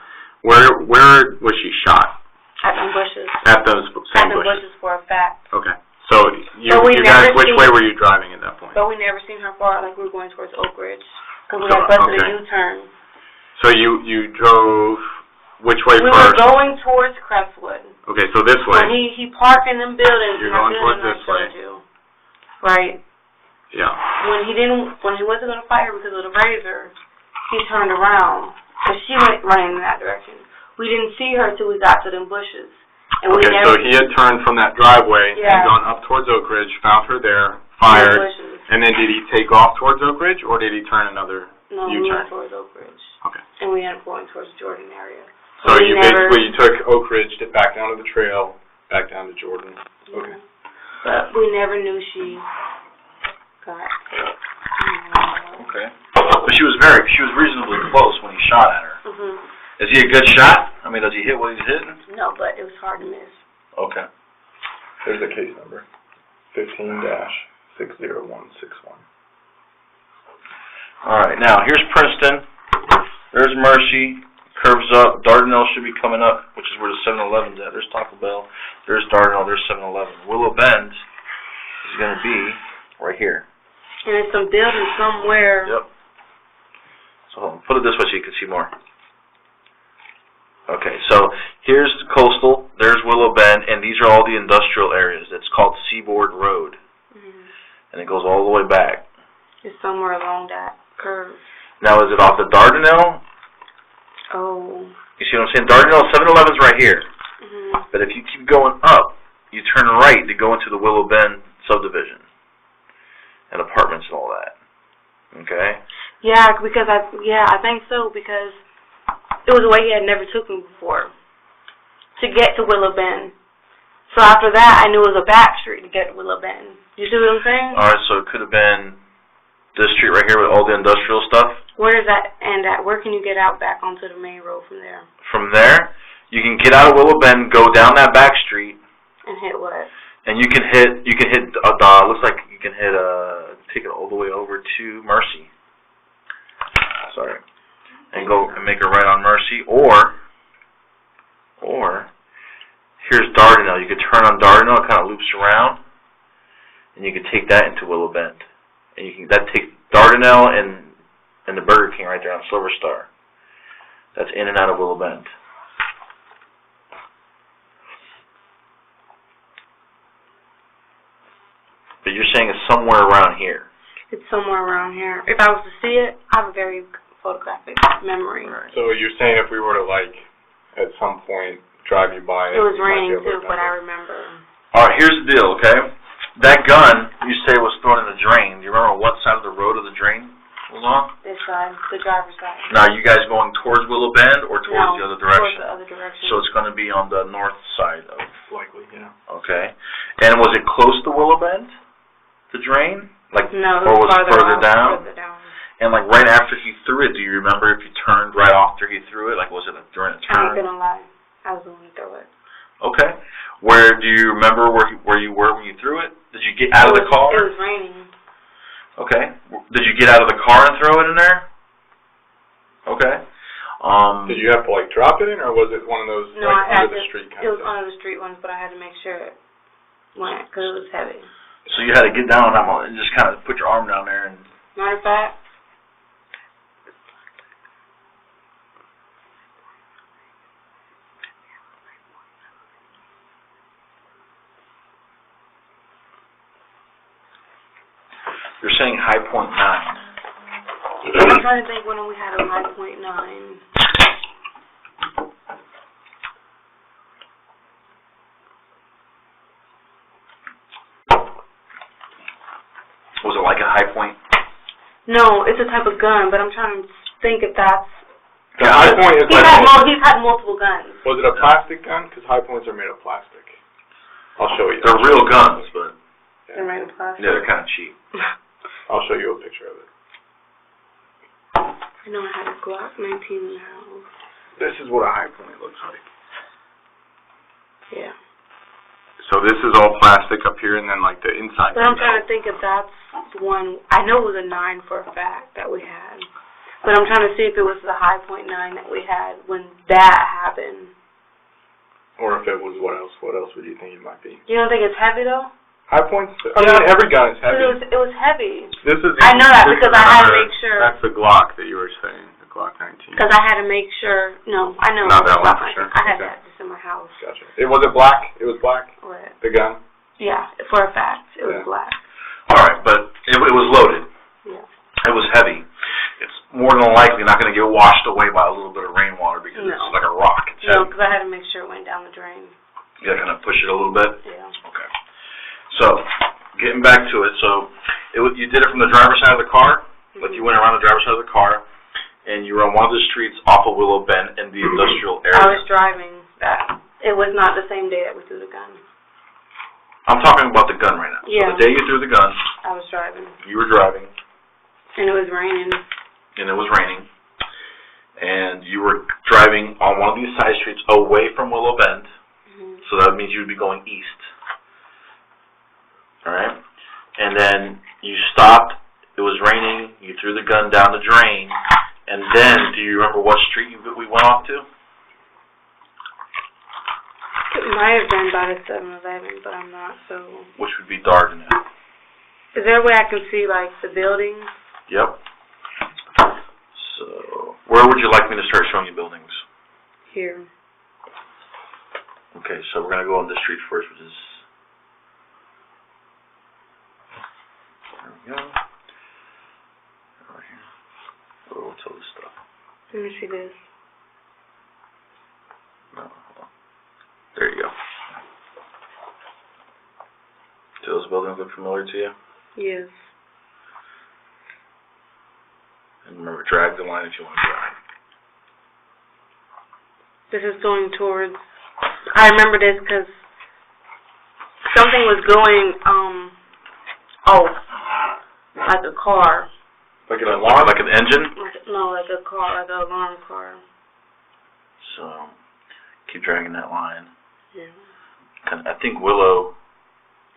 Where was she shot? At them bushes. At those same At them bushes. bushes for a fact. Okay. So you we guys, never which seen- way were you driving at that point? But we never seen her far, like we were going towards Oak Ridge. Because we So, had busted okay. a U-turn. So you drove which way We first? were going towards Crestwood. Okay, so this way. When he parked in them buildings. You're in that going towards building this I way. showed you. Right. Yeah. When he wasn't going to fight her because of the razor, he turned around. Because she went running in that direction. We didn't see her till we got to them bushes. And we Okay, never so he had turned from that driveway Yeah. and gone up towards Oak Ridge, found her there, fired, bushes. and then did he take off towards Oak Ridge, or did he turn another No, we U-turn? went towards Oak Ridge. Okay. And we ended up going towards Jordan area. So we you never- basically took Oak Ridge back down to the trail, back down to Jordan. Yeah. Okay. But we never knew she got hit. Okay. But she was reasonably close when he shot at her. Mhm. Is he a good shot? I mean, does he hit what he's hitting? No, but it was hard to miss. Okay. There's the case number, 15-60161. All right. Now here's Princeton. There's Mercy. Curves up. Dardanelle should be coming up, which is where the 7-Eleven's at. There's Taco Bell. There's Dardanelle. There's 7-Eleven. Willow Bend is going to be right here. And there's some building somewhere. Yep. So hold on. Put it this way so you can see more. Okay, so here's Coastal, there's Willow Bend, and these are all the industrial areas. It's called Seaboard Road, Mhm. and it goes all the way back. It's somewhere along that curve. Now, is it off the Dardanelle? Oh. You see what I'm saying? Dardanelle 7-Eleven's right here. Mm-hmm. But if you keep going up, you turn right to go into the Willow Bend subdivision and apartments and all that. Okay? Yeah, because I think so, because it was a way he had never took me before to get to Willow Bend. So after that, I knew it was a back street to get to Willow Bend. You see what I'm saying? All right, so it could have been this street right here with all the industrial stuff. Where does that end at? Where can you get out back onto the main road from there? From there, you can get out of Willow Bend, go down that back street, And hit what? and you can hit. Looks like you can hit. Take it all the way over to Mercy. Sorry, and go and make a right on Mercy, or here's Dardanelle. You could turn on Dardanelle. It kind of loops around, and you can take that into Willow Bend, and that takes Dardanelle and the Burger King right there on Silver Star. That's in and out of Willow Bend. But you're saying it's somewhere around here. It's somewhere around here. If I was to see it, I have a very photographic memory. Right. So you're saying if we were to, like, at some point drive you by It was you might be raining able to too, but I remember? remember. All right, here's the deal, okay? That gun you say was thrown in the drain. Do you remember what side of the road of the drain was on? This side, the driver's side. Now, are you guys going towards Willow Bend or towards the other direction? Towards the other direction. So it's going to be on the north side of. Likely, yeah. Okay. And was it close to Willow Bend, the drain? Like, no, or was it farther further down? Further down. And like right after he threw it, do you remember if you turned right after he threw it? Like, was it during a turn? I ain't gonna lie, I was the one who threw it. Okay. Where do you remember where you were when you threw it? Did you get out of the car? It was raining. Okay. Did you get out of the car and throw it in there? Okay. Did you have to, like, drop it in, or was it one of those, No, like, I had under the to. street kind It of was thing? one of the street ones, but I had to make sure it went because it was heavy. So you had to get down on that one and just kind of put your arm down there and. Matter of fact. You're saying High Point 9. I'm trying to think when we had a high point 9. Was it like a High Point? No, it's a type of gun, but I'm trying to think if that's. The High Point is He's had multiple guns. Was it a plastic gun? Because High Points are made of plastic. I'll show you. They're real guns, but They're made of plastic. yeah, they're kind of cheap. I'll show you a picture of it. I know I had a Glock 19 in the house. This is what a High Point looks like. Yeah. So this is all plastic up here, and then, like, the inside. But I'm trying to think if that's one. I know it was a 9 for a fact that we had. But I'm trying to see if it was the High Point 9 that we had when that happened. Or if it was what else? What else would you think it might be? You don't think it's heavy though? High Points? I mean, every gun is heavy. It was heavy. This is. I know that this because is I had to another- make sure. That's the Glock that you were saying, the Glock 19. Because I had to make sure. No, I know. Not that one Glock for 19. sure. I had Okay. that just in my house. Gotcha. Was it black? It was black. What? The gun. Yeah, for a fact, it was Yeah. black. All right, but it was loaded. Yeah. It was heavy. It's more than likely not going to get washed away by a little bit of rainwater because No. it's like a rock. It's No, heavy. because I had to make sure it went down the drain. You got to kind of push it a little bit. Yeah. Okay. So, getting back to it, so you did it from the driver's side of the car, like you went around the driver's side of the car, and you were on one of the streets off of Willow Bend in the industrial area. I was driving that. It was not the same day that we threw the gun. I'm talking about the gun right now. Yeah. So the day you threw the gun, I was driving. you were driving, And it was raining. and it was raining, and you were driving on one of these side streets away from Willow Bend, so that means you would be going east. All right? And then you stopped, it was raining, you threw the gun down the drain, and then, do you remember what street we went off to? It might have been by the 7-Eleven, but I'm not, so. Which would be Dardanelle. Is there a way I can see, like, the buildings? Yep. So, where would you like me to start showing you buildings? Here. Okay, so we're going to go on this street first, which is... There we go. Over here. Oh. what's all this stuff? Let me see this. No. There you go. Do those buildings look familiar to you? Yes. And remember, drag the line if you want to drag. This is going towards, I remember this because something was going, like a car. Like an alarm? Like an engine? No, like a car, like an alarm car. So, keep dragging that line. Yeah. I think Willow...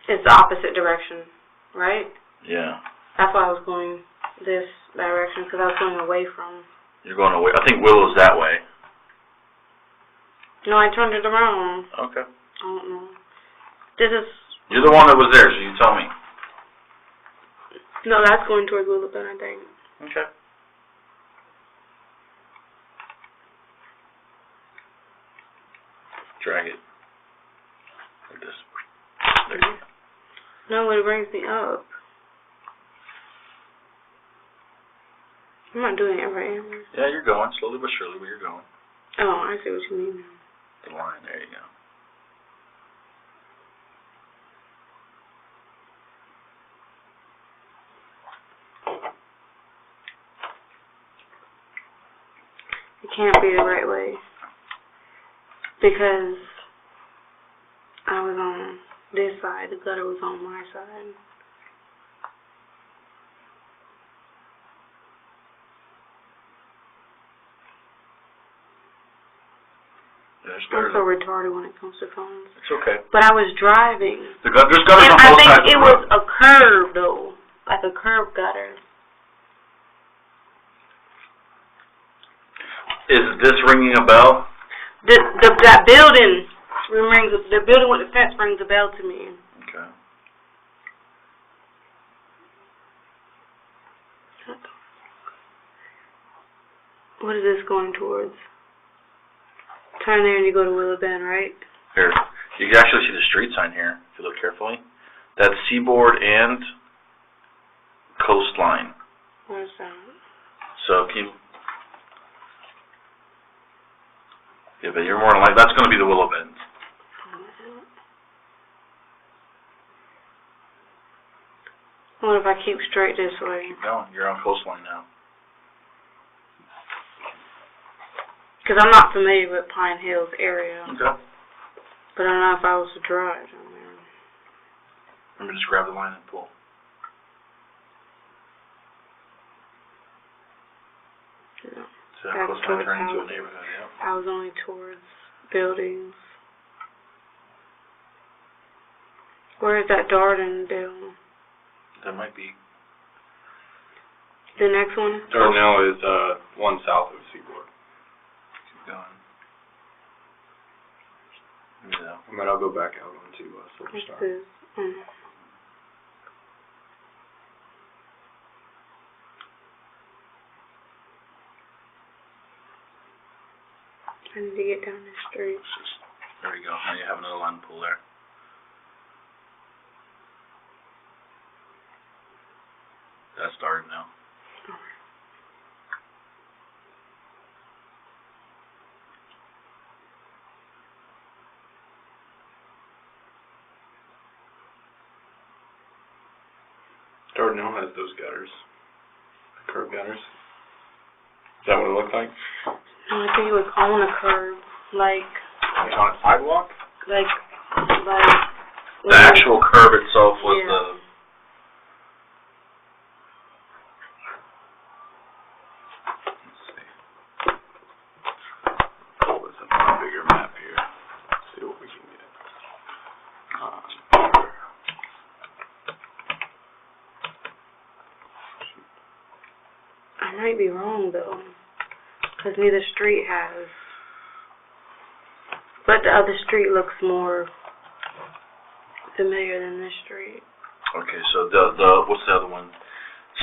It's the opposite direction, right? Yeah. That's why I was going this direction, because I was going away from... You're going away. I think Willow's that way. No, I turned it around. Okay. I don't know. This is... You're the one that was there, so you tell me. No, that's going towards Willowbend, I think. Okay. Drag it. Like this. There you go. No, it brings me up. I'm not doing it right. Yeah, you're going. Slowly but surely, but you're going. Oh, I see what you mean. The line, there you go. It can't be the right way. Because I was on this side, the gutter was on my side. I'm so retarded when it comes to phones. It's okay. But I was driving. There's gutters on I both sides think it of the road. was a curve, though. Like a curved gutter. Is this ringing a bell? That building rings. The building with the fence rings a bell to me. Okay. What is this going towards? Turn there and you go to Willowbend, right? Here. You can actually see the street sign here, if you look carefully. That's Seaboard and Coastline. Where's that? So, can you... Yeah, but you're more than likely... That's going to be the Willowbend. What if I keep straight this way? Keep going. You're on Coastline now. Because I'm not familiar with Pine Hills area. Okay. But I don't know if I was to drive down there. Let me just grab the line and pull. No. So That's Coastline towards turning into a houses. neighborhood, yeah. I was only towards buildings. Where is that Darden building? That might be... The next one? Dardanelle is one south of Seaboard. Keep going. Yeah. I mean, I'll go back out onto Silver What's Star. this? I need to get down the street. There you go. Now you have another line to pull there. That's started now. Dardanelle has those gutters. Curb gutters. Is that what it looked like? No, I think it was on a curb. Like... It's on a sidewalk? Like... The actual curb itself was the... Let's see. Pull this up on a bigger map here. See what we can get. I might be wrong, though. Because neither street has... But the other street looks more familiar than this street. Okay, so the what's the other one?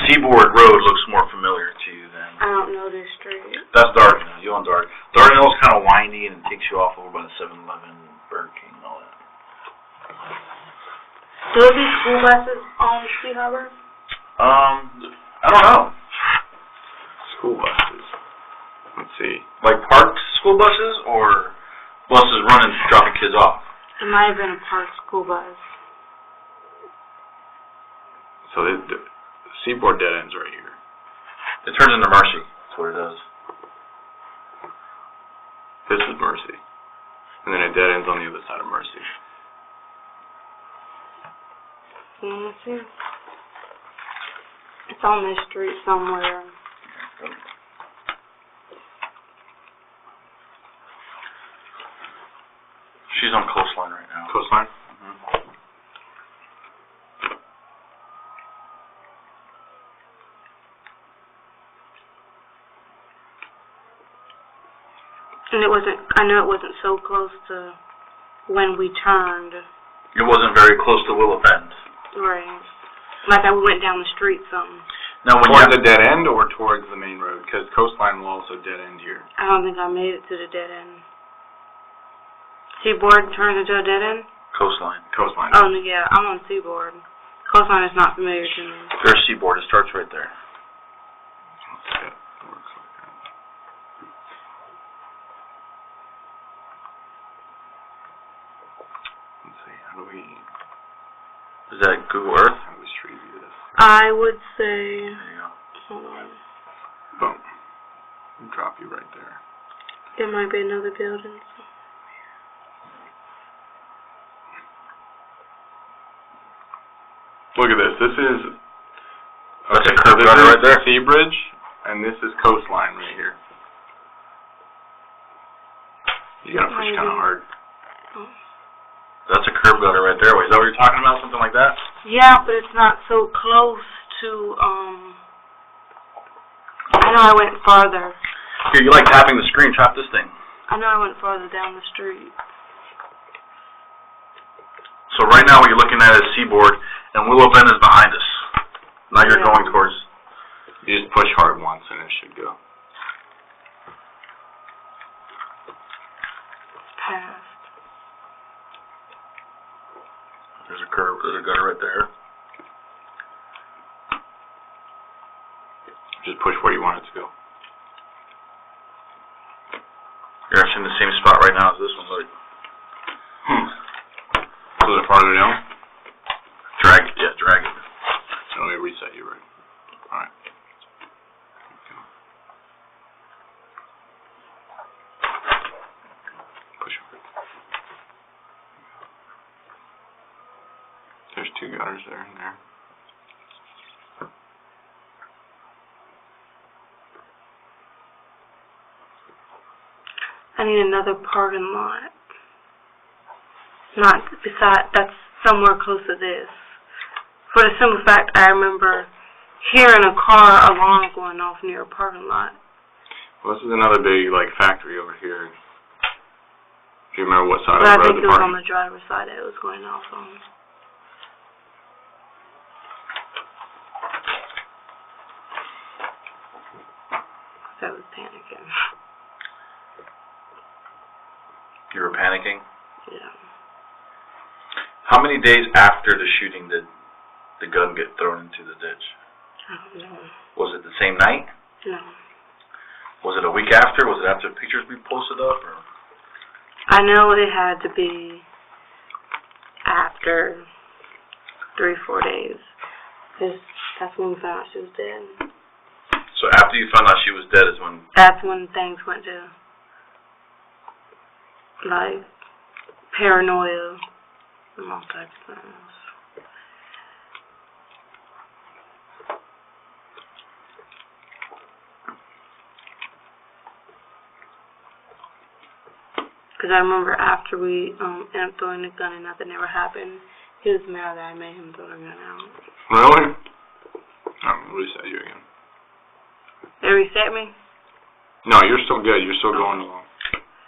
Seaboard Road looks more familiar to you then. I don't know this street. That's Dardanelle. You're on Dardanelle. Dardanelle's kind of windy and takes you off over by the 7-Eleven, Burger King, and all that. So are these school buses on Sea Harbor? I don't know. School buses. Let's see. Like parked school buses or buses running, dropping kids off? It might have been a parked school bus. So the Seaboard dead ends right here. It turns into Mercy. That's what it does. This is Mercy. And then it dead ends on the other side of Mercy. Let's see. It's on this street somewhere. She's on Coastline right now. Coastline? Mm-hmm. And I know it wasn't so close to when we turned. It wasn't very close to Willow Bend. Right. Like we went down the street some. Now, when towards the dead end or towards the main road? Because Coastline will also dead end here. I don't think I made it to the dead end. Seaboard turns into a dead end? Coastline. Coastline. Oh, yeah, I'm on Seaboard. Coastline is not familiar to me. There's Seaboard. It starts right there. Yeah, it works like that. Let's see, how do we... Is that Google Earth? How do we street view this? I would say... There you go. Hold on. Boom. Drop you right there. It might be another building. Look at this. This is... That's a curb gutter right there. Sea Bridge, and this is Coastline right here. You gotta push kind of hard. That's a curb gutter right there. Is that what you're talking about? Something like that? Yeah, but it's not so close to, I know I went farther. Here, you like tapping the screen. Tap this thing. I know I went farther down the street. So right now what you're looking at is Seaboard, and Willow Bend is behind us. Now you're going towards... You just push hard once and it should go. Past. There's a curb. There's a gutter right there. Just push where you want it to go. You're actually in the same spot right now as this one. Look. A little farther down? Drag it. Yeah, drag it. So let me reset you right. Alright. Push over. There's two gutters there and there. I need another parking lot. Not beside, that's somewhere close to this. For the simple fact, I remember hearing a car alarm going off near a parking lot. Well, this is another big, factory over here. Do you remember what side But of I the road think the it was parking? on the driver's side that it was going off on. I was panicking. You were panicking? Yeah. How many days after the shooting did the gun get thrown into the ditch? I don't know. Was it the same night? No. Was it a week after? Was it after pictures we posted up? Or? I know it had to be after 3-4 days. Because that's when we found out she was dead. So after you found out she was dead is when... That's when things went to, paranoia and all types of things. Because I remember after we ended up throwing the gun and nothing ever happened, he was mad that I made him throw the gun out. Really? I'm going to reset you again. They reset me? No, you're still good. You're still going along.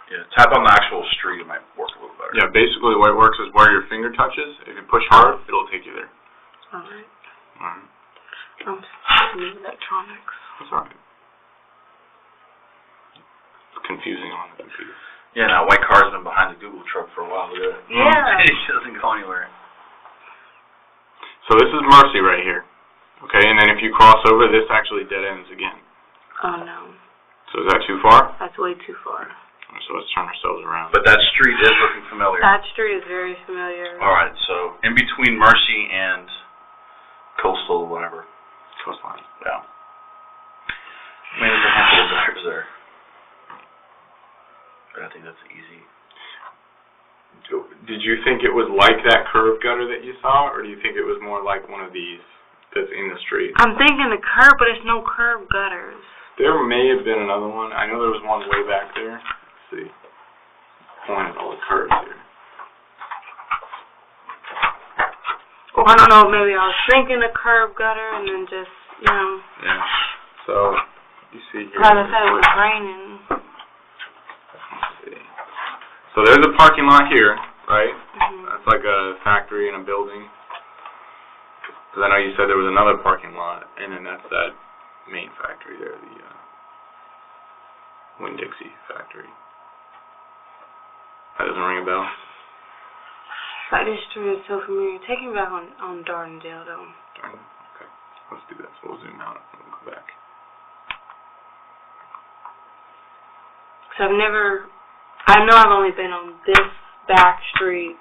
Yeah, tap on the actual street. It might work a little better. Yeah, basically the way it works is where your finger touches. If you push hard, it'll take you there. Alright. Alright. I'm still in electronics. That's alright. It's confusing on the computer. Yeah, that white car's been behind the Google truck for a while. Look at it. Yeah. It doesn't go anywhere. So this is Mercy right here. Okay, and then if you cross over, this actually dead ends again. Oh, no. So is that too far? That's way too far. So let's turn ourselves around. But that street is looking familiar. That street is very familiar. All right, so in between Mercy and Coastal, whatever. Coastline. Yeah. I mean, there's a handful of gutters there. But I think that's easy. Did you think it was like that curved gutter that you saw, or do you think it was more like one of these that's in the street? I'm thinking the curb, but there's no curved gutters. There may have been another one. I know there was one way back there. Let's see. Point at all the curves here. Well, I don't know, maybe I was thinking a curved gutter and then just, you know. Yeah. So, you see here. Like I said, it was raining. Let's see. So there's a parking lot here, right? Mm-hmm. That's like a factory and a building. Because I know you said there was another parking lot, and then that's that main factory there, the Winn-Dixie factory. That doesn't ring a bell? Like, this street is so familiar. Take me back on Dardendale, though. Okay. Let's do that. So we'll zoom out and we'll go back. So I know I've only been on this back street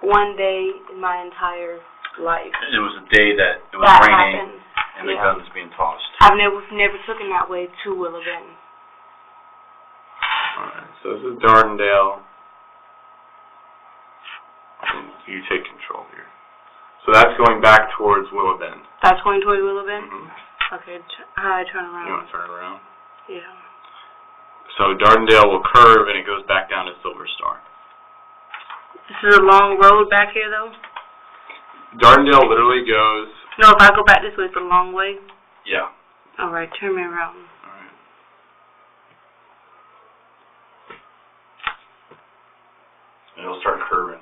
one day in my entire life. And it was a day that it was that raining happened. and the guns being tossed. I've never taken that way to Willow Bend. Alright, so this is Dardendale. And you take control here. So that's going back towards Willow Bend. That's going towards Willow Bend? Mm-hmm. Okay, how do I turn around? You want to turn around? Yeah. So Dardendale will curve and it goes back down to Silver Star. This is a long road back here, though? Dardendale literally goes... No, if I go back this way, it's a long way? Yeah. Alright, turn me around. Alright. And it'll start curving.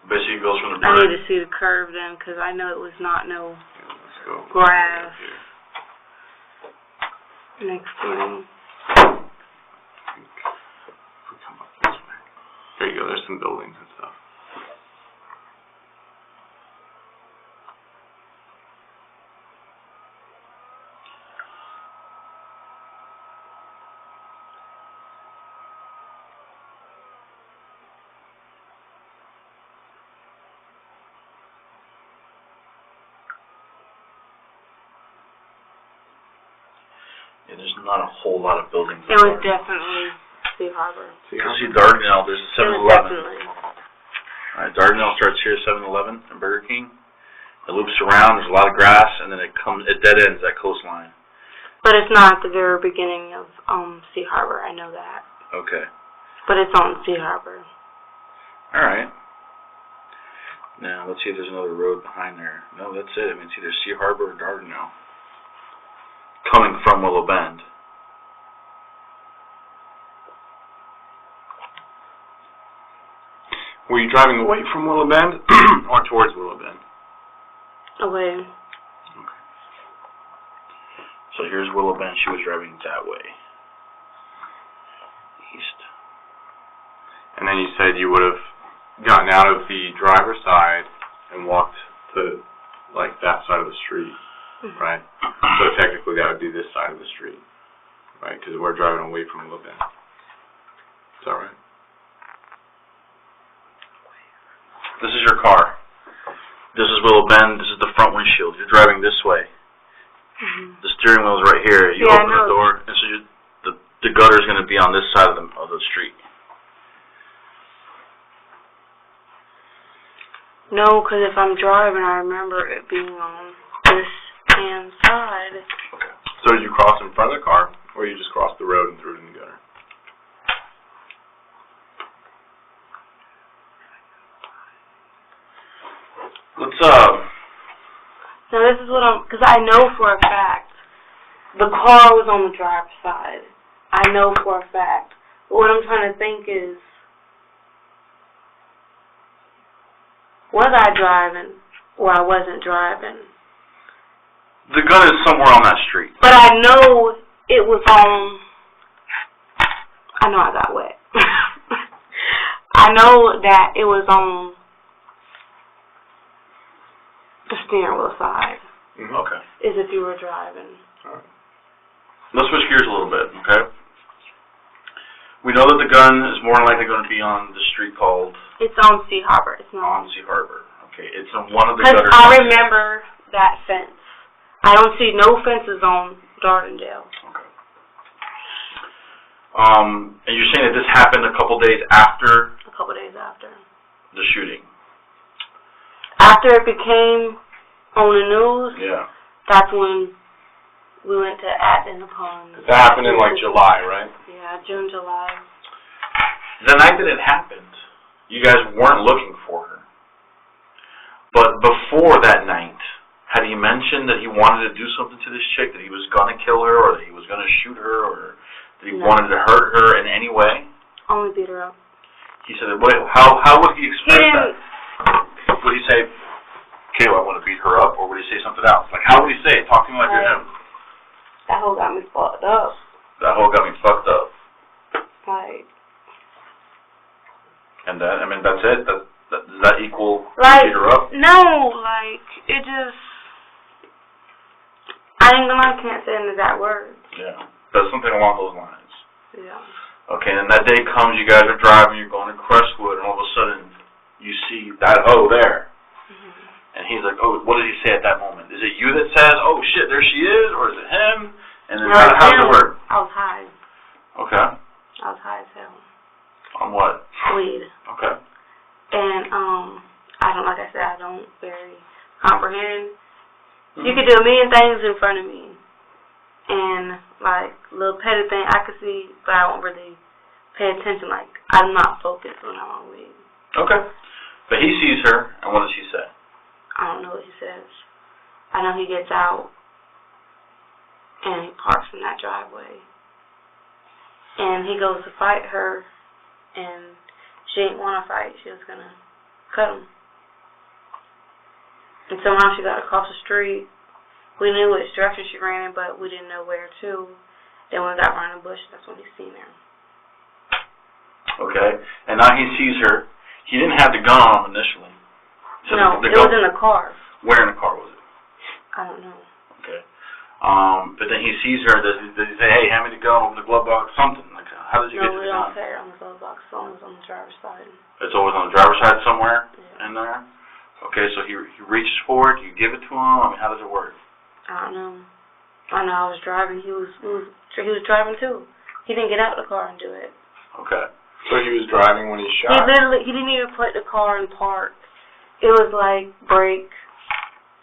Basically, it goes from the I bridge. need to see the curve then, because I know it was not no Yeah, let's go. grass. Here. Next thing. If we come up this way. There you go, there's some buildings and stuff. Yeah, there's not a whole lot of buildings. It was definitely Sea Harbor. You see Dardanelle, there's a It was 7-Eleven. definitely. Alright, Dardanelle starts here, 7-Eleven and Burger King. It loops around, there's a lot of grass, and then it dead ends at Coastline. But it's not at the very beginning of Sea Harbor, I know that. Okay. But it's on Sea Harbor. Alright. Now, let's see if there's another road behind there. No, that's it. I mean, it's either Sea Harbor or Dardanelle. Coming from Willow Bend. Were you driving away from Willow Bend or towards Willow Bend? Away. Okay. So here's Willow Bend. She was driving that way. East. And then you said you would have gotten out of the driver's side and walked to, like, that side of the street, right? So technically that would be this side of the street, right? Because we're driving away from Willow Bend. Is that right? This is your car. This is Willow Bend. This is the front windshield. You're driving this way. The steering wheel is right here. You open the door, and so the gutter is going to be on this side of the street. No, because if I'm driving, I remember it being on this hand side. Okay. So did you cross in front of the car, or you just crossed the road and threw it in the gutter? Let's So this is what because I know for a fact the car was on the driver's side. I know for a fact. But what I'm trying to think is, was I driving or I wasn't driving? The gun is somewhere on that street. But I know it was on. I know I got wet. I know that it was on the steering wheel side. Mm-hmm. Okay. As if you were driving. All right. let's switch gears a little bit, okay? We know that the gun is more than likely going to be on the street called... It's on Sea Harbor. It's not on Sea Harbor. Okay, it's on one of the gutters. gutters. I remember that fence. I don't see no fences on Darlingdale. Okay. And you're saying that this happened a couple days after? A couple days after. The shooting. After it became on the news, yeah, that's when we went to acting upon. That happened in like July, right? Yeah, June, July. The night that it happened, you guys weren't looking for her. But before that night, had he mentioned that he wanted to do something to this chick, that he was going to kill her, or that he was going to shoot her, or that he wanted to hurt her in any way? Only beat her up. He said, how would he express that? Would he say, okay, well, I want to beat her up, or would he say something else? Like, how would he say it? Talk to me like you're him. That whole got me fucked up. That whole got me fucked up. Like. And that, I mean, that's it? Does that equal like, beat her up? No, like, it just, I can't say in that word. Yeah, that's something along those lines. Yeah. Okay, and that day comes, you guys are driving, you're going to Crestwood, and all of a sudden, you see that hoe there. And he's like, oh, what did he say at that moment? Is it you that says, oh, shit, there she is? Or is it him? And then how does it work? I was high. Okay. I was high as hell. On what? Weed. Okay. And, like I said, I don't very comprehend. Mm-hmm. You could do a million things in front of me. And, like, little petty thing I could see, but I won't really pay attention. Like, I'm not focused when I'm on weed. Okay. But he sees her, and what does he say? I don't know what he says. I know he gets out and he parks in that driveway. And he goes to fight her, and she didn't want to fight. She was going to cut him. And somehow she got across the street. We knew which direction she ran in, but we didn't know where to. Then when we got around the bush, that's when he seen her. Okay. And now he sees her. He didn't have the gun on him initially. So no, it was in the car. Where in the car was it? I don't know. Okay. But then he sees her. Does he say, hey, hand me the gun, open the glove box, something? Like, how did you get to the gun? No, we don't carry it on the glove box. It's always on the driver's side. It's always on the driver's side somewhere? Yeah. In there? Okay, so he reaches for it. You give it to him? I mean, how does it work? I don't know. I know I was driving. He was driving too. He didn't get out of the car and do it. Okay. So he was driving when he shot? He didn't even put the car in park. It was like brake,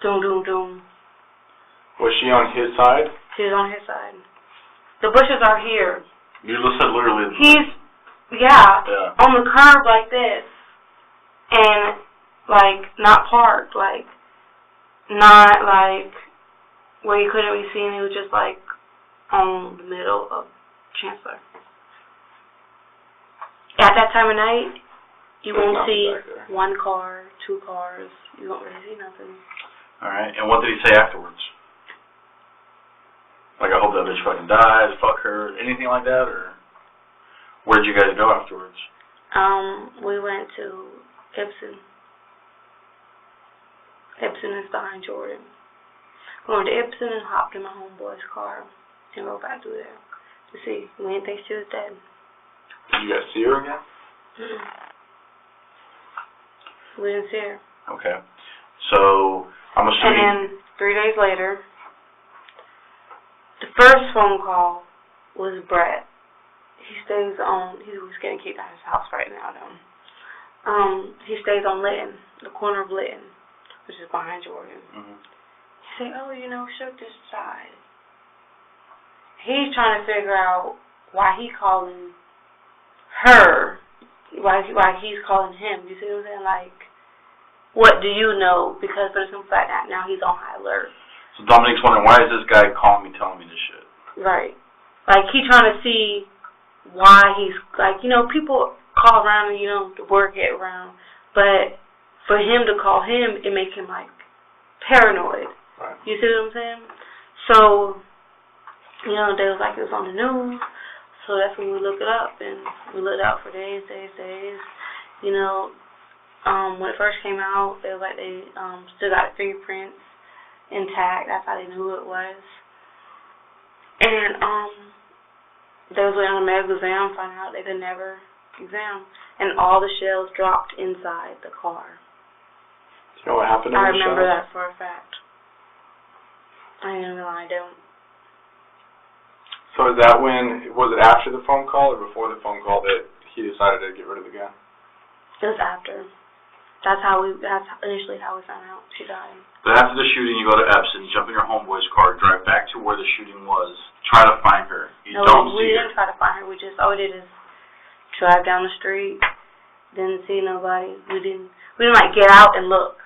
doom, doom, doom. Was she on his side? She was on his side. The bushes are here. You said literally. He's, on the curb like this. And, like, not parked. Like, not, like, where you couldn't be seen. It was just, like, on the middle of Chancellor. At that time of night, you won't see one car, two cars. You won't really see nothing. All right. And what did he say afterwards? Like, I hope that bitch fucking dies, fuck her, anything like that? Or where did you guys go afterwards? We went to Ibsen. Ibsen is behind Jordan. We went to Ibsen and hopped in my homeboy's car and rode back through there to see. We didn't think she was dead. Did you guys see her again? Mm-mm. We didn't see her. Okay. So, I'm assuming... And then 3 days later, the first phone call was Brett. He was getting kicked out of his house right now, though. He stays on Litton, the corner of Litton, which is behind Jordan. Mm-hmm. He said, shook this side. He's trying to figure out why he calling her, why he's calling him. You see what I'm saying? Like, what do you know? Because there's some fact that now he's on high alert. So Dominique's wondering, why is this guy calling me, telling me this shit? Right. Like, he trying to see why he's, like, people call around and, the word get around. But for him to call him, it makes him, like, paranoid. Right. You see what I'm saying? So, they was like, it was on the news. So that's when we looked it up, and we looked out for days. When it first came out, they was like they still got fingerprints intact. That's how they knew who it was. And they was waiting on a medical exam, finding out they could never exam, and all the shells dropped inside the car. Do you know what happened to I the remember shells? that for a fact. I didn't know I don't. So is that was it after the phone call or before the phone call that he decided to get rid of the gun? It was after. That's initially how we found out she died. But after the shooting, you go to Epson, jump in your homeboy's car, drive back to where the shooting was, try to find her. You don't we see her. didn't try to find her. All we did is drive down the street, didn't see nobody. We didn't like get out and look.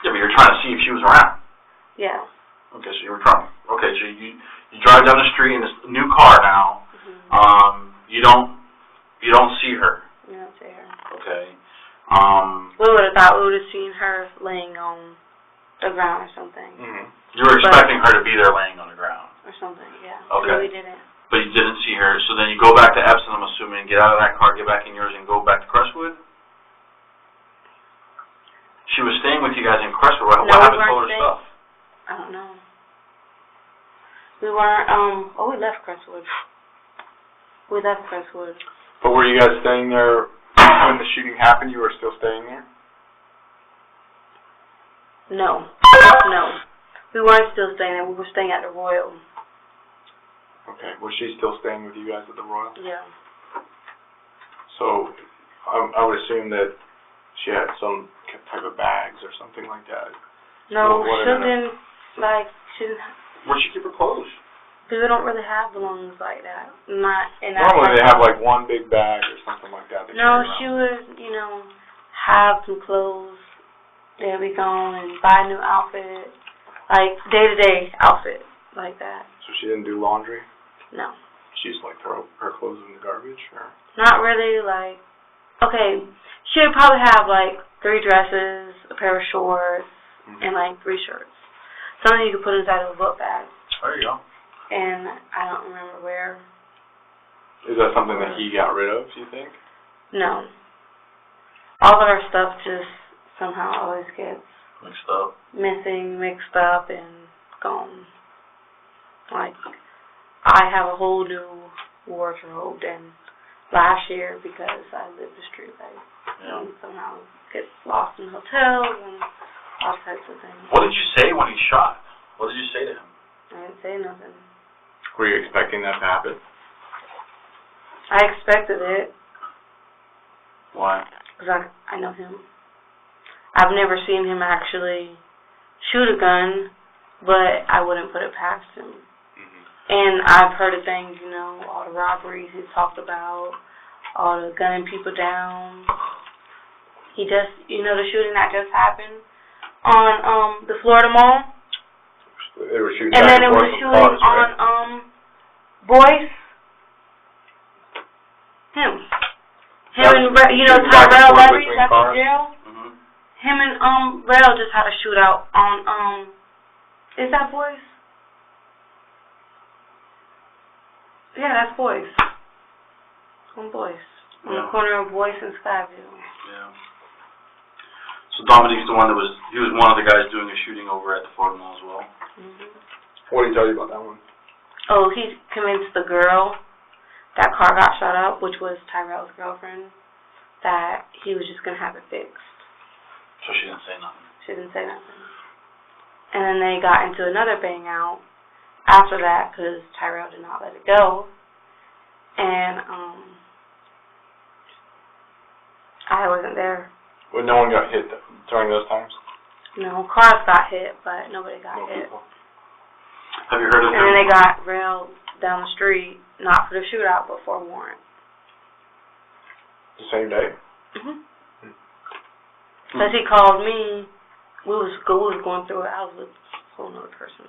Yeah, but you're trying to see if she was around. Yeah. Okay, so you were trying. Okay, so you drive down the street in this new car now. Mm-hmm. You don't see her. You don't see her. Okay. We would have thought we would have seen her laying on the ground or something. Mm-hmm. You were expecting her to be there laying on the ground. Or something, yeah. Okay. No, we didn't. But you didn't see her, so then you go back to Epson, I'm assuming, get out of that car, get back in yours, and go back to Crestwood? She was staying with you guys in Crestwood. What happened to all her stuff? I don't know. We weren't, we left Crestwood. We left Crestwood. But were you guys staying there when the shooting happened? You were still staying there? No. We weren't still staying there. We were staying at the Royal. Okay. Was she still staying with you guys at the Royal? Yeah. So I would assume that she had some type of bags or something like that. No, What she didn't, Where'd she keep her clothes? people don't really have belongings like that. Not in that. Normally they have like one big bag or something like that. No, she would, have some clothes. They'll be gone and buy a new outfit, like day-to-day outfit, like that. So she didn't do laundry? No. She just like throw her clothes in the garbage, or? Not really, okay, she would probably have 3 dresses, a pair of shorts, and 3 shirts. Something you could put inside of a book bag. There you go. And I don't remember where. Is that something that he got rid of, do you think? No. All of our stuff just somehow always gets Mixed up. mixed up, and gone. I have a whole new wardrobe than last year because I lived the street life. Yeah. And somehow get lost in hotels and all types of things. What did you say when he shot? What did you say to him? I didn't say nothing. Were you expecting that to happen? I expected it Why? because I know him. I've never seen him actually shoot a gun, but I wouldn't put it past him. Mm-hmm. And I've heard of things, all the robberies he's talked about, all the gunning people down. He just, the shooting that just happened on the Florida Mall. They were shooting And back then it and was forth from shooting cars, right? on Boyce. Him and Shooting back and Tyrell forth Levy, between that's cars? in jail. Mm-hmm. Him and Rel just had a shootout on is that Boyce? Yeah, that's Boyce. On Boyce. On the corner of Boyce and Skyview. Yeah. So Dominique's the one he was one of the guys doing a shooting over at the Florida Mall as well. Mm-hmm. What did he tell you about that one? Oh, he convinced the girl that car got shot up, which was Tyrell's girlfriend, that he was just going to have it fixed. So she didn't say nothing. She didn't say nothing. And then they got into another bang out after that because Tyrell did not let it go. And I wasn't there. Well, no one got hit during those times? No, cars got hit, but nobody got hit. People. Have you heard of And then him? they got railed down the street, not for the shootout, but for a warrant. The same day? Because he called me, we was going through it, I was with a whole other person,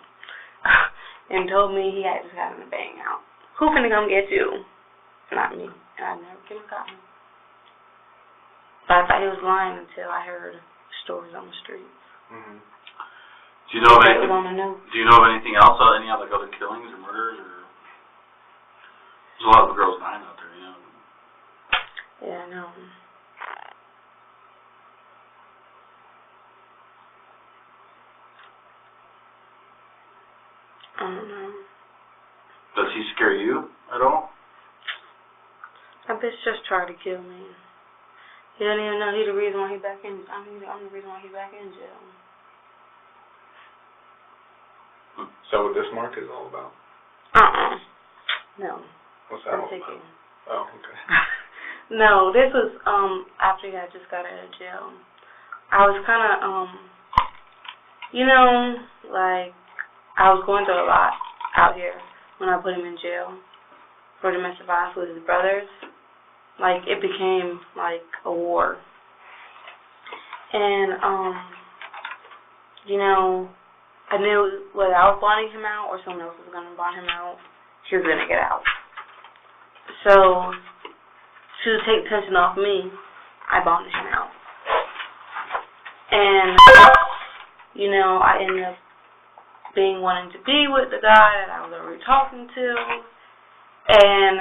and told me he had just gotten a bang out. Who finna come get you? Not me. And I never came and got him. But I thought he was lying until I heard stories on the streets. Mm-hmm. Do you know of It was anything? on the news. Do you know of anything else? Any other killings or murders? Or there's a lot of girls dying out there. Yeah, I know. I don't know. Does he scare you at all? That bitch just tried to kill me. He doesn't even know he's the reason why he's back in. I'm the reason why he's back in jail. So what this mark is all about? No. What's that all Ticket. about? Oh, okay. No, this was after I just got out of jail. I was kind of like I was going through a lot out here when I put him in jail for domestic violence with his brothers. Like, it became like a war. And I knew whether I was bonding him out or someone else was going to bond him out, he was going to get out. So, to take tension off me, I bonded him out. And, I ended up wanting to be with the guy that I was already talking to. And,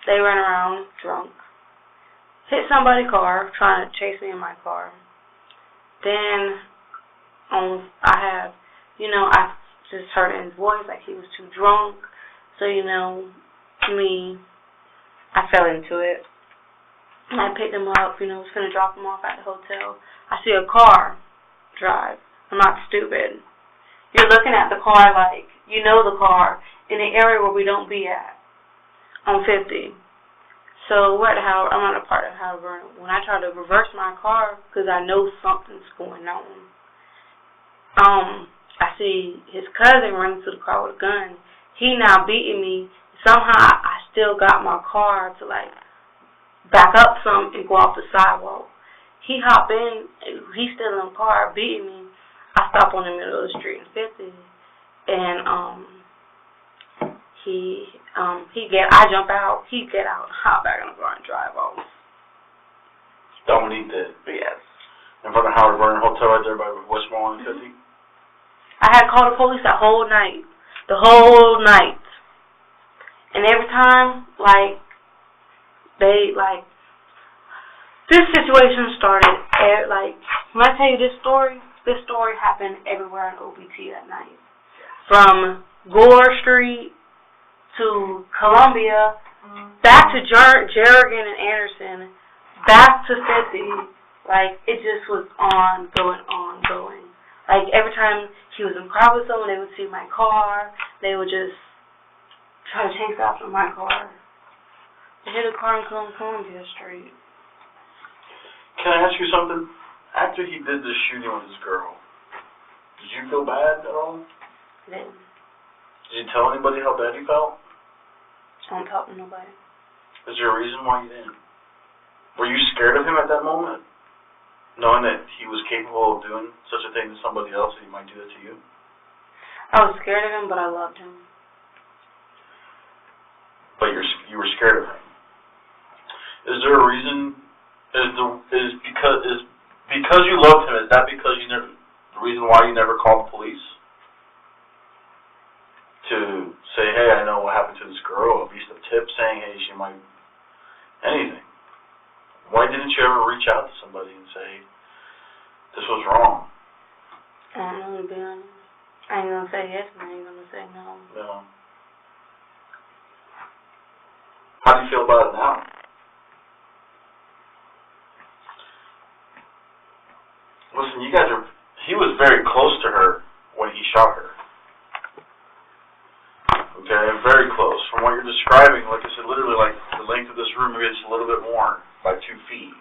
they ran around drunk, hit somebody's car, trying to chase me in my car. Then, I just heard in his voice like he was too drunk. So, I fell into it. And I picked him up, was going to drop him off at the hotel. I see a car drive. I'm not stupid. You're looking at the car like, the car in the area where we don't be at, on 50. So I'm at a part of Howard Vernon. When I try to reverse my car, because I know something's going on, I see his cousin running to the car with a gun. He now beating me. Somehow I still got my car to back up some and go off the sidewalk. He hop in. He's still in the car beating me. I stop on the middle of the street in 50, and I jump out. He get out, hop back in the car, and drive off. Dominique did? Yes. In front of Howard Vernon Hotel right there by Westmore and 50? I had called the police the whole night. And every time, this situation started, when I tell you this story happened everywhere in OBT that night. From Gore Street to Columbia, back to Jerrigan and Anderson, back to 50. It just was ongoing. Every time he was in car with someone, they would see my car. They would just try to chase after my car. They hit a car in Columbia Street. Can I ask you something? After he did this shooting with this girl, did you feel bad at all? No. Did you tell anybody how bad you felt? I don't talk to nobody. Is there a reason why you didn't? Were you scared of him at that moment? Knowing that he was capable of doing such a thing to somebody else and he might do that to you? I was scared of him, but I loved him. But you were scared of him. Is there a reason? Is because you loved him? Is that because the reason why you never called the police to say, hey, I know what happened to this girl? At least a tip saying, hey, she might anything. Why didn't you ever reach out to somebody and say this was wrong? I don't know, to be honest. I ain't gonna say yes, and I ain't gonna say no. No. How do you feel about it now? Listen, he was very close to her when he shot her. Okay, very close. From what you're describing, like I said, literally the length of this room, maybe it's a little bit more, by 2 feet.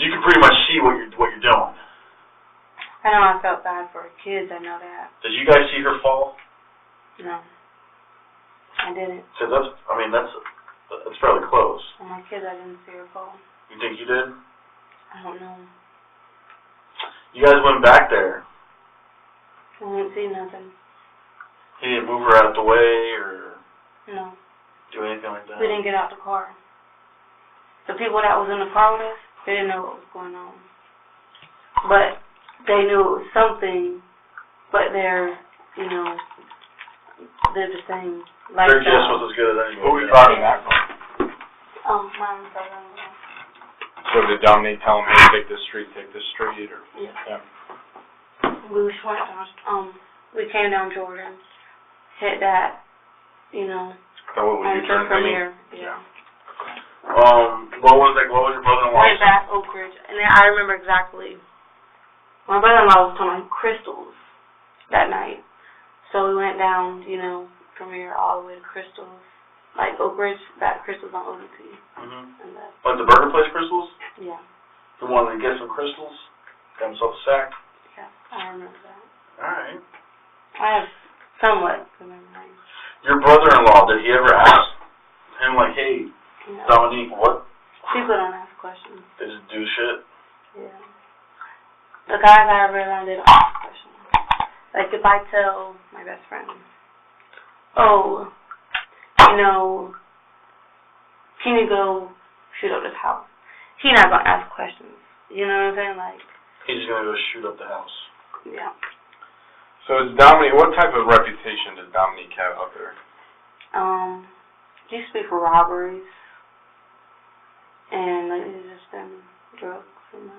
You can pretty much see what you're doing. I know I felt bad for her kids, I know that. Did you guys see her fall? No. I didn't. So that's fairly close. For my kids, I didn't see her fall. You think you did? I don't know. You guys went back there. I didn't see nothing. He didn't move her out of the way or No. do anything like that? We didn't get out the car. The people that was in the car with us, they didn't know what was going on. But they knew it was something, but they're the same. Their guess was as good as anyone. Who were you driving that from? My brother-in-law. So did Dominique tell him, hey, take this street, or? Yeah. We went down, we came down Jordan, hit that, you know, when you turned premiere. Yeah. What was your brother-in-law? Went back Oak Ridge, and then I remember exactly. My brother-in-law was talking about crystals that night, so we went down, you know, premiere all the way to Crystals, like Oak Ridge, that Crystals on OT. And that. Like the burger place Crystals? Yeah. He wanted to get some crystals, got himself a sack. Yeah, I remember that. All right. I have somewhat good memory. Your brother-in-law, did he ever ask him, like, hey, Dominique, what? People don't ask questions. They just do shit? Yeah. The guys I ever around, they don't ask questions. Like, if I tell my best friend, oh, you know, can you go shoot up this house? He's not going to ask questions. You know what I'm saying? Like, he's just going to go shoot up the house. Yeah. So is Dominique, what type of reputation does Dominique have out there? Used to be for robberies. And, like, it's just been drugs and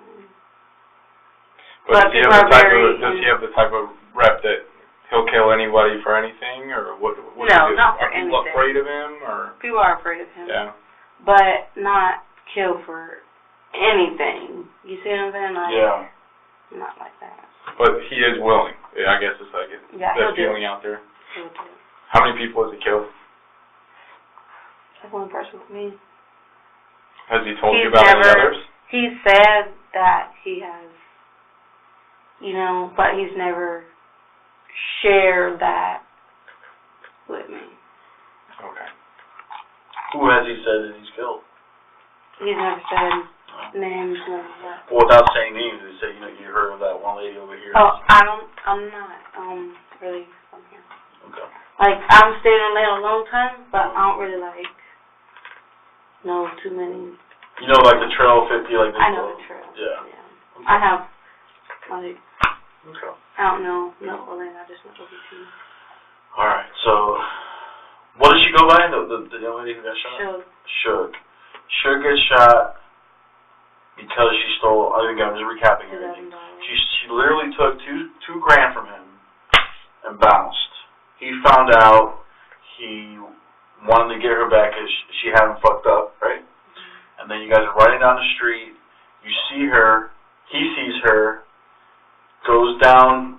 But does he have the type of rep that he'll kill anybody for anything, or what? No, not for anything. Are people afraid of him, or? People are afraid of him. Yeah. But not kill for anything. You see what I'm saying? Like, yeah. Not like that. But he is willing. Yeah, I guess it's like that feeling out there. He'll do it. How many people has he killed? Like one person with me. Has he told you about any others? He said that he has, you know, but he's never shared that with me. Okay. Who has he said that he's killed? He's never said names, none of that. Well, without saying names, he said, you know, you heard of that one lady over here. Oh, I'm not really from here. Okay. Like, I'm staying on there a long time, but I don't really, like, know too many. You know, like the Trail 50, like this? I know the trail. Yeah. Okay. I have, like, okay. I don't know Orlando, I just know OBT. All right, so, what did she go by, the young lady who got shot? Shook. Shook gets shot because she stole, I think I'm just recapping everything. She literally took $2 grand from him and bounced. He found out, he wanted to get her back because she had him fucked up, right? And then you guys are riding down the street, you see her, he sees her, goes down,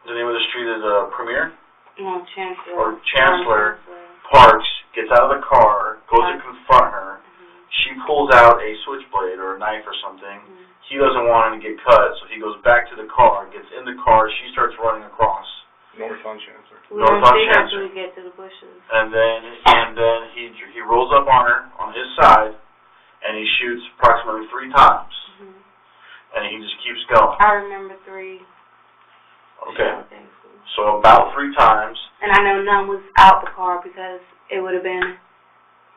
the name of the street is Premier? No, Chancellor. Or Chancellor, parks, gets out of the car, goes to confront her. She pulls out a switchblade or a knife or something. He doesn't want her to get cut, so he goes back to the car, gets in the car, she starts running across. North on Chancellor. We don't see her until we get to the bushes. And then he rolls up on her, on his side, and he shoots approximately 3 times. And he just keeps going. I remember 3. Okay. So about 3 times. And I know none was out the car because it would have been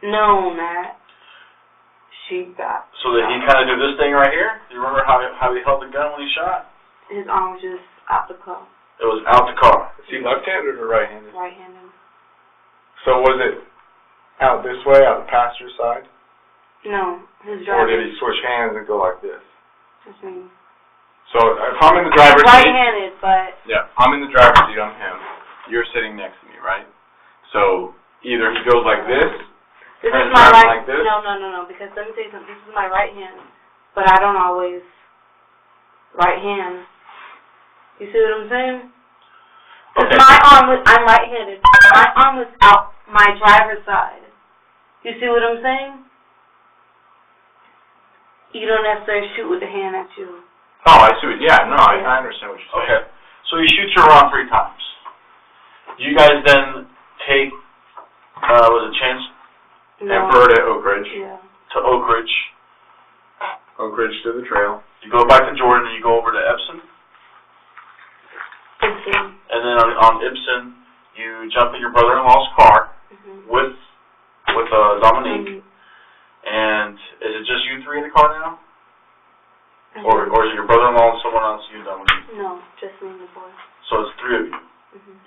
known that she got So that he kind of did this thing right here? Do you remember how he held the gun when he shot? His arm was just out the car. It was out the car. Is he left-handed or right-handed? Right-handed. So was it out this way, out the passenger side? No, his driver. Or did he switch hands and go like this? Just me. So if I'm in the driver's seat, right-handed, but yeah, I'm in the driver's seat. I'm him. You're sitting next to me, right? So either he goes like this. This is my right. Like this. No. Because let me tell you something. This is my right hand, but I don't always right hand. You see what I'm saying? Okay. I'm right-handed. My arm was out my driver's side. You see what I'm saying? You don't necessarily shoot with the hand at you. Oh, I see. I understand what you're saying. Okay. So he shoots her around 3 times. You guys then take, was it Chance? No. And Bird at Oak Ridge. Yeah. To Oak Ridge. Oak Ridge to the trail. You go back to Jordan and you go over to Epsom. And then on Ibsen, you jump in your brother-in-law's car with Dominique. And is it just you 3 in the car now? Or is it your brother-in-law and someone else, you, Dominique? No, just me and the boy. So it's 3 of you.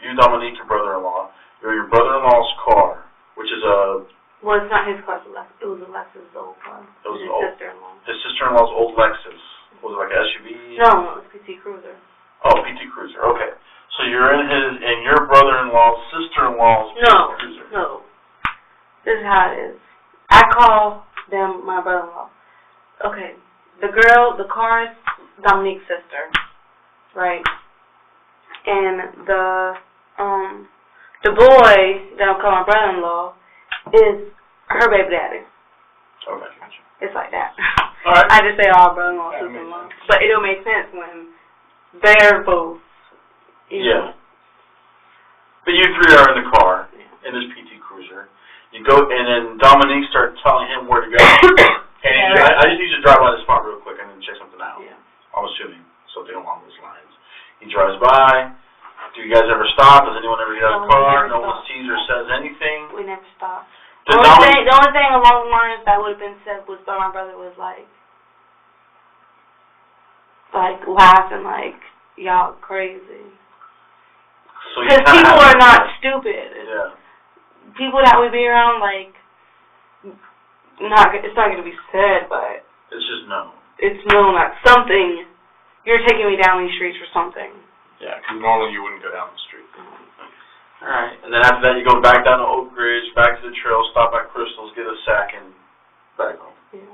You, Dominique, your brother-in-law. You're in your brother-in-law's car, which is a... Well, it's not his car. It was Alexis' old car. It was his sister-in-law. His sister-in-law's old Lexus. Was it like an SUV? No, it was a PT Cruiser. Oh, PT Cruiser. Okay. So you're in your brother-in-law's sister-in-law's PT Cruiser. No. This is how it is. I call them my brother-in-law. Okay. The car is Dominique's sister, right? And the boy that I'm calling my brother-in-law is her baby daddy. Okay, gotcha. It's like that. All right. I just say all brother-in-law, sister-in-law. But it'll make sense when they're both. Yeah. But you three are in the car, in this PT Cruiser. You go, and then Dominique started telling him where to go. And I just need you to drive by the spot real quick and then check something out. Yeah. I'm assuming, something along those lines. He drives by. Do you guys ever stop? Does anyone ever get out of the car? No one sees or says anything? We never stopped. The only thing along the lines that would have been said was by my brother was like laughing like, y'all crazy. Because people are not stupid. Yeah. People that we be around, like, it's not going to be said, but it's just known. It's known that something, you're taking me down these streets for something. Yeah, because normally you wouldn't go down the street. All right. And then after that, you go back down to Oak Ridge, back to the trail, stop at Crystal's, get a sack, and back home. Yeah.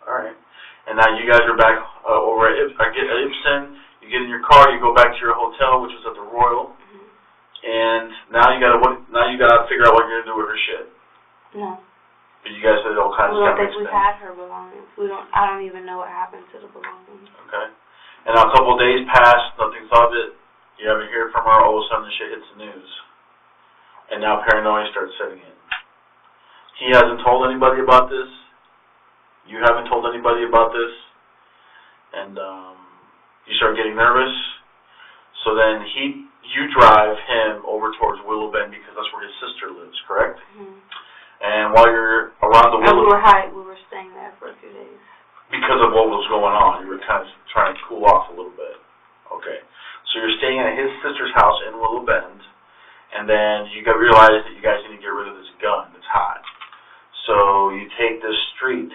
All right. And now you guys are back over at Ibsen. You get in your car, you go back to your hotel, which was at the Royal. And now you gotta figure out what you're gonna do with her shit. No. But you guys said all kinds of stuff. We don't think we had her belongings. I don't even know what happened to the belongings. Okay. And now a couple of days pass, nothing's of it. You haven't heard from her. All of a sudden, the shit hits the news, and now paranoia starts setting in. He hasn't told anybody about this. You haven't told anybody about this, and you start getting nervous. So then you drive him over towards Willow Bend because that's where his sister lives, correct? Mm-hmm. And while you're around the Willow, we were staying there for a few days. Because of what was going on, you were kind of trying to cool off a little bit. Okay. So you're staying at his sister's house in Willow Bend, and then you realize that you guys need to get rid of this gun that's hot. So you take this street,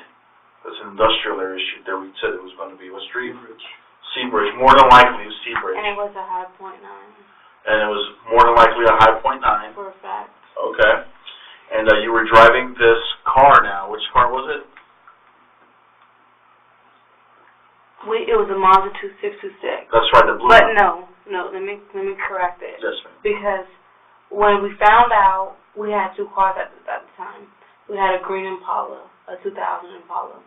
this industrial area street that we said it was going to be. What street? Seabridge. More than likely it was Seabridge. And it was a high .9. And it was more than likely a high .9. For a fact. Okay. And you were driving this car now. Which car was it? It was a Mazda 2626. That's right, the blue But one. no, let me correct it. Yes, ma'am. Because when we found out, we had two cars at the time. We had a green Impala, a 2000 Impala.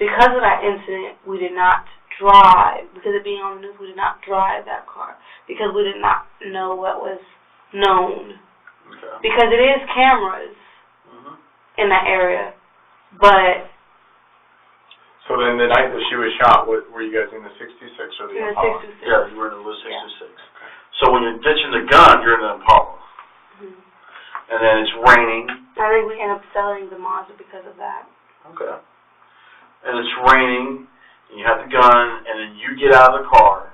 Because of that incident, we did not drive, because of being on the news, we did not drive that car. Because we did not know what was known. Okay. Because it is cameras in that area. But so then the night that she was shot, were you guys in the 66 or the Impala? 66. Yeah, you were in the blue 66. Yeah. Okay. So when you're ditching the gun, you're in the Impala. And then it's raining. I think we ended up selling the Mazda because of that. Okay. And it's raining, and you have the gun, and then you get out of the car,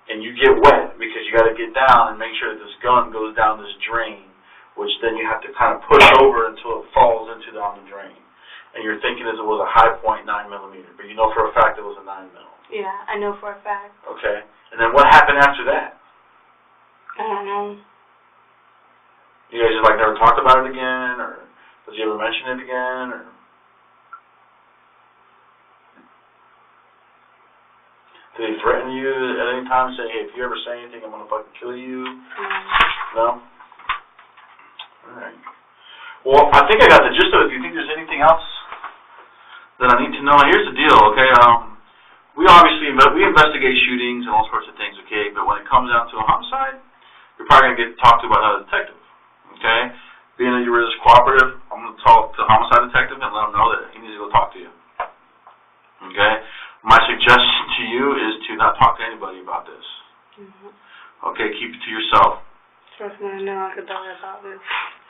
and you get wet because you got to get down and make sure that this gun goes down this drain, which then you have to kind of push over until it falls down the drain. And you're thinking it was a high point 9mm, but you know for a fact it was a 9mm. Yeah, I know for a fact. Okay. And then what happened after that? I don't know. You guys just never talked about it again, or does he ever mention it again, or? Did he threaten you at any time, saying, hey, if you ever say anything, I'm going to fucking kill you? No? All right. Well, I think I got the gist of it. Do you think there's anything else that I need to know? Here's the deal, okay? We investigate shootings and all sorts of things, okay? But when it comes down to a homicide, you're probably going to get talked to by another detective, okay? Being that you were this cooperative, I'm going to talk to the homicide detective and let him know that he needs to go talk to you, okay? My suggestion to you is to not talk to anybody about this. Okay, keep it to yourself. Trust me, I know I could talk about this.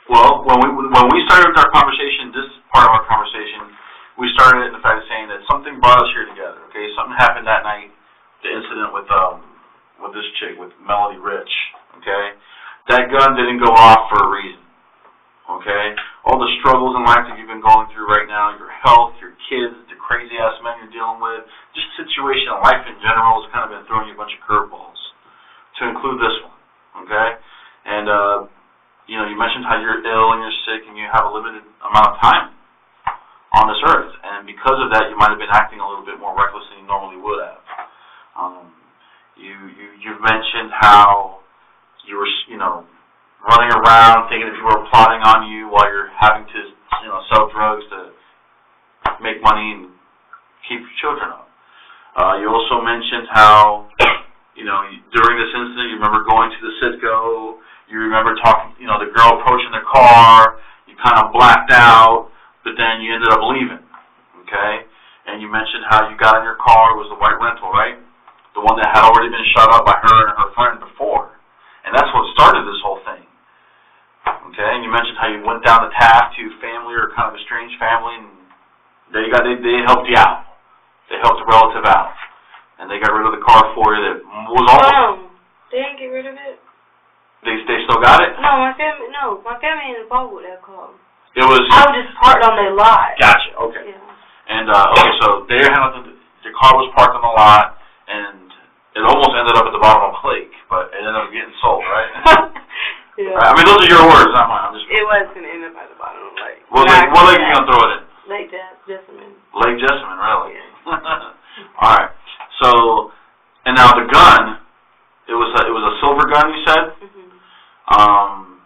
Well, when we started our conversation, this part of our conversation, we started it in the fact of saying that something brought us here together. Okay, something happened that night, the incident with this chick, with Melody Rich. Okay, that gun didn't go off for a reason. Okay, all the struggles in life that you've been going through right now, your health, your kids, the crazy-ass men you're dealing with. Just the situation of life in general has kind of been throwing you a bunch of curveballs, to include this one, okay? And, you mentioned how you're ill and you're sick and you have a limited amount of time on this earth. And because of that, you might have been acting a little bit more reckless than you normally would have. You've mentioned how you were, running around thinking that people are plotting on you while you're having to, sell drugs to make money and keep your children up. You also mentioned how, during this incident, you remember going to the Citgo, you remember talking, the girl approaching the car, you kind of blacked out, but then you ended up leaving, okay? And you mentioned how you got in your car, it was the white rental, right? The one that had already been shot up by her and her friend before. And that's what started this whole thing. Okay, and you mentioned how you went down to Taft to family or kind of a strange family, and they helped you out. They helped a relative out, and they got rid of the car for you. That was also. They didn't get rid of it. They still got it? No, my family ain't involved with that car. It was. I was just parked on their lot. Gotcha. Okay. Yeah. And so they handled the car was parked on the lot, and it almost ended up at the bottom of a lake, but it ended up getting sold, right? Yeah. I mean, those are your words, not mine. It was going to end up at the bottom of the lake. What lake are you going to throw it in? Lake Jessamine. Lake Jessamine, really? Yeah. All right. So, and now the gun, it was a silver gun, you said? Mm-hmm.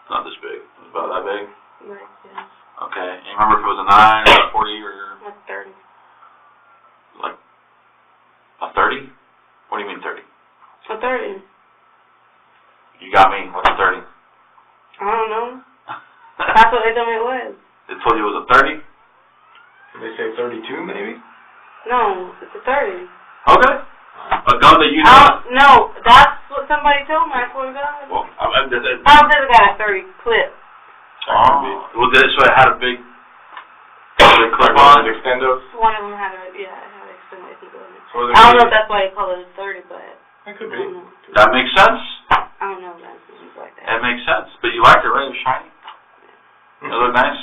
Not this big. It was about that big? Right, yeah. Okay. And you remember if it was a 9 or a 40 or? Like 30. Like a 30? What do you mean 30? A 30. You got me. What's a 30? I don't know. That's what they told me it was. They told you it was a 30? Did they say 32 maybe? No, it's a 30. Okay. A gun that you know? No, that's what somebody told me. I swear to God. Well, I don't think it got a 30 clip. Oh. Well, so it had a big clip on it? Extendos? One of them had a, it had an extended clip on it. So I don't know if that's why they call it a 30, but it could I be. don't know. That makes sense? I don't know if that's like that. That makes sense. But you liked it, right? It was shiny? It looked nice?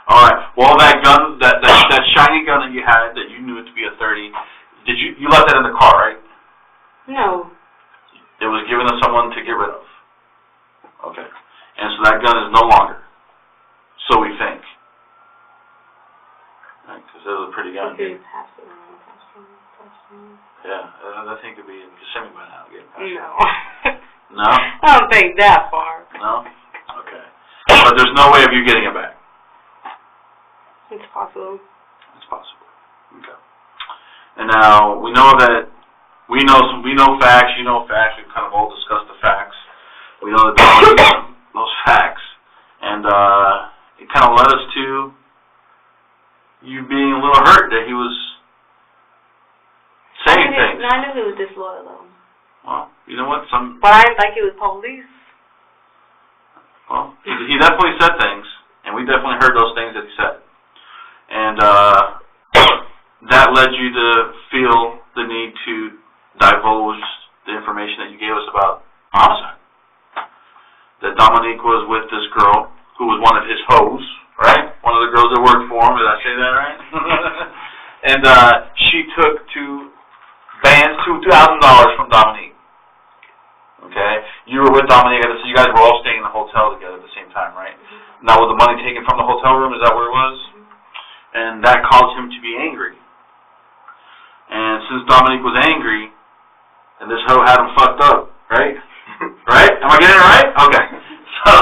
All right. Well, that gun, that shiny gun that you had, that you knew it to be a 30, you left that in the car, right? No. It was given to someone to get rid of. Okay. And so that gun is no longer. So we think. Right? Because it was a pretty gun. Yeah. That thing could be in Kissimmee by now. No. No? I don't think that far. No? Okay. But there's no way of you getting it back. It's possible. It's possible. Okay. And now we know that we know facts. You know facts. We've kind of all discussed the facts. We know that those facts, and it kind of led us to you being a little hurt that he was saying things. I knew he was disloyal though. Well, you know what? But I didn't think he was police. Well, he definitely said things, and we definitely heard those things that he said. And that led you to feel the need to divulge the information that you gave us about homicide. That Dominique was with this girl who was one of his hoes, right? One of the girls that worked for him. Did I say that right? And she took $2,000 from Dominique. Okay? You were with Dominique, so you guys were all staying in the hotel together at the same time, right? Mm-hmm. Now, was the money taken from the hotel room? Is that where it was? Mm-hmm. And that caused him to be angry. And since Dominique was angry, and this hoe had him fucked up, right? Right? Am I getting it right? Okay. So,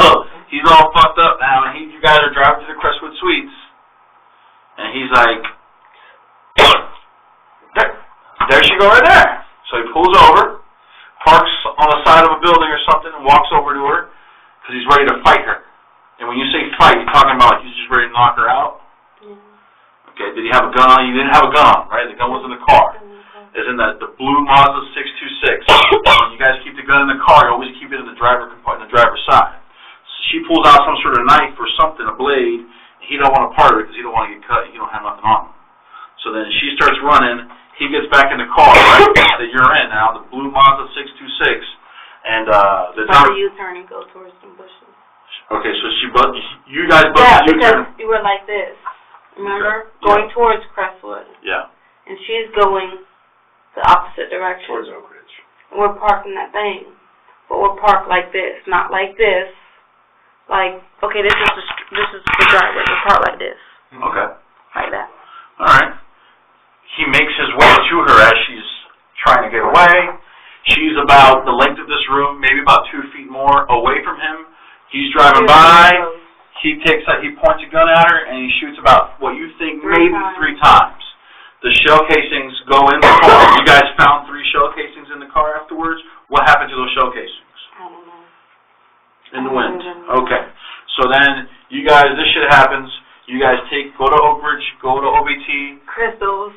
he's all fucked up now, and you guys are driving to the Crestwood Suites, and he's like, there she go right there. So he pulls over, parks on the side of a building or something, and walks over to her, because he's ready to fight her. And when you say fight, you're talking about he's just ready to knock her out? Yeah. Okay, did he have a gun on? He didn't have a gun on, right? The gun was in the car. It's in the blue Mazda 626. When you guys keep the gun in the car, you always keep it in the driver's side. So she pulls out some sort of knife or something, a blade, and he don't want to part of it because he don't want to get cut. He don't have nothing on him. So then she starts running. He gets back in the car, right, that you're in now, the blue Mazda 626, and you turn and go towards some bushes. Okay, so you guys both U-turn. You were like this. Remember? Okay. Going towards Crestwood. Yeah. And she's going the opposite direction. Towards Oak Ridge. We're parked in that thing. But we're parked like this, not like this. Like, okay, this is the driveway. We're parked like this. Okay. Like that. All right. He makes his way to her as she's trying to get away. She's about the length of this room, maybe about 2 feet more away from him. He's driving by. He points a gun at her, and he shoots about what you think maybe 3 times. The shell casings go in the car. You guys found 3 shell casings in the car afterwards. What happened to those shell casings? I don't know. In the wind. Okay. So then, you guys, this shit happens. You guys go to Oak Ridge, go to OBT. Crystals.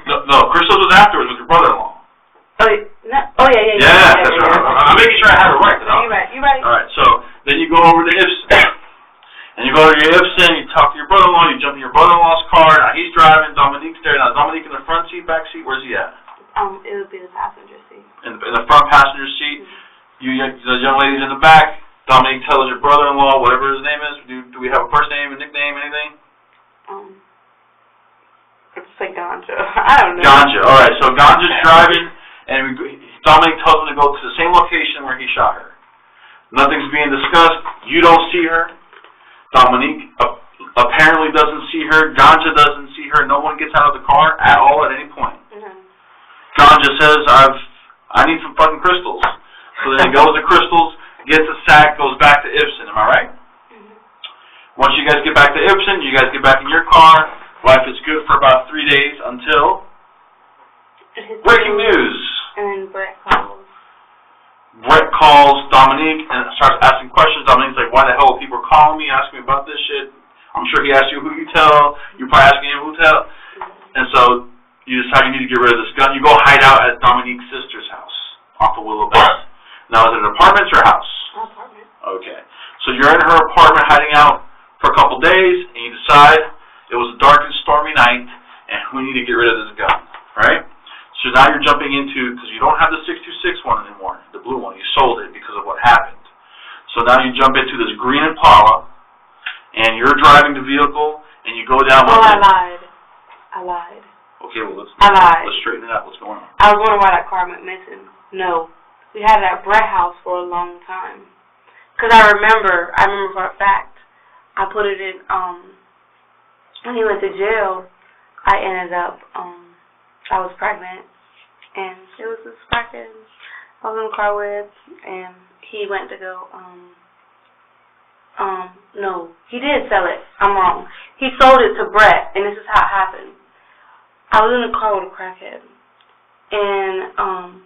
No, Crystals was afterwards with your brother-in-law. Oh, yeah. Yeah, that's right. I'm making sure I have it right. You're right. All right, so then you go over to Ibsen. And you go to your Ibsen, you talk to your brother-in-law, you jump in your brother-in-law's car. Now he's driving, Dominique's there. Now Dominique in the front seat, back seat, where's he at? It would be the passenger seat. In the front passenger seat. The young lady's in the back. Dominique tells your brother-in-law, whatever his name is. Do we have a first name, a nickname, anything? It's like Ganja. I don't know. Ganja. All right, so Ganja's driving, and Dominique tells him to go to the same location where he shot her. Nothing's being discussed. You don't see her. Dominique apparently doesn't see her. Ganja doesn't see her. No one gets out of the car at all at any point. Ganja says, I need some fucking crystals. So then he goes to Crystals, gets a sack, goes back to Ibsen. Am I right? Once you guys get back to Ibsen, you guys get back in your car. Life is good for about 3 days until breaking news. And Brett calls. Brett calls Dominique and starts asking questions. Dominique's like, why the hell are people calling me, asking me about this shit? I'm sure he asked you who you tell. You're probably asking him who tell. And so you decide you need to get rid of this gun. You go hide out at Dominique's sister's house off of Willow Bend. Now, is it an apartment or a house? Apartment. Okay. So you're in her apartment hiding out for a couple days, and you decide it was a dark and stormy night, and we need to get rid of this gun, right? So now you're jumping into, because you don't have the 626 one anymore, the blue one. You sold it because of what happened. So now you jump into this green Impala, and you're driving the vehicle, and you go down with it. I lied. Okay, well, let's straighten it out. What's going on? I was wondering why that car went missing. No. We had it at Brett house for a long time. Because I remember for a fact, I put it in, when he went to jail, I ended up, I was pregnant, and it was this fucking, I was in the car with, and he went to go, no, he did sell it. I'm wrong. He sold it to Brett, and this is how it happened. I was in the car with a crackhead, and,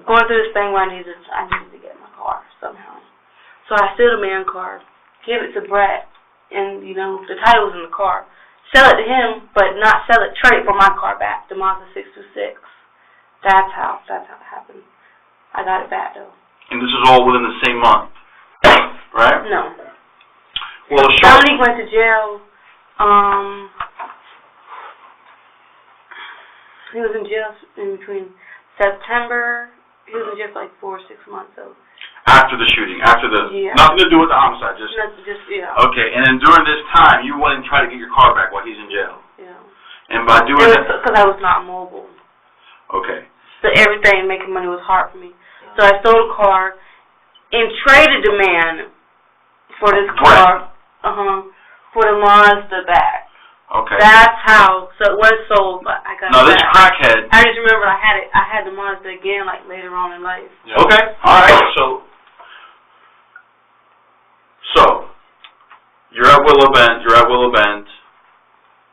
going through this thing where I needed to get my car somehow. So I steal the man car, give it to Brett, and, the title was in the car. Sell it to him, but not sell it, trade it for my car back, the Mazda 626. That's how it happened. I got it back, though. And this is all within the same month, right? No. Well, Dominique went to jail, he was in jail in between September, he was in jail for like 4 or 6 months, so. After the shooting, nothing to do with the homicide, just yeah. Okay, and then during this time, you went and tried to get your car back while he's in jail. Yeah. And by doing that, because I was not mobile. Okay. So everything making money was hard for me. So I stole the car and traded the man for this car, for the Mazda back. Okay. That's how. So it was sold, but I got it back. This crackhead. I just remember I had the Mazda again, like later on in life. Yeah. Okay. All right. So you're at Willow Bend,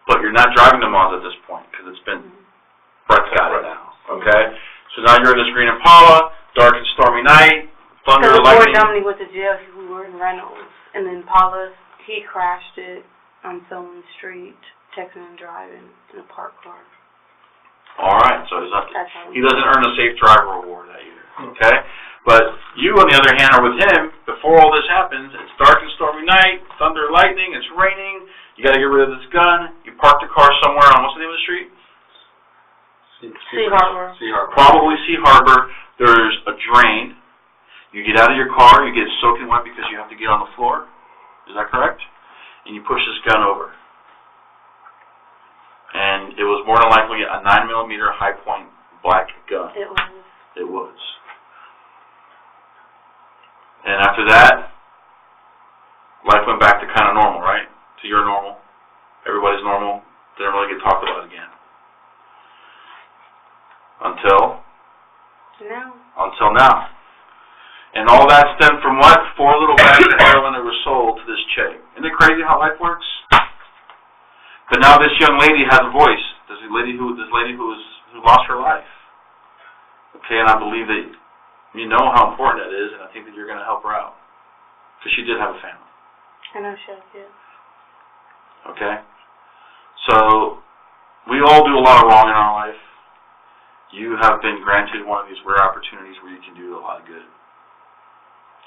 but you're not driving the Mazda at this point because it's been Brett's got it now. Okay. So now you're in this green Impala, dark and stormy night, thunder, lightning. Before Dominique went to jail, we were in Reynolds, and then Impala, he crashed it on Solon Street, texting and driving in a parked car. All right, so he doesn't earn a safe driver award that year, okay? But you, on the other hand, are with him before all this happens. It's dark and stormy night, thunder, lightning, it's raining. You got to get rid of this gun. You park the car somewhere on, what's the name of the street? Sea Harbor. Probably Sea Harbor. There's a drain. You get out of your car, you get soaking wet because you have to get on the floor. Is that correct? and you push this gun over. And it was more than likely a 9mm high-point black gun. It was. It was. And after that, life went back to kind of normal, right? To your normal. Everybody's normal. Didn't really get talked about again. Until now. And all that stemmed from what? 4 little bags of heroin that were sold to this chick. Isn't it crazy how life works? But now this young lady has a voice. This lady who lost her life. Okay, and I believe that you know how important that is, and I think that you're going to help her out. Because she did have a family. I know she did. Okay? So, we all do a lot of wrong in our life. You have been granted one of these rare opportunities where you can do a lot of good.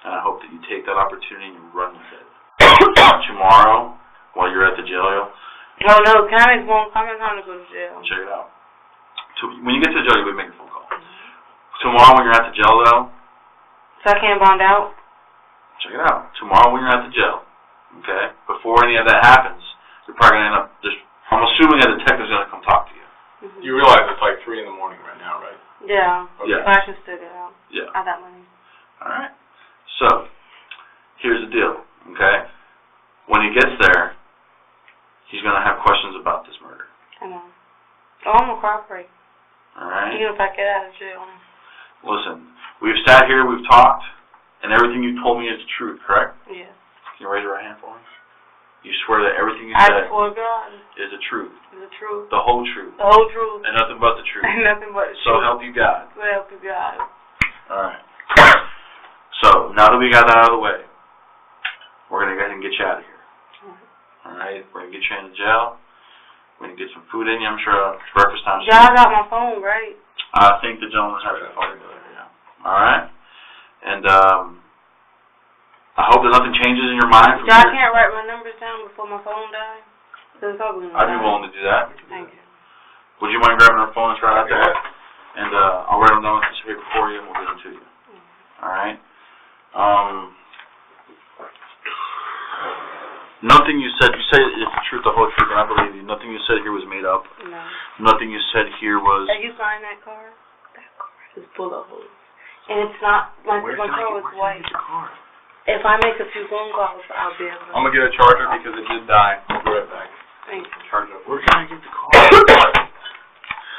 And I hope that you take that opportunity and run with it. Tomorrow, while you're at the jail. Oh no, can I make one comment on to go to jail? Check it out. When you get to the jail, you'll be making a phone call. Tomorrow when you're at the jail, though. So I can't bond out? Check it out. Tomorrow when you're at the jail, okay, before any of that happens, you're probably going to end up just, I'm assuming a detective's going to come talk to you. Mm-hmm. You realize it's like 3 in the morning right now, right? Yeah. Okay. Yeah. I should still get out. Yeah. I got money. All right. So, here's the deal, okay? When he gets there, he's going to have questions about this murder. I know. Oh, I'm going to cooperate. All right? Even if I get out of jail. Listen, we've sat here, we've talked, and everything you told me is the truth, correct? Yes. Can you raise your right hand for me? You swear that everything you said I swear God. is the truth. Is the truth. The whole truth. The whole truth. And nothing but the truth. And nothing but the truth. So help you God. So help you God. All right. So, now that we got that out of the way, we're going to go ahead and get you out of here. All right? We're going to get you in the jail. We're going to get some food in you. I'm sure it's breakfast time. Y'all got my phone, right? I think the gentleman has your phone. Yeah. All right? And I hope that nothing changes in your mind. Y'all can't write my numbers down before my phone dies? Because it's probably going to die. I'd be willing to do that. Thank you. Would you mind grabbing our phones right out there? And I'll write them down on this paper for you, and we'll get them to you. All right? Nothing you said is the truth, the whole truth, and I believe you. Nothing you said here was made up. No. Nothing you said here was... Are you buying that car? That car is full of holes. And it's not, my car was white. If I make a few phone calls, I'll be able to... I'm going to get a charger because it did die. I'll be right back. Thank you. Charge it up. Where can I get the car?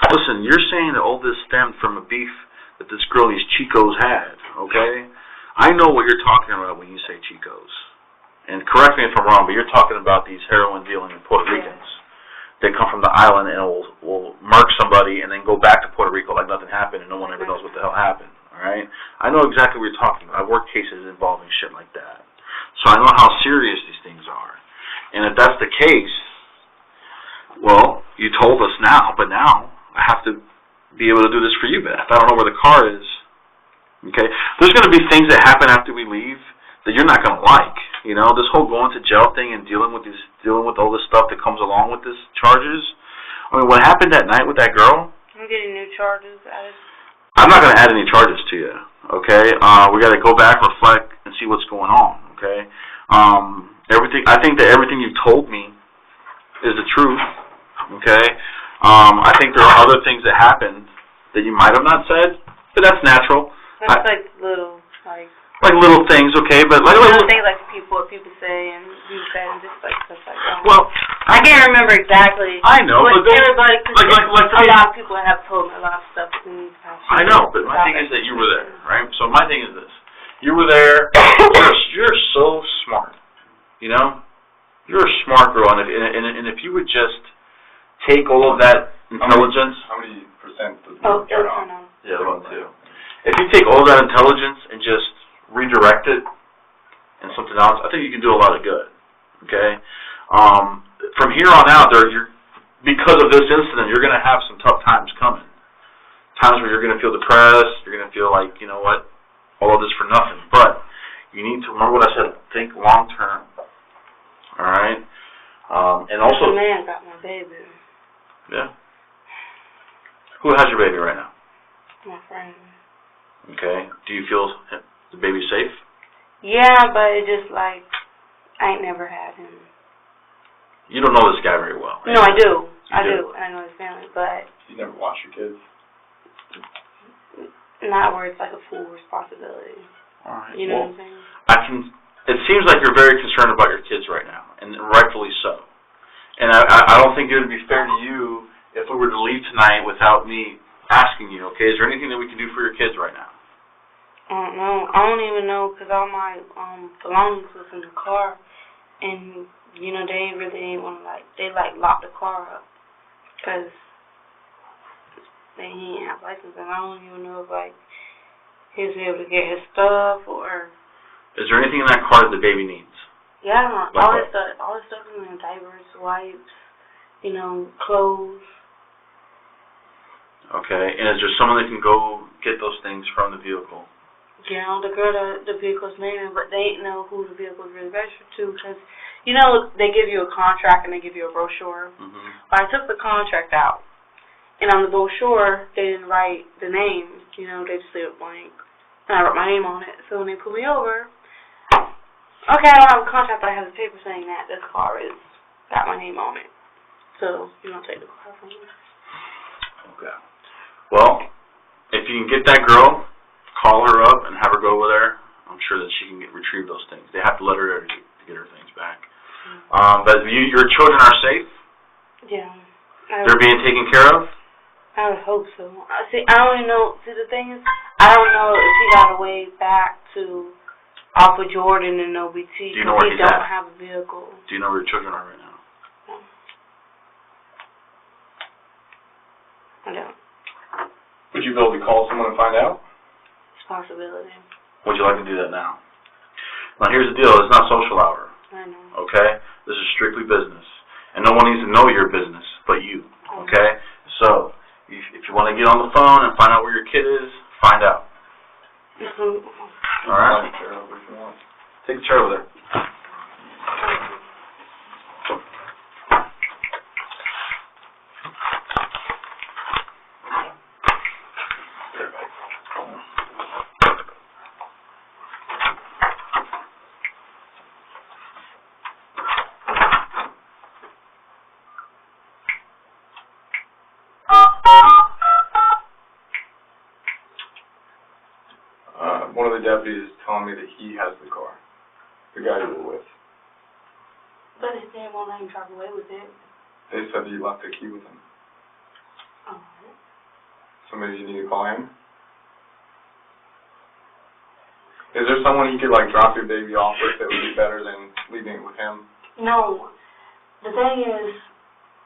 Listen, you're saying that all this stemmed from a beef that this girl, these Chicos, had, okay? I know what you're talking about when you say Chicos. And correct me if I'm wrong, but you're talking about these heroin dealing Puerto Ricans. They come from the island and will murk somebody and then go back to Puerto Rico like nothing happened and no one ever knows what the hell happened, all right? I know exactly what you're talking about. I've worked cases involving shit like that. So I know how serious these things are. And if that's the case, well, you told us now, but now I have to be able to do this for you, Beth. I don't know where the car is. Okay? There's going to be things that happen after we leave that you're not going to like. You know, this whole going to jail thing and dealing with all this stuff that comes along with this charges. I mean, what happened that night with that girl? I'm getting new charges added. I'm not going to add any charges to you. Okay? We got to go back, reflect, and see what's going on. Okay? I think that everything you told me is the truth. Okay? I think there are other things that happened that you might have not said, but that's natural. That's like little, like little things, okay, but like little things like what people say and you said and just like stuff like that. Well, I can't remember exactly. I know, but everybody, a lot of people have told me a lot of stuff in these past years. I know, but my thing is that you were there, right? So my thing is this: you were there. You're so smart, you know. You're a smart girl, and if you would just take all of that intelligence. How many percent does it turn on? Yeah, about 2. If you take all that intelligence and just redirect it and something else, I think you can do a lot of good. Okay? From here on out, because of this incident, you're going to have some tough times coming. Times where you're going to feel depressed, you're going to feel like, you know what, all of this for nothing. But you need to remember what I said, think long term. All right? And also... The man got my baby. Yeah. Who has your baby right now? My friend. Okay. Do you feel the baby safe? Yeah, but it's just like I ain't never had him. You don't know this guy very well, right? No, I do. I do. do, and I know his family, but You never watch your kids? not where it's like a full responsibility. All right. You know well, what I'm saying? It seems like you're very concerned about your kids right now, and rightfully so. And I don't think it would be fair to you if we were to leave tonight without me asking you, okay, is there anything that we can do for your kids right now? I don't know. I don't even know because all my belongings was in the car, and you know they really ain't want to they locked the car up because he ain't have license, and I don't even know if he was able to get his stuff or. Is there anything in that car that the baby needs? Yeah, Like all what? this stuff is in diapers, wipes, clothes. Okay, and is there someone that can go get those things from the vehicle? Yeah, the girl that the vehicle's named, but they ain't know who the vehicle's really registered to because, they give you a contract and they give you a brochure. Mm-hmm. Well, I took the contract out, and on the brochure, they didn't write the name. They just leave it blank. And I wrote my name on it. So when they pulled me over, okay, I don't have a contract, but I have a paper saying that this car is got my name on it. So you don't take the car from me. Okay. Well, if you can get that girl, call her up and have her go over there. I'm sure that she can retrieve those things. They have to let her there to get her things back. But your children are safe? Yeah. They're being taken care of? I would hope so. See, I don't even know. See, the thing is, I don't know if he got a way back to off of Jordan and OBT. Do you know where he he's don't at? have a vehicle. Do you know where your children are right now? No. I don't. Would you be able to call someone and find out? It's a possibility. Would you like to do that now? Now, here's the deal. It's not social hour, I know. okay? This is strictly business. And no one needs to know your business but you, okay? So, if you want to get on the phone and find out where your kid is, find out. All right? Take the chair over there. One of the deputies is telling me that he has the car. The guy you were with. But his name won't let him drive away with it. They said that you left the key with him. Alright. So maybe you need to call him? Is there someone you could drop your baby off with that would be better than leaving it with him? No. The thing is,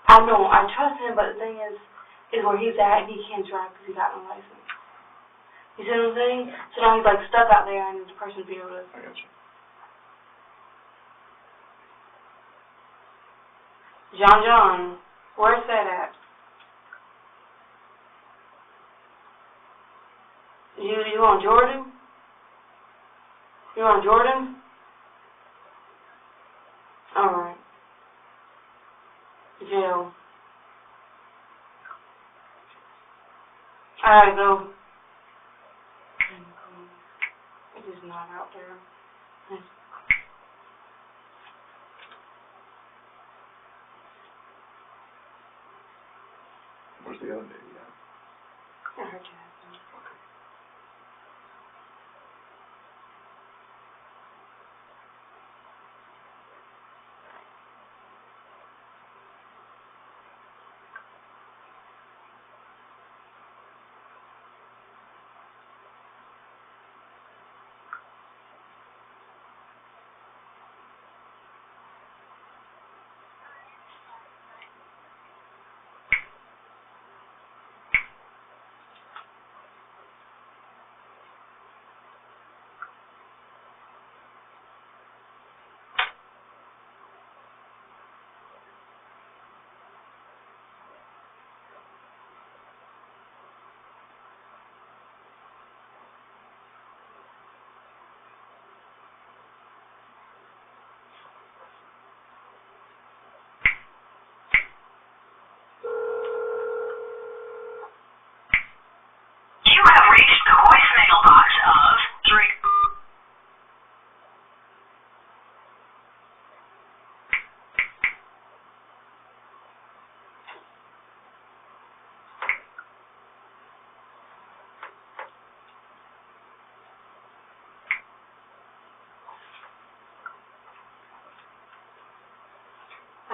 I know, I trust him, but the thing is where he's at and he can't drive because he got no license. You see what I'm saying? So now he's stuck out there and the person be able to. I got you. John, where's that at? You on Jordan? You on Jordan? Alright. Jail. I gotta go. It's just not out there. Where's the other baby at? I heard you.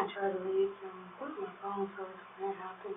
I tried to leave him with my phone so it wouldn't happen.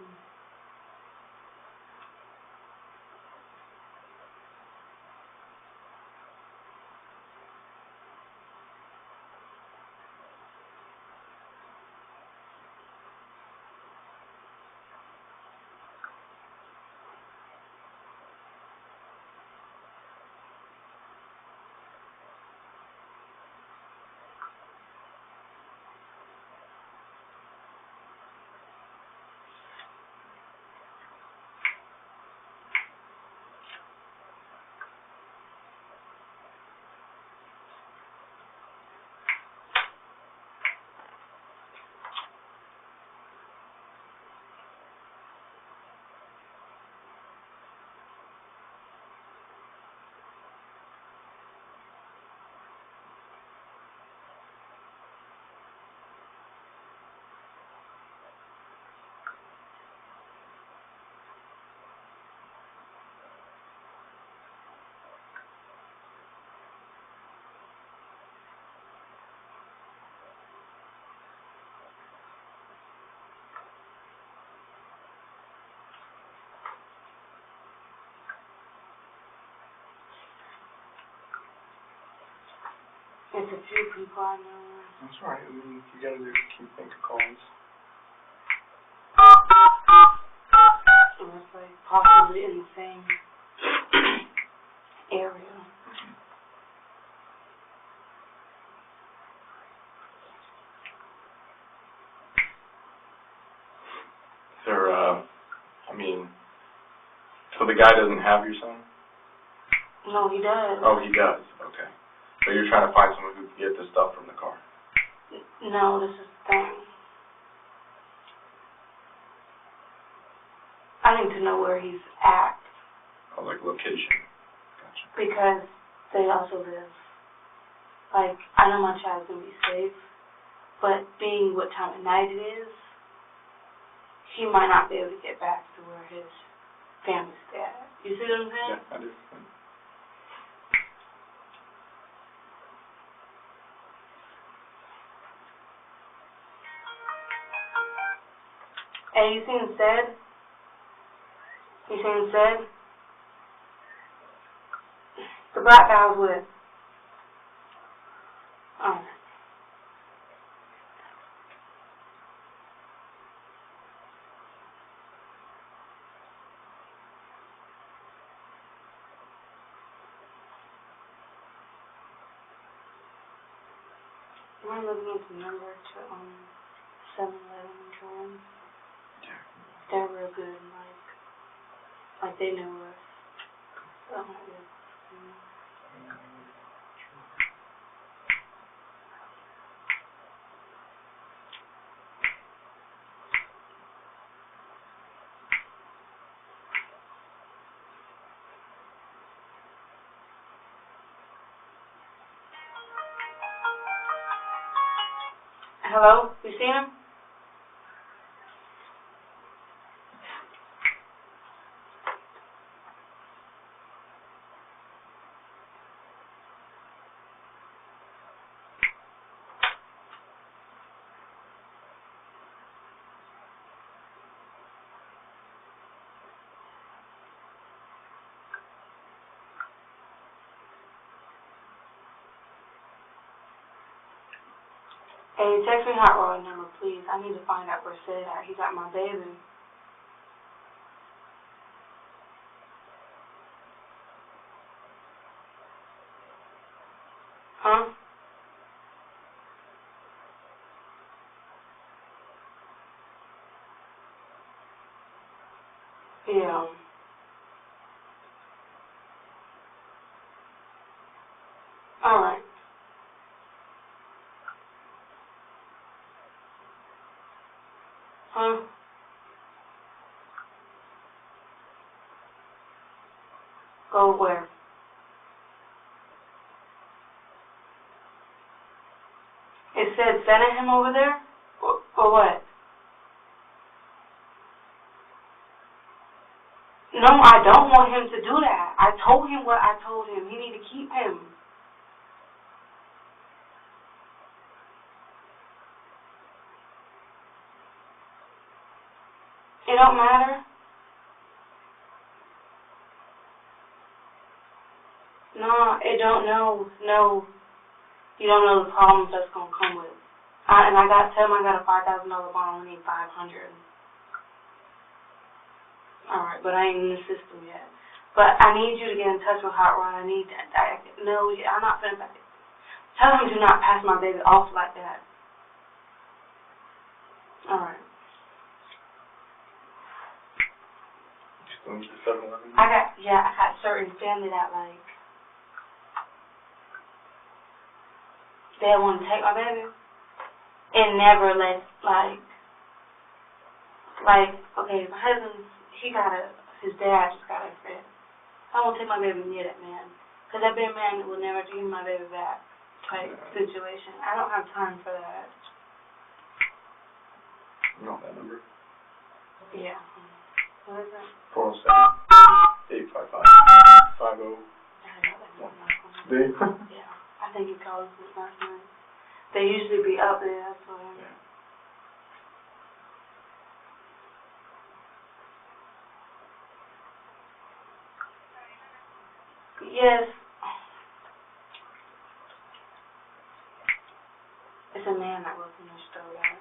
It's a few people I know. That's right. I mean, you gotta do keep making calls. And it's like possibly in the same area. There, I mean, so the guy doesn't have your son? No, he does. Oh, he does. Okay. So you're trying to find someone who can get the stuff from the car. No, this is the thing. I need to know where he's at. Oh, like location. Gotcha. Because they also live. Like, I know my child's going to be safe, but being what time of night it is, he might not be able to get back to where his family's at. You see what I'm saying? Yeah, I do. Hey, you seen Said? You seen Said? The black guy I was with. Oh. Am I looking at the number to 7-Eleven insurance? Yeah. They're real good, like they know us. So I'm not good. Hello? You seen him? Hey, text me Hot Rod number, please. I need to find out where Sid at. He got my baby. Huh? Yeah. Alright. Huh? Go where? It said sending him over there? Or what? No, I don't want him to do that. I told him what I told him. He need to keep him. It don't matter. No, it don't know. No, you don't know the problems that's gonna come with it. And I got tell him I got a $5,000 bond. I only need $500. All right, but I ain't in the system yet. But I need you to get in touch with Hot Rod. I need that. No, I'm not finna back it. Tell him to not pass my baby off like that. All right. I got certain family that like they want to take my baby and never let okay, my husband his dad just got a friend. I won't take my baby near that man because that big man will never give my baby back type situation. I don't have time for that. You know that number? Yeah. What is it? 407-855-50. Yeah, I think he calls it last night. They usually be up there, that's why. Yeah. Yes. It's a man that works in the store, right?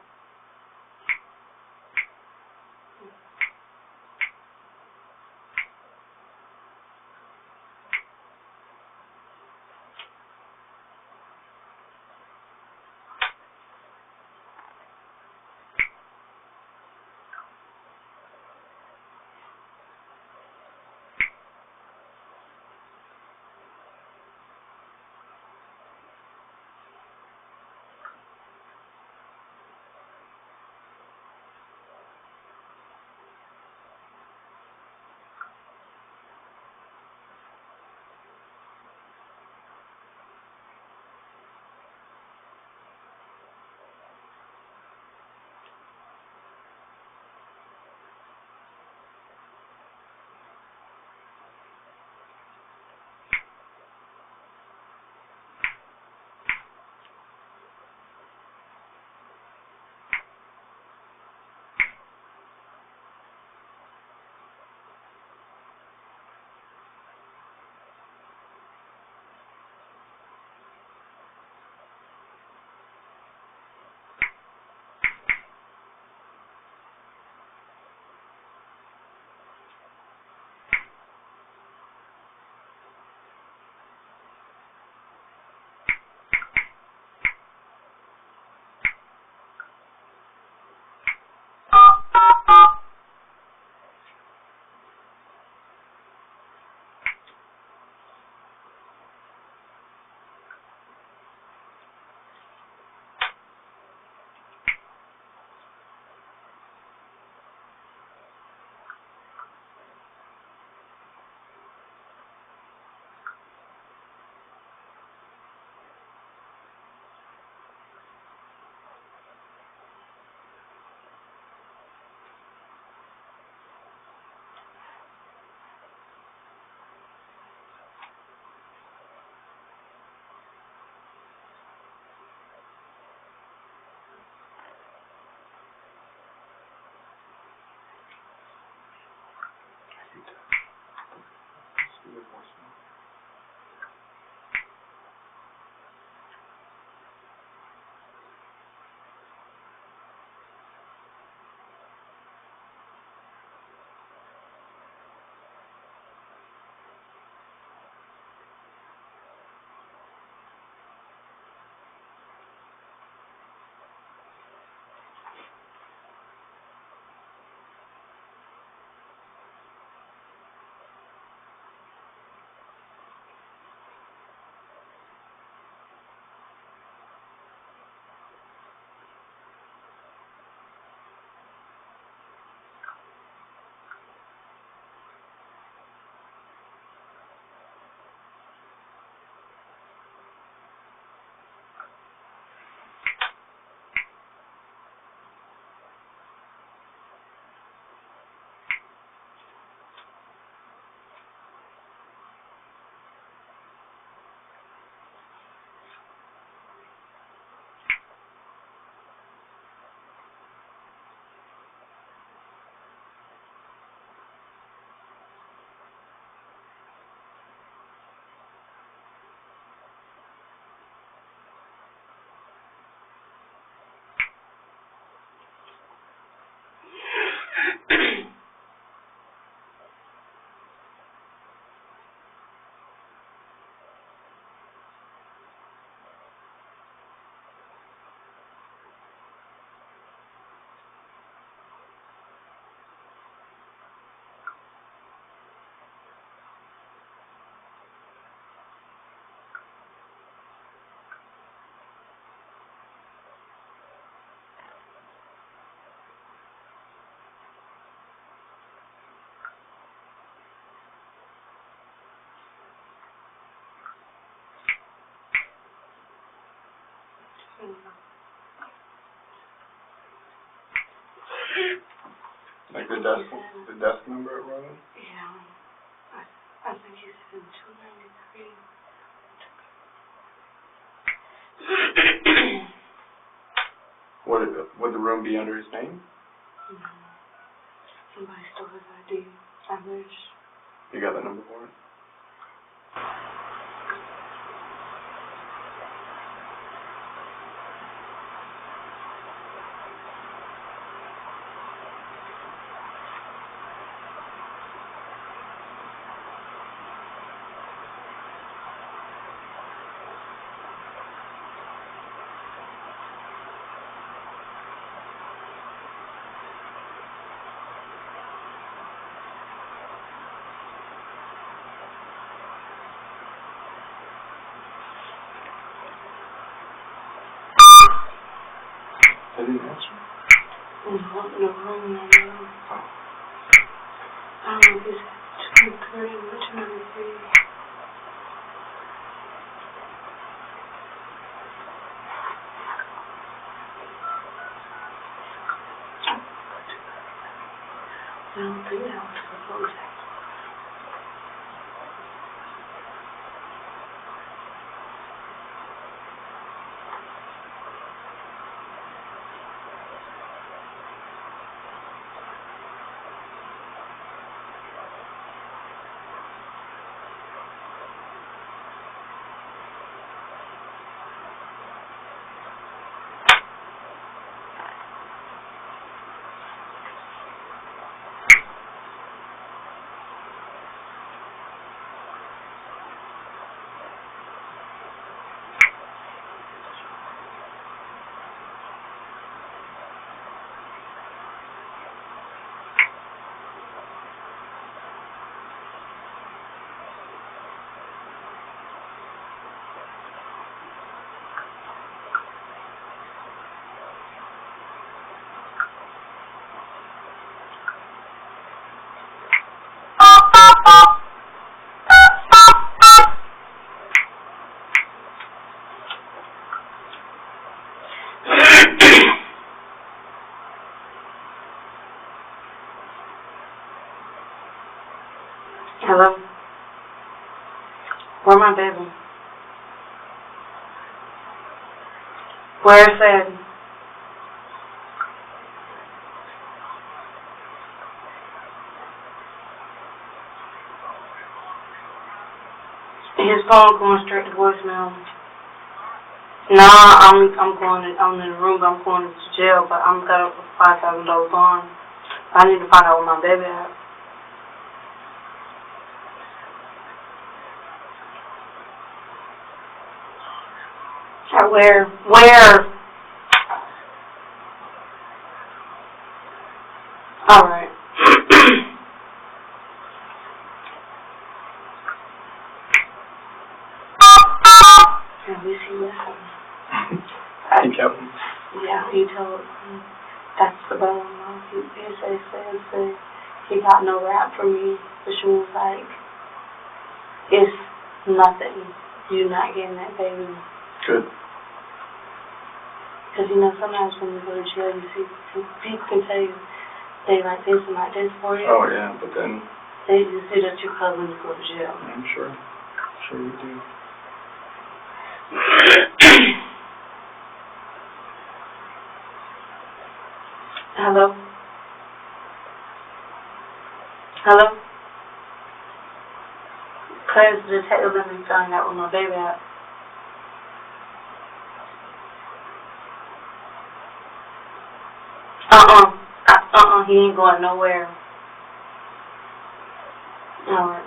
Like the desk number it wrote? Yeah. I think he said 293. Would the room be under his name? No. Somebody stole his ID. I wish. You got the number for it? I didn't answer. No room, no. I don't know if it's 230 or 293. I don't think that was the phone tag. Hello? Where my baby? Where is it? His phone going straight to voicemail. Nah, I'm in the room, but I'm going to jail, but I'm got a $5,000 bond. I need to find out where my baby at. Where? Alright. At least he listened. He kept him. Yeah, he told me. That's the bottom line. He said, he got no rap from me. But she was like, it's nothing. You're not getting that baby. Good. Because, sometimes when you go to jail, you see, people can tell you they like this and like this for you. Oh, yeah, but then... They just see that you're covered when you go to jail. I'm sure. Sure you do. Hello? Hello? Claire's the detective let me find out where my baby at. He ain't going nowhere. Alright.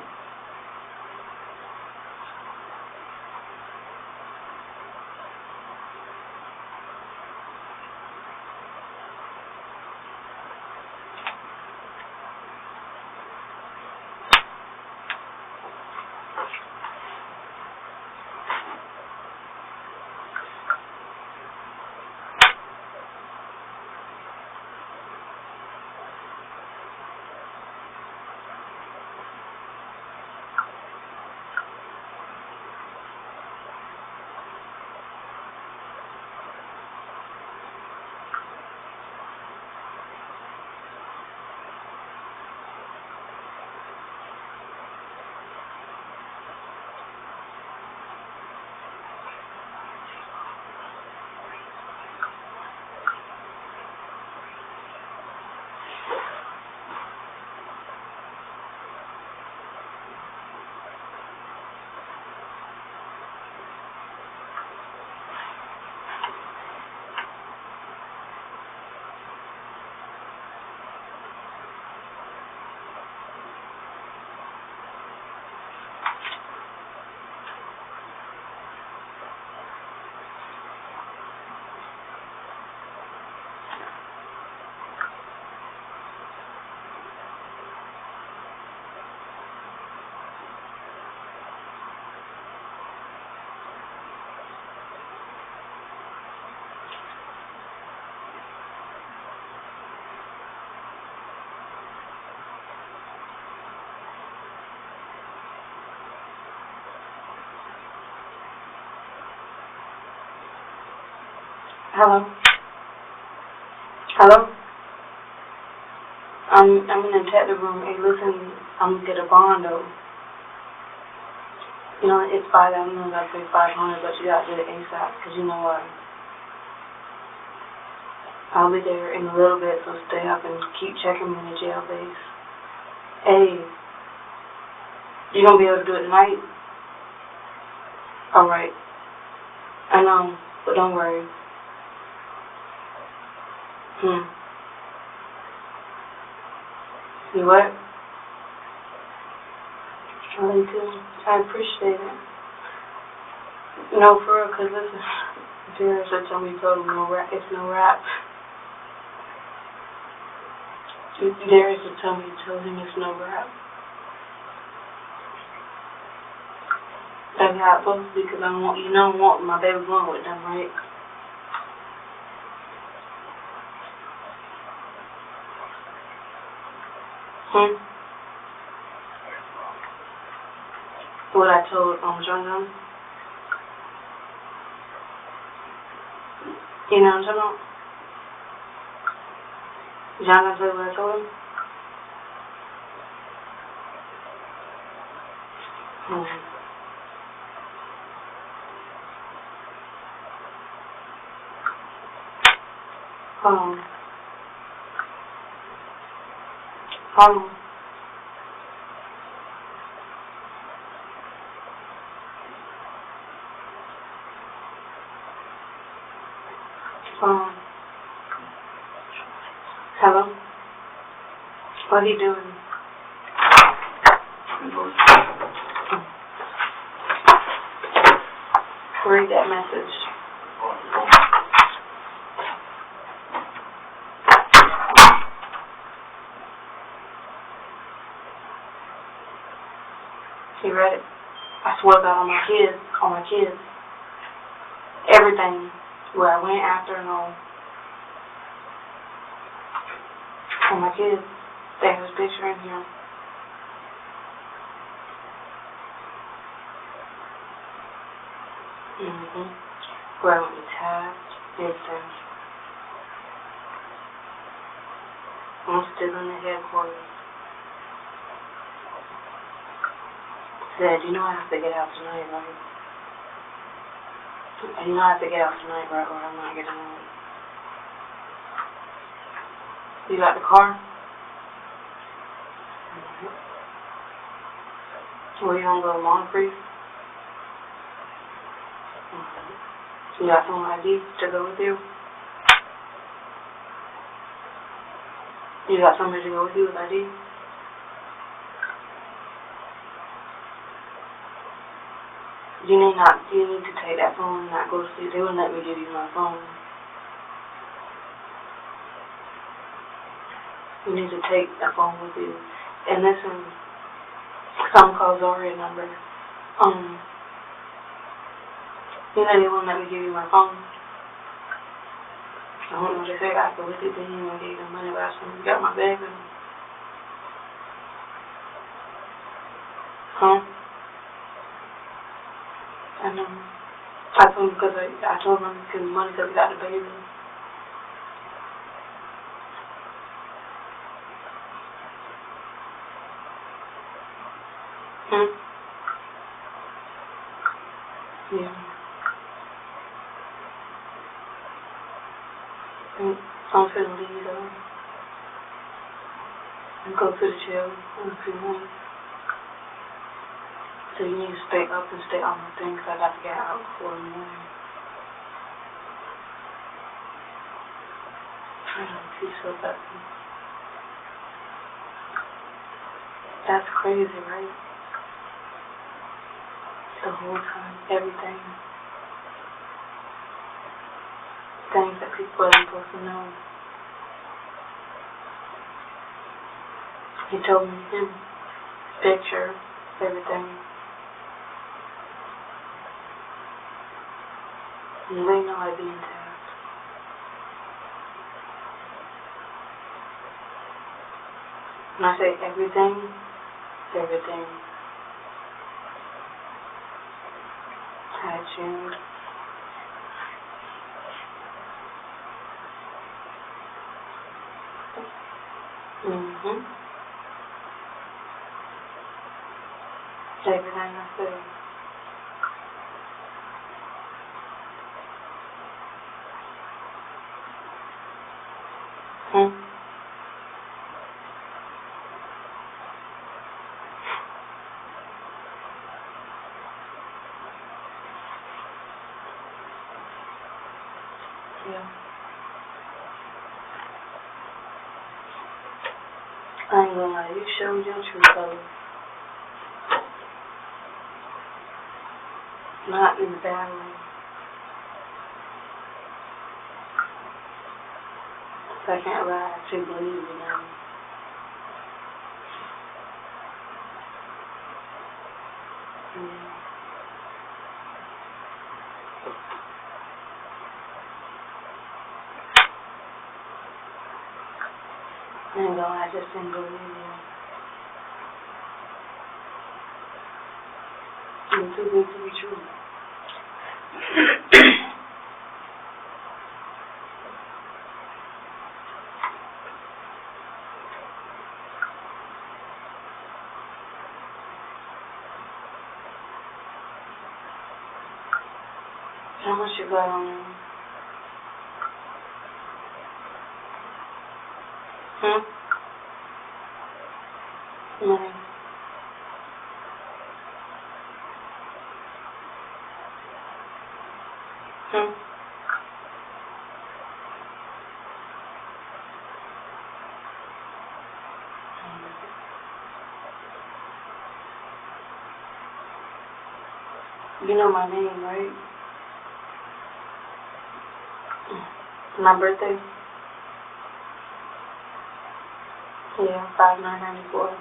Hello? Hello? I'm in the detective room. Hey, listen, I'm gonna get a bond though. You know, it's $5. I know I gotta pay $500, but you gotta get it ASAP, cause you know what? I'll be there in a little bit, so stay up and keep checking me in the jail base. Hey, you gonna be able to do it tonight? Alright. I know, but don't worry. You what? I love you too. I appreciate it. No, for real, cause listen, Darius had told me no rap. It's no rap. Darius had told him it's no rap. That's how it's supposed to be, because I don't want my baby going with them, right? What I told John. You know what I'm talking about? John, I told you what I told him? Hold on. Hello? What are you doing? Read that message. You read it? I swear God on my kids. Everything. Where I went after and all. On my kids. There's a picture in here. Where I went to task. Everything. I'm still in the headquarters. Said, you know I have to get out tonight, right? You know I have to get out tonight, right? Or I'm not getting out. You got the car? Where you gonna go, Moncrief? You got some ID to go with you? You got somebody to go with you with ID? You need to take that phone and not go to sleep. They wouldn't let me give you my phone. You need to take that phone with you. And listen, some calls already a number. You know they won't let me give you my phone. I don't know what they say. I go with it, then you want to give you the money, but I said, you got my bag with me. I know. I told him because I told him because money because we got the baby. Yeah. I'm finna leave though. And go to the jail in a few months. So you need to stay up and stay on the thing because I got to get out before the morning. I don't know if you feel that. That's crazy, right? The whole time, everything. Things that people are supposed to know. He told me his picture, everything. And they know I'd be in task. When I say everything, everything. Attitude. Mm-hmm. Everything I say. Hmm. Yeah. I ain't gonna lie, you showed your true colors. Not in a bad way. I can't lie, I actually believe you now. Yeah. I ain't gonna lie, I just didn't believe you. You're too good to be true. How much you got on you? Money. You know my name, right? My birthday? Yeah, 5994.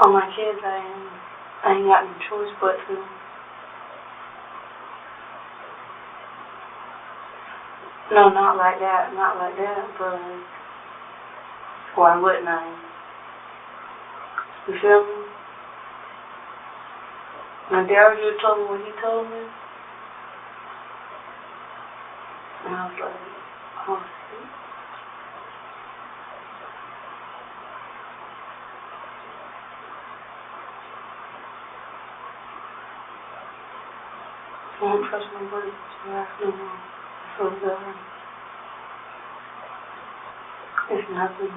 All my kids, I ain't got no choice but to. No, not like that, but why wouldn't I? You feel me? When Daryl just told me what he told me, and I was like, oh, shit. I don't trust my words, so I have no more. I feel good. It's nothing.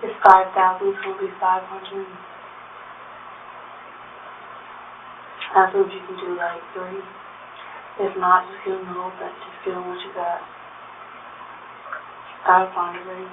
It's 5,000, it's gonna be 500. I thought you can do like 3. If not, just give them the whole thing. Just give them what you got. I'll find a way.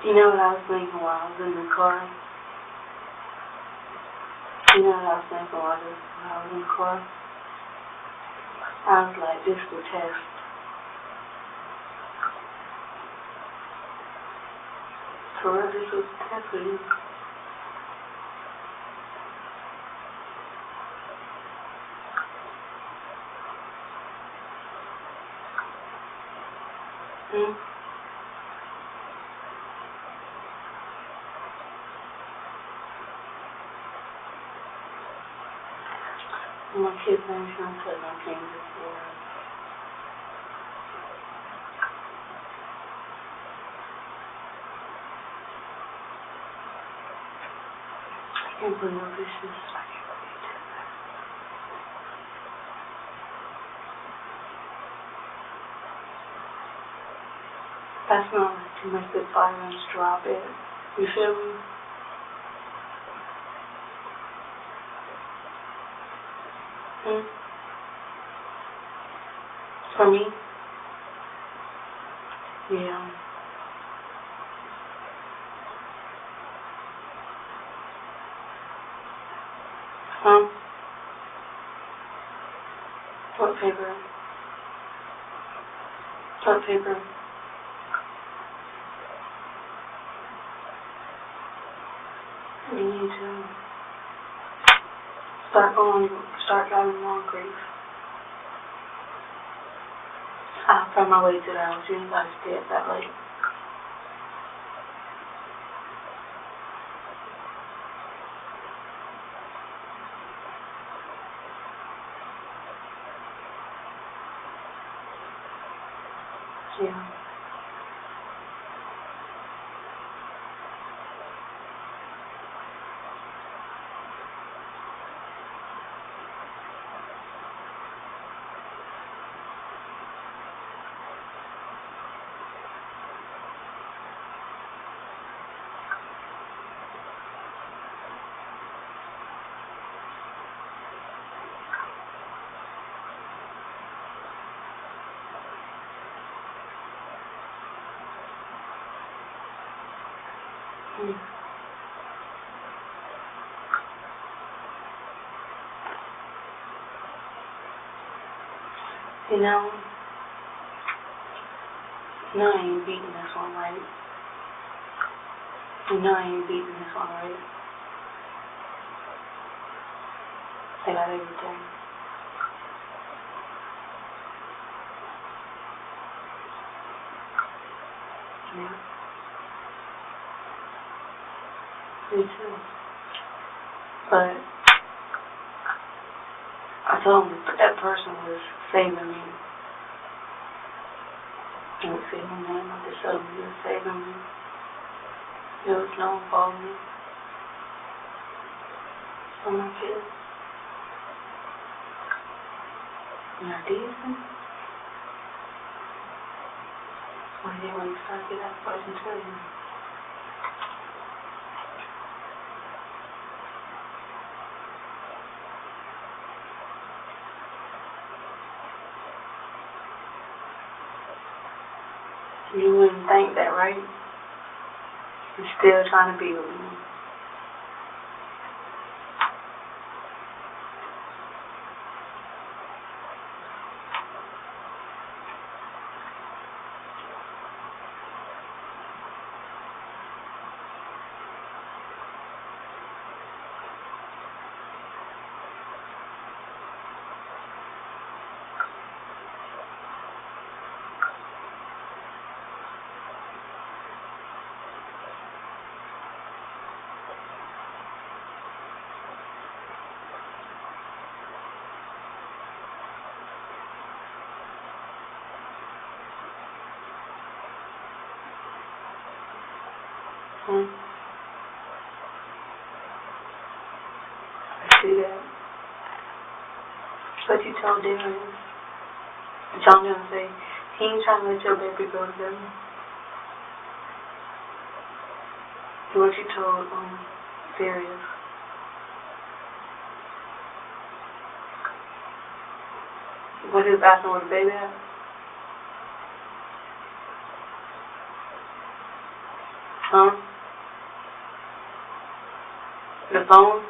You know what I was thinking while I was in the car? You know what I was thinking while I was in the car? I was like, this is the test. For real, this was the test for you. My kids ain't trying to put no things before. I can't put no business. That's not like too much good fire and just drop it. You feel me? For me? Yeah. Huh? What paper? What paper? You need to start driving more grief. I'll find my way to the house. You ain't gotta stay up that late. Yeah. You know, I ain't beating this one right. You know I ain't beating this one right. I got everything. Yeah. Me too. But I told him that person was saving me. I don't say her name, I just told him he was saving me. There was no one calling me. For my kids. You're decent. When you start to get that person to you. You wouldn't think that, right? You're still trying to be with me. I see that. But you told Darius. You told him to say, he ain't trying to let your baby go to them. What you told Darius. What he was asking where the baby at? Huh? The phone?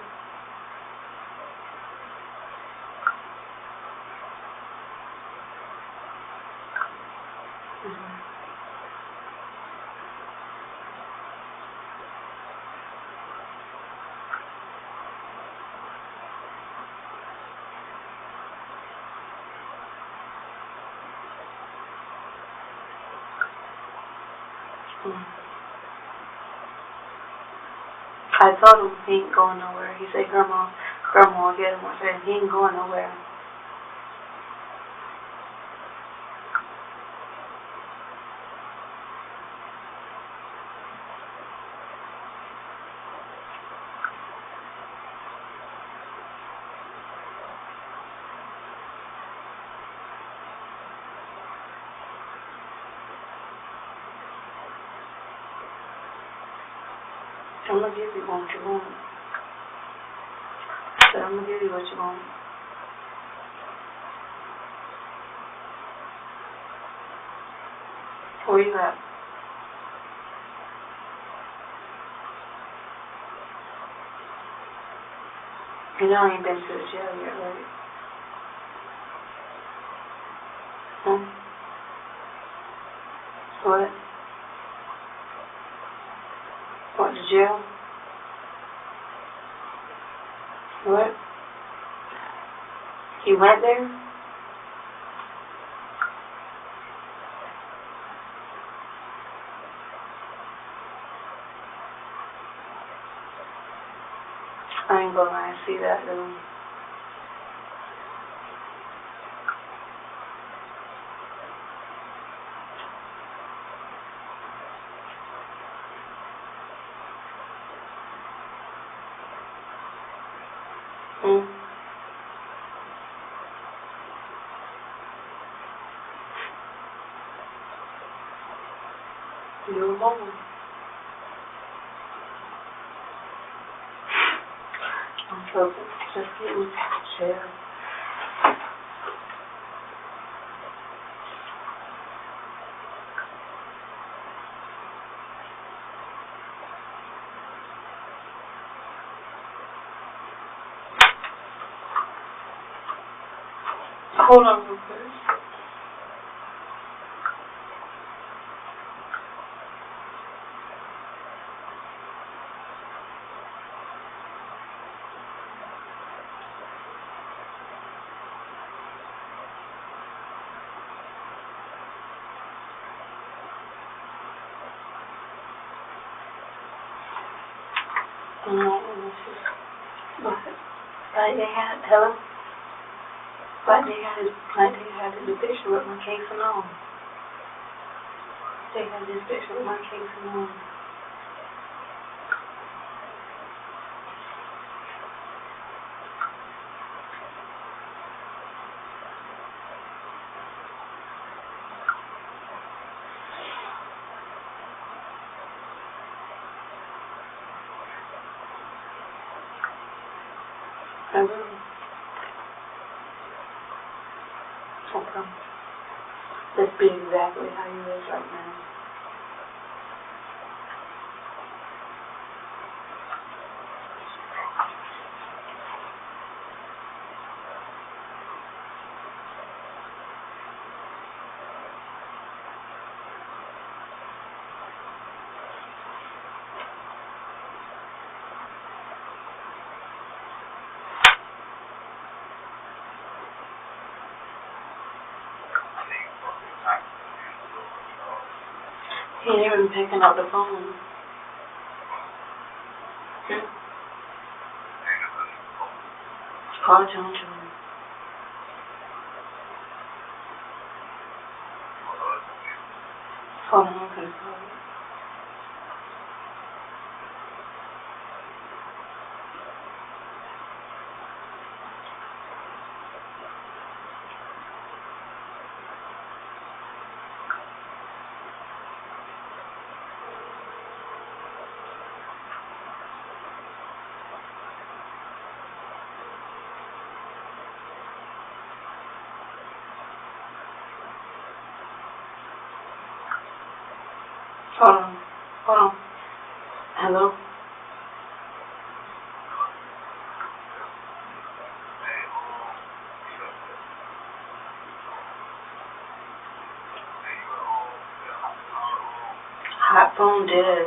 I told him he ain't going nowhere. He said, Grandma will get him. I said, he ain't going nowhere. I'm going to give you what you want. I said, I'm going to give you what you want. Where you at? You know I ain't been to the jail yet, right? What? What, the jail? What? You went there? I ain't gonna lie, I see that though. You're alone. I'm so just getting chill. Hold on real quick. Like they had, hello? Like they had this picture with my case and all. They had this picture with my case and all. I will. Okay. Let's be exactly how you is right now. He ain't even picking up the phone. Call John. Hold on, I'm gonna call it. Hold on. Hello? Hot phone dead.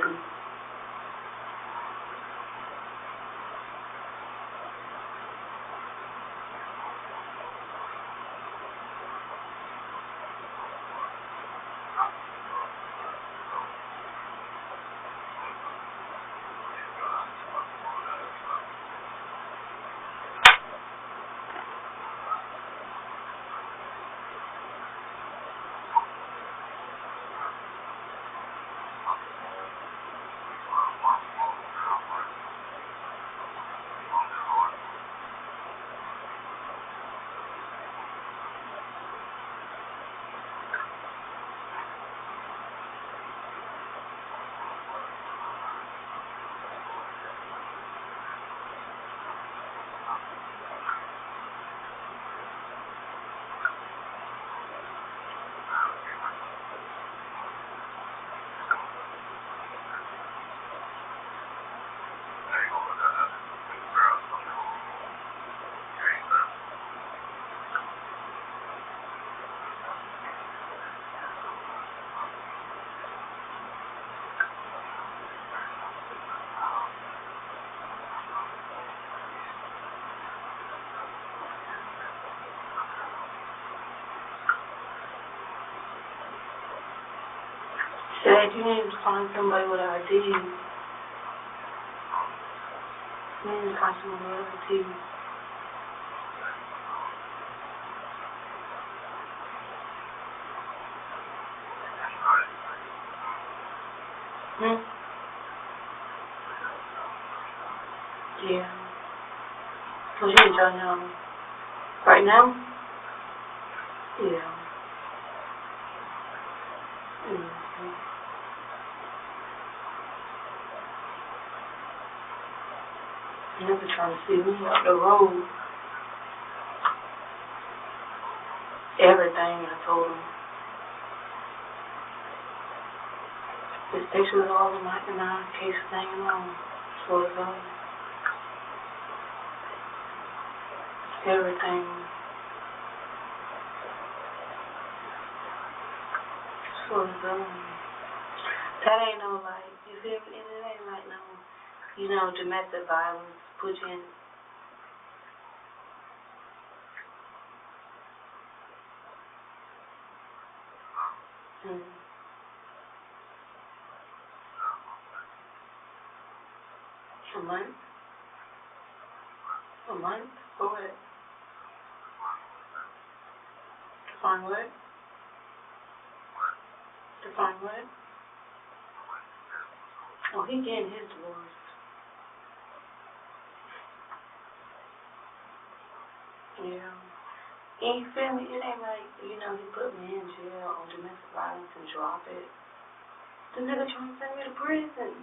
Dad, you need to find somebody with ID. You need to find somebody with ID. Yeah. Well, you can join him. Right now? Yeah. You'll be trying to see me up the road. Everything I told him. His picture was all in my case hanging on. So it's all. Everything. So it's all. That ain't no like, you feel me? It ain't like no, you know, domestic violence, put you in. A month? A month? For what? To find what? To find what? Oh, he getting his divorce. Yeah. And you feel me? It ain't like, you know, he put me in jail on domestic violence and drop it. The nigga trying to send me to prison.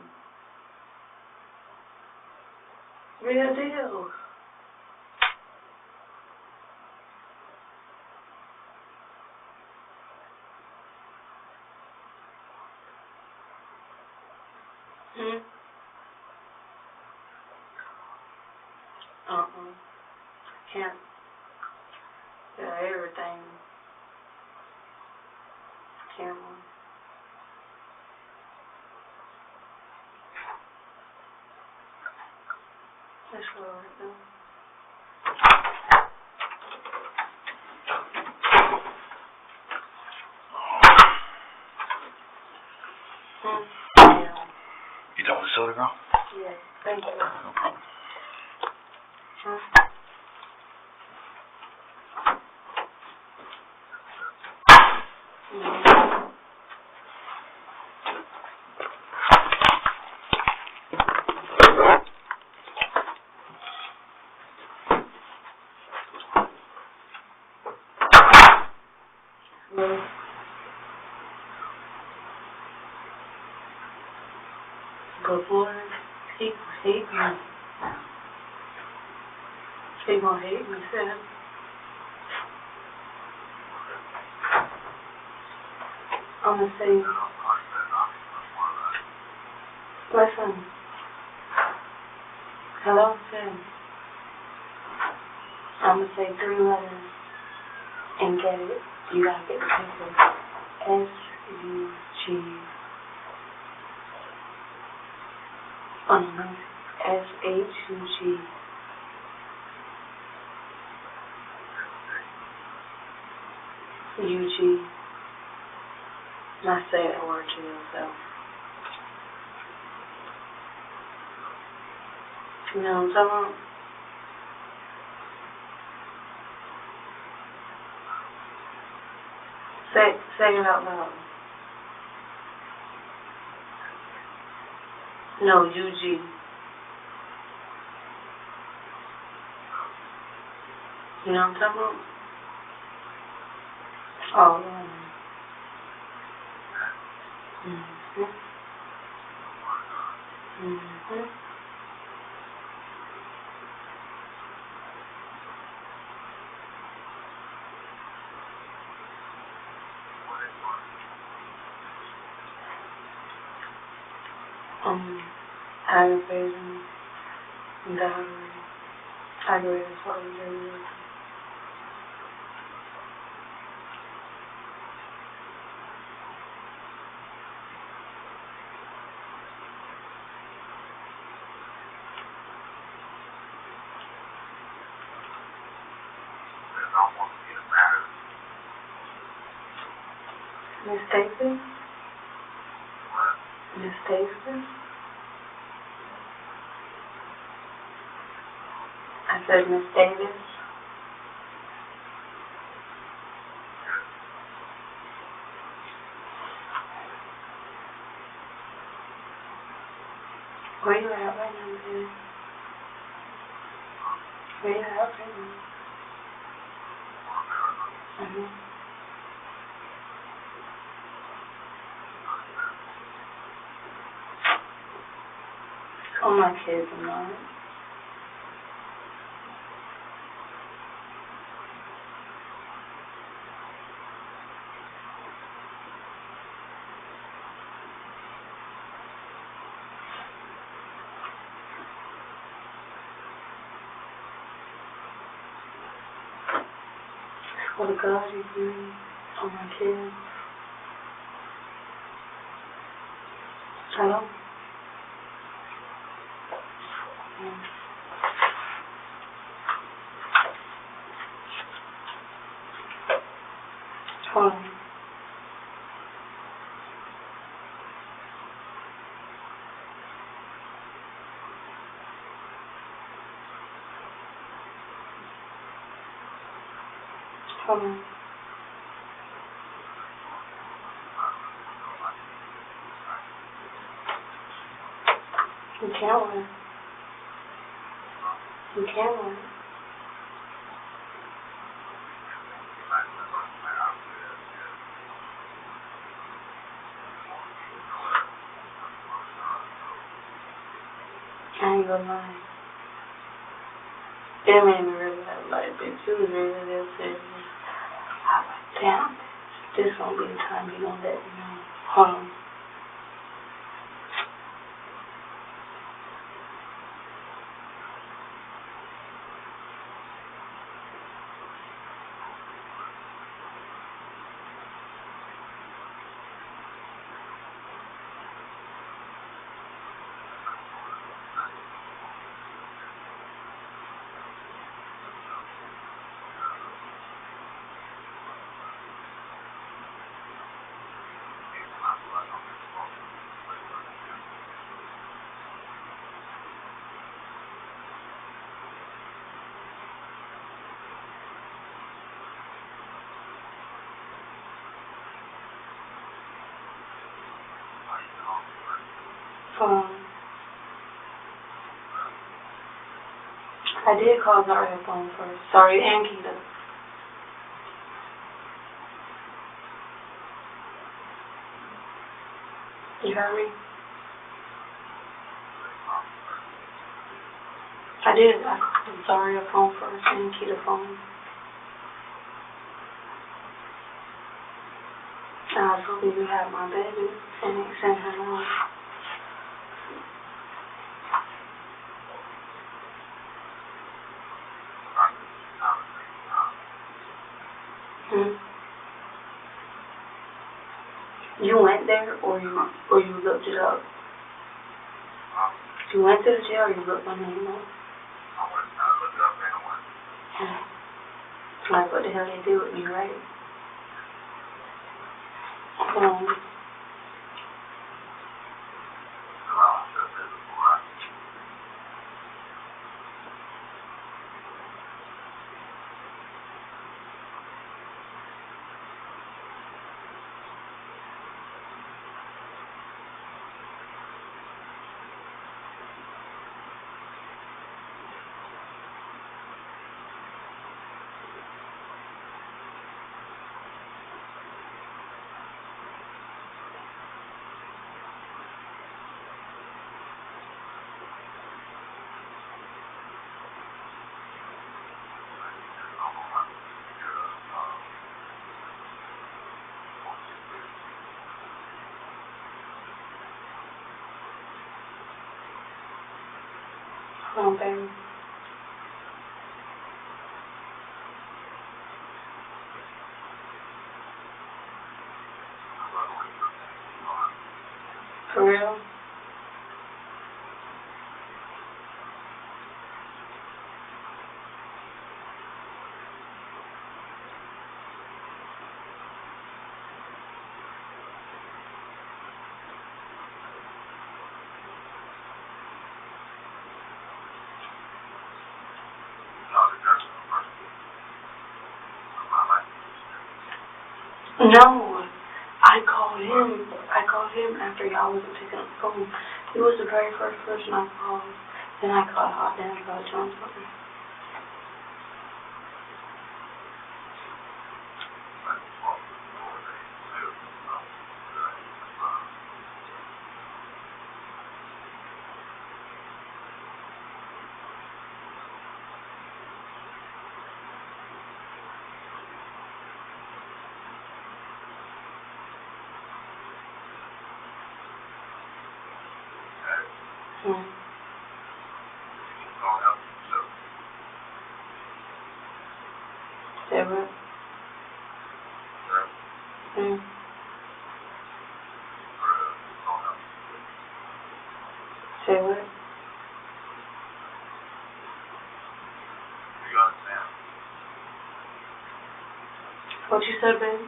Real deal. Can't. Yeah, everything. Camera. That's what I do. Yeah. You done with the soda, girl? Yes, thank you. No problem. Before he hate me. He gonna hate me, Sam. I'm gonna say, listen. Hello, Sam. I'm gonna say 3 letters and get it. You gotta get the paper. S-U-G. S-H-U-G. U-G. Not say that word to yourself. You know what I'm talking about? Say it out loud. No, U-G. You know what I'm talking about? Oh, yeah. Aggravated, aggravated, aggravated. Miss Stacy? Miss Davis? I said Miss Davis. Where you at right now, baby? Where you at right now? Oh, my kids are not. What a God you do. Oh, my kids. Hello? Hold on. Hold on. You can't win. You can't win. I ain't gonna lie. It made me really like, bitch, you was really real serious. I was like, damn, this gonna be the time you gonna let me know. Hold on. I did call Zaria phone first. Sorry, and Keita. You heard me? I did. I called Zaria phone first and Keita phone. And I told you had my baby and they sent her home. You went there or you looked it up? You went to the jail or you looked my name up? Like what the hell they did with me, right? Come on, baby. For real? No, I called him. After y'all wasn't picking up the phone. He was the very first person I called. Then I called Hotman and called John something. Sarah? Say what? You understand? What you said, baby? If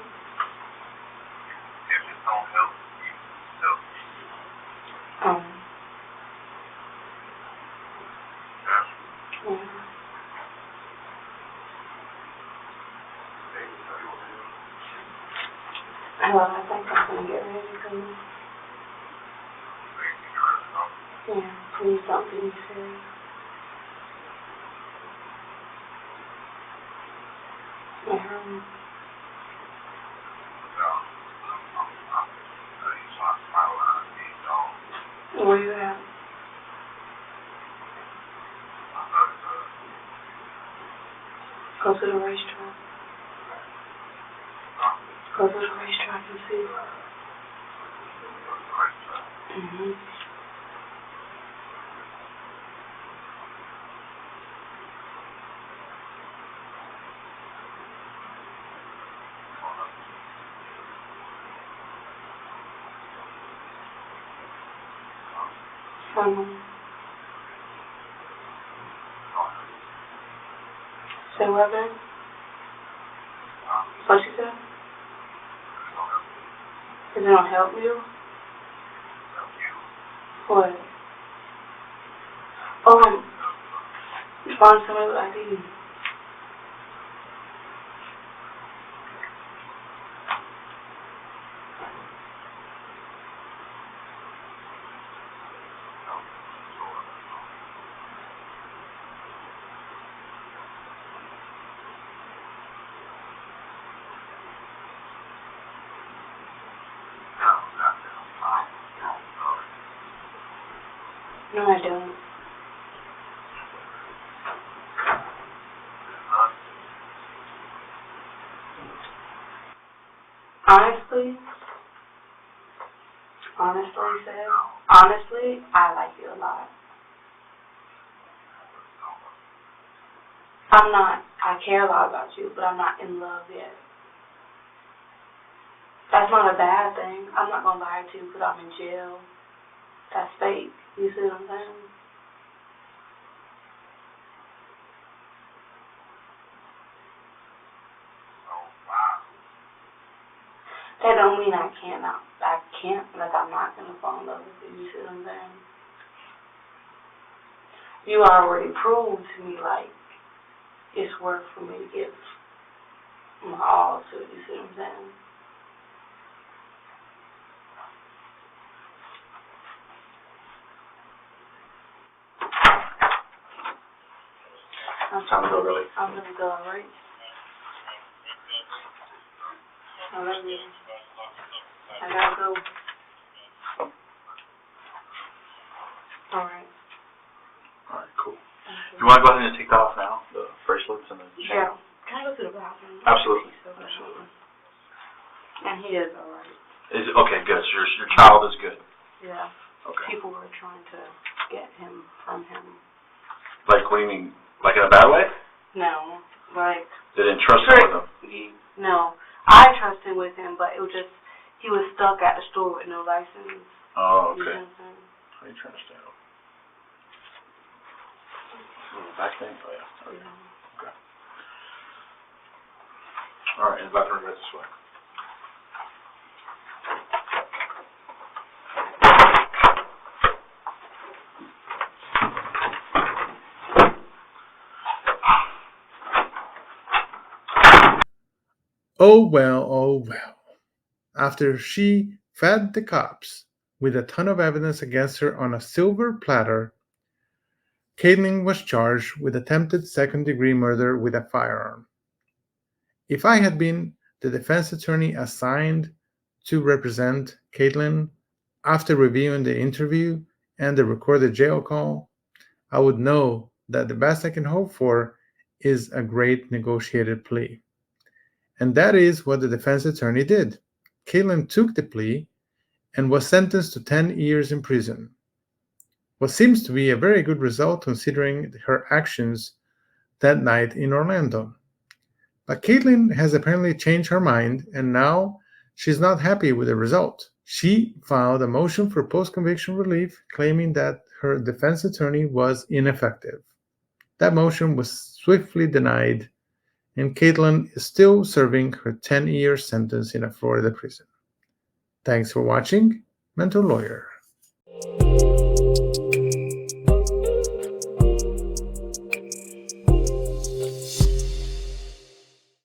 it don't help you, help me. Yeah. Well, I think I'm going to get ready to go. Yeah, please don't be serious. Where you at? Go to the racetrack. Go to the racetrack and see. Mm-hmm. Say what, babe? What she said? Is it gonna help you? What? Find somebody with ID. No, I don't. Honestly, I like you a lot. I care a lot about you, but I'm not in love yet. That's not a bad thing. I'm not gonna lie to you because I'm in jail. That's fake. You see what I'm saying? That don't mean I can't, like I'm not gonna fall in love with you. You see what I'm saying? You already proved to me, like, it's worth for me to give my all to it. You see what I'm saying? Time to go, really. I'm gonna go, alright? I love you. I gotta go. Alright. Alright, cool. You want to go ahead and take that off now? The bracelets and the chain? Yeah. Can I go to the bathroom? Absolutely. Absolutely. And he is alright. Okay, good. So your child is good? Yeah. Okay. People were trying to get him from him. Like, what do you mean? Like in a bad way? No. Like... They didn't trust him with him? No. I trusted with him, but it was just... He was stuck at the store with no license. Oh, okay. You know what I'm saying? How do you trying to stay out? Back thing? Oh, yeah. Okay. Okay. All right, and the bathroom right this way. Oh well, oh well. after she fed the cops with a ton of evidence against her on a silver platter, Kaitlyn was charged with attempted second-degree murder with a firearm. If I had been the defense attorney assigned to represent Kaitlyn after reviewing the interview and the recorded jail call, I would know that the best I can hope for is a great negotiated plea. And that is what the defense attorney did. Kaitlyn took the plea and was sentenced to 10 years in prison. What seems to be a very good result considering her actions that night in Orlando. But Kaitlyn has apparently changed her mind, and now she's not happy with the result. She filed a motion for post-conviction relief, claiming that her defense attorney was ineffective. That motion was swiftly denied, and Kaitlyn is still serving her 10-year sentence in a Florida prison. Thanks for watching. Mentor Lawyer.